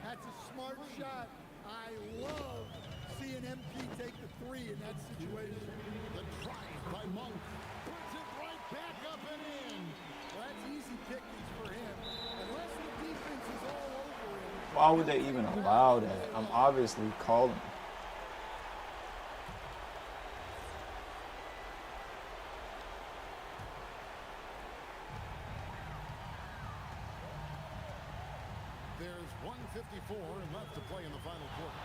That's a smart shot. I love seeing MP take the 3 in that situation. The drive by Monk. Puts it right back up and in. Well, that's easy pickings for him. Unless the defense is all over him. Why would they even allow that? I'm obviously calling. There's 1:54 left to play in the final quarter.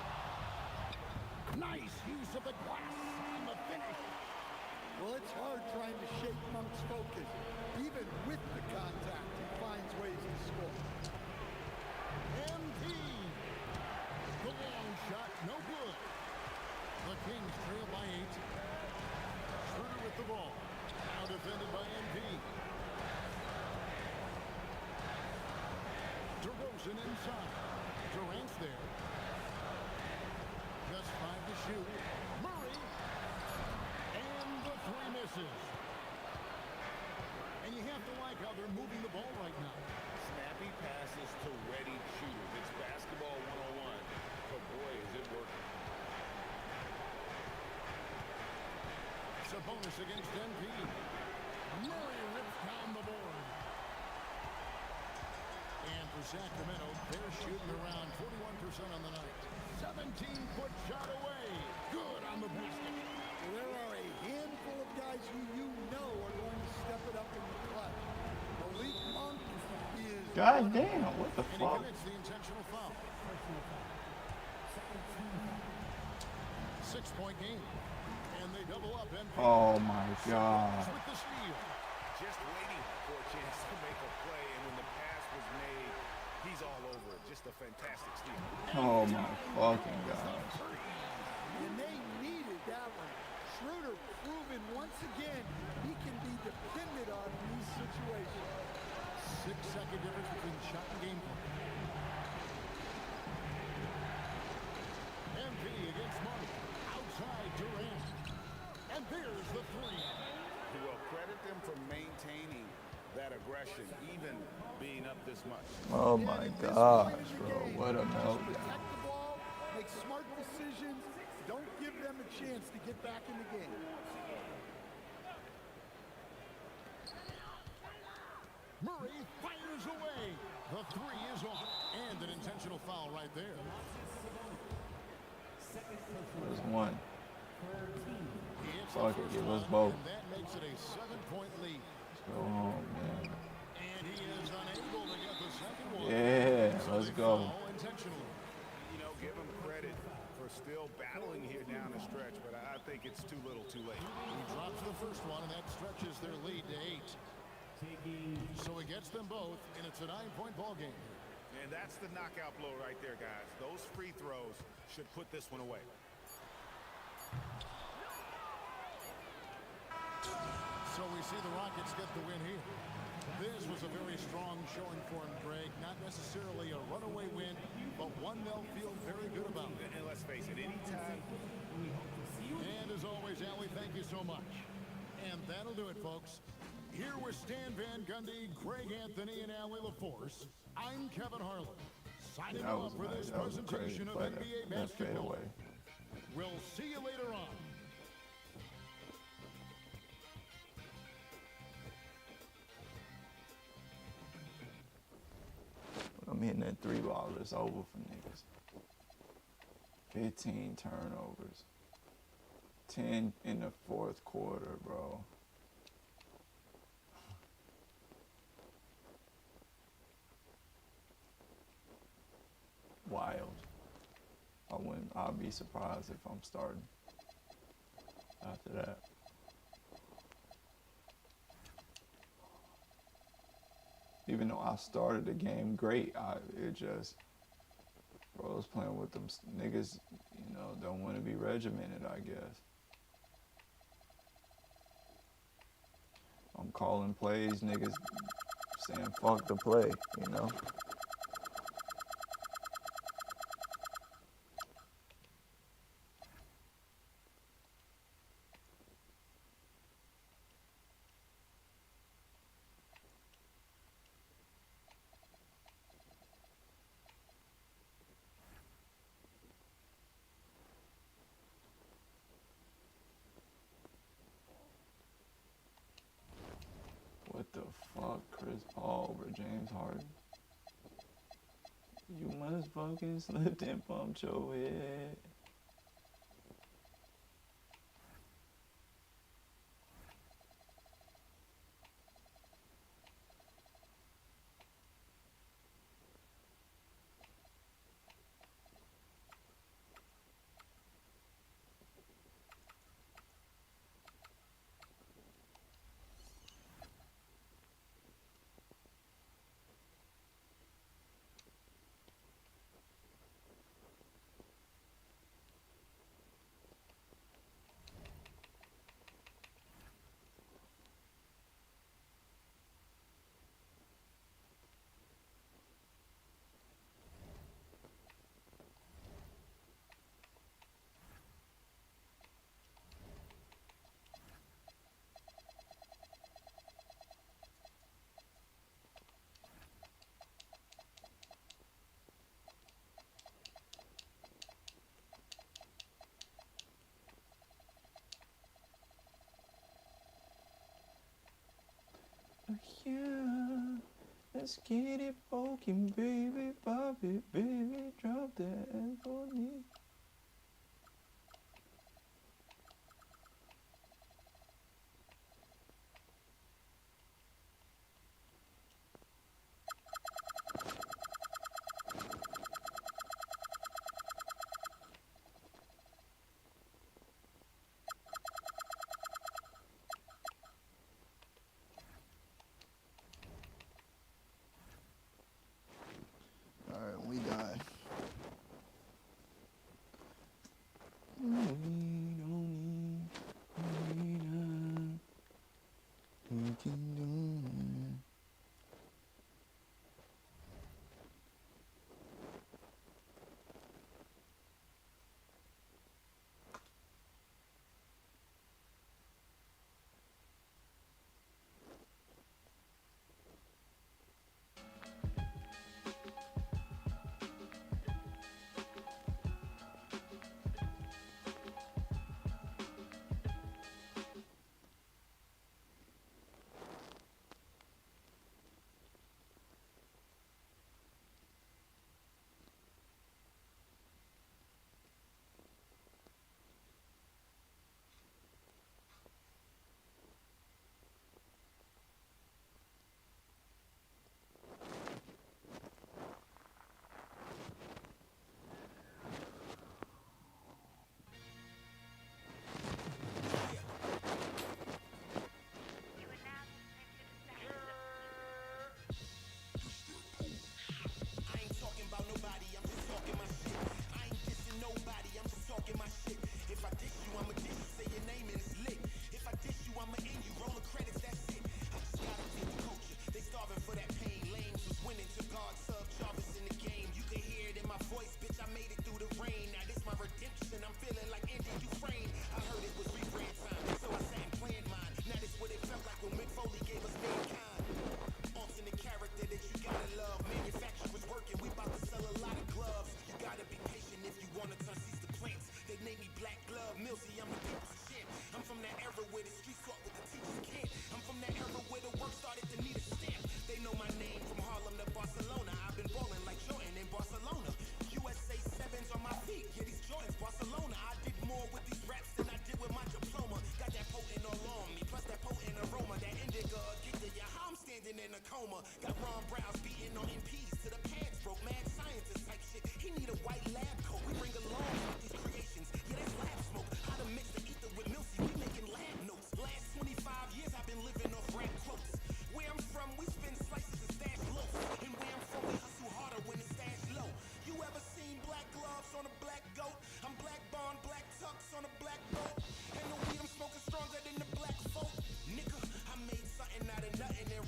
Nice use of the glass on the finish. Well, it's hard trying to shake Monk's focus. Even with the contact, he finds ways to score. MP. The long shot, no good. The Kings trail by 8. Schroeder with the ball. Now defended by MP. DeRozan inside. Durant's there. Just 5 to shoot. Murray. And the 3 misses. And you have to like how they're moving the ball right now. Snappy passes to ready shooters. It's basketball 101. But boy, is it working. Sabonis against MP. Murray rips down the board. And for Sacramento, they're shooting around 41% on the night. 17-foot shot away. Good on the basket. Well, there are a handful of guys who you know are going to step it up in the clutch. Malik Monk is... God damn, what the And he fuck? commits the intentional foul. 6-point game. And they double up. MP. Oh my God. With the steal. Just waiting for a chance to make a play, and when the pass was made, he's all over it. Just a fantastic steal. Oh my fucking God. And they needed that one. Schroeder proven once again he can be depended on in these situations. 6-second difference between shot and game point. MP against Monk. Outside Durant. And there's the 3. Well, credit them for maintaining that aggression, even being up this much. Oh my gosh, bro. What a meltdown. Protect the ball, make smart decisions, don't give them a chance to get back in the game. Murray fires away. The 3 is off. And an intentional foul right there. There's one. It's Fuck the it, first give us one, both. and that makes it a 7-point lead. Let's go home, man. And he is unable to get the second one. Yeah, So let's they go. foul intentionally. You know, give him credit for still battling here down the stretch, but I think it's too little too late. He drops the first one, and that stretches their lead to 8. So he gets them both, and it's a 9-point ball game. And that's the knockout blow right there, guys. Those free throws should put this one away. So we see the Rockets get the win here. This was a very strong showing for him, Greg. Not necessarily a runaway win, but one they'll feel very good about. And let's face it, anytime. And as always, Allie, thank you so much. And that'll do it, folks. Here with Stan Van Gundy, Greg Anthony, and Allie LaForce, I'm Kevin Harlan. Signing That was off for nice. this That was a crazy presentation of play. NBA That fade basketball. away. We'll see you later on. I'm hitting that 3 ball. It's over for niggas. 15 turnovers. 10 in the 4th quarter, bro. I'll be surprised if I'm starting after that. Even though I started the game great, it just, bro, I was playing with them niggas, you know, don't want to be regimented, I guess. I'm calling plays, niggas saying fuck the play, you know? What the fuck, Chris Paul over James Harden? You must fucking slip and bumped your head. Yeah, let's get it poking, baby, pop it, baby, drop that ass for me. Alright, we done.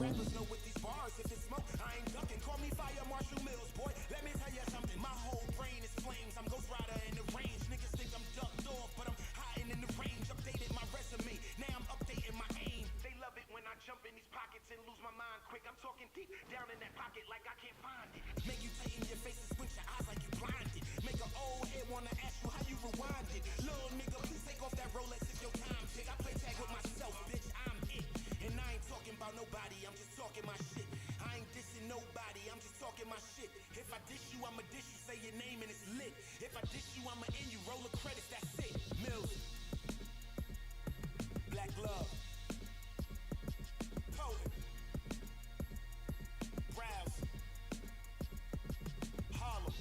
rappers know with these bars, if it's smoke, I ain't ducking. Call me Fire Marshall Mills, boy. Let me tell you something. My whole brain is flames. I'm Ghost Rider in the range. Niggas think I'm ducked off, but I'm hiding in the range. Updated my resume. Now I'm updating my aim. They love it when I jump in these pockets and lose my mind quick. I'm talking deep down in that pocket like I can't find it. Make you tighten your face and squint your eyes like you blinded. Make an old head wanna ask you how you rewind it. Little nigga, please take off that Rolex if your time tick. I play tag with myself, bitch. I'm it. And I ain't talking about nobody, I'm just talking my shit. I ain't dissing nobody, I'm just talking my shit. If I dish you, I'ma dish you, say your name and it's lit. If I dish you, I'ma end you, roll the credits, that's it. Mills. Black Love. Poland. Browse. Harlem.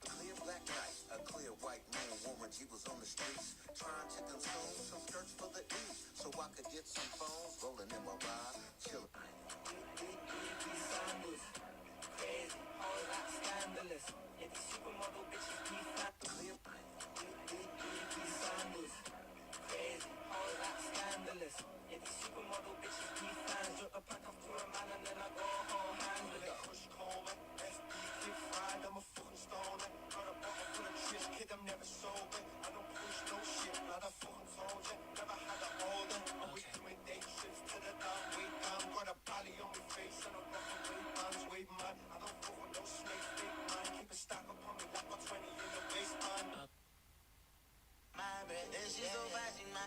Clear black night, a clear white moon. Warren G was on the streets trying to consume some skirts for the E, so I could get some phones rolling in my ride, chillin'. Crazy, all that scandalous. If the supermodel bitches be fat, clear. Sandals, crazy, all that scandalous. If the supermodel bitches be fans, drop a pack up to a man and then I go home handle it. Push Coleman, SD clip fried, I'm a fucking stoner. Got a bottle full of trish, kid, I'm never sober. I don't push no shit, blood I fucking told ya. Never had an order, always doing day trips to the dark way down. Got a bally on my face and I'm rocking way bands, way mad. I don't fuck with no snakes, big man. Keep a stack up on me like a 20 in the waistband. My breath, this shit so fast, in my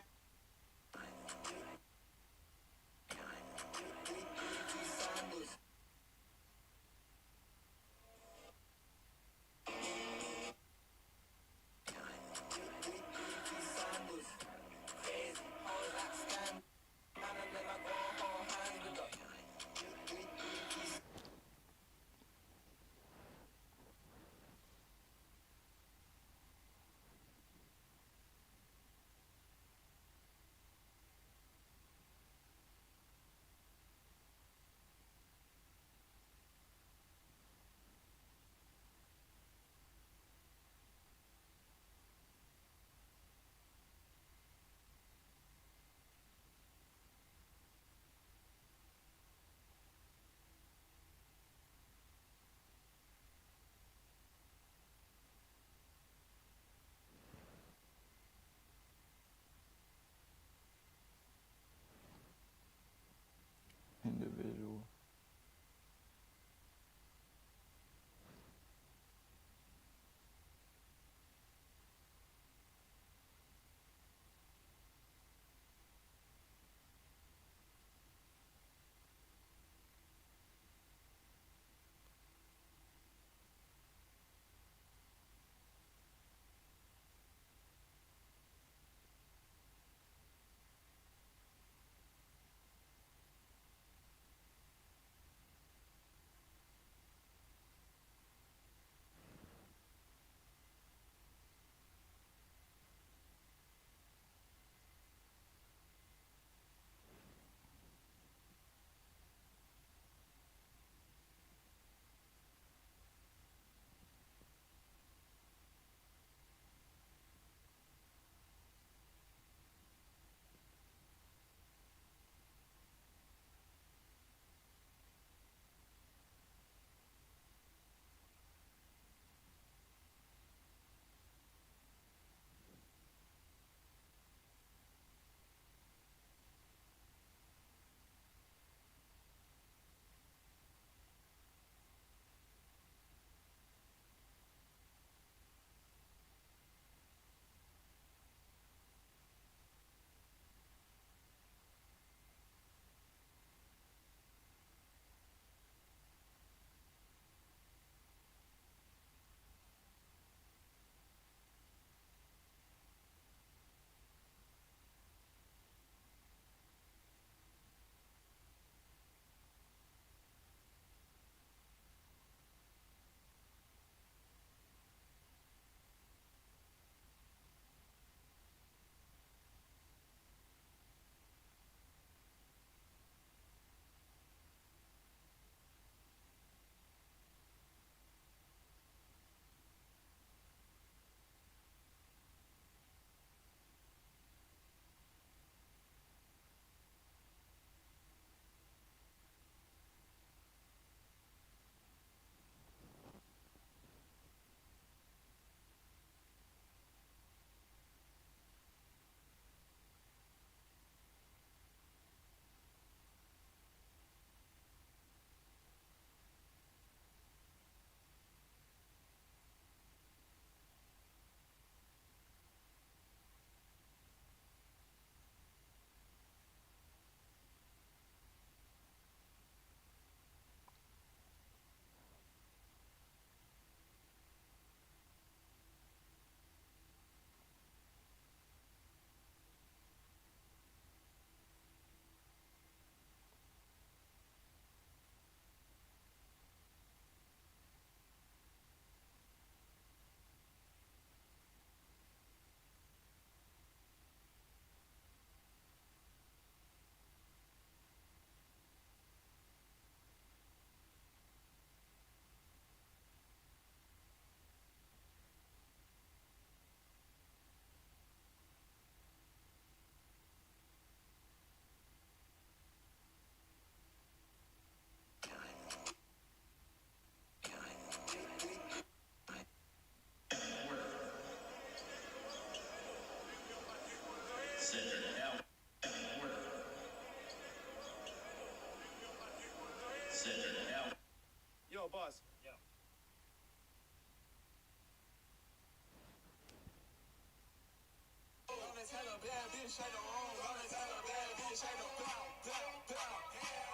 us. Yeah. Hella bad bitch, I don't own. Hella bad bitch, I don't bow, bow, bow.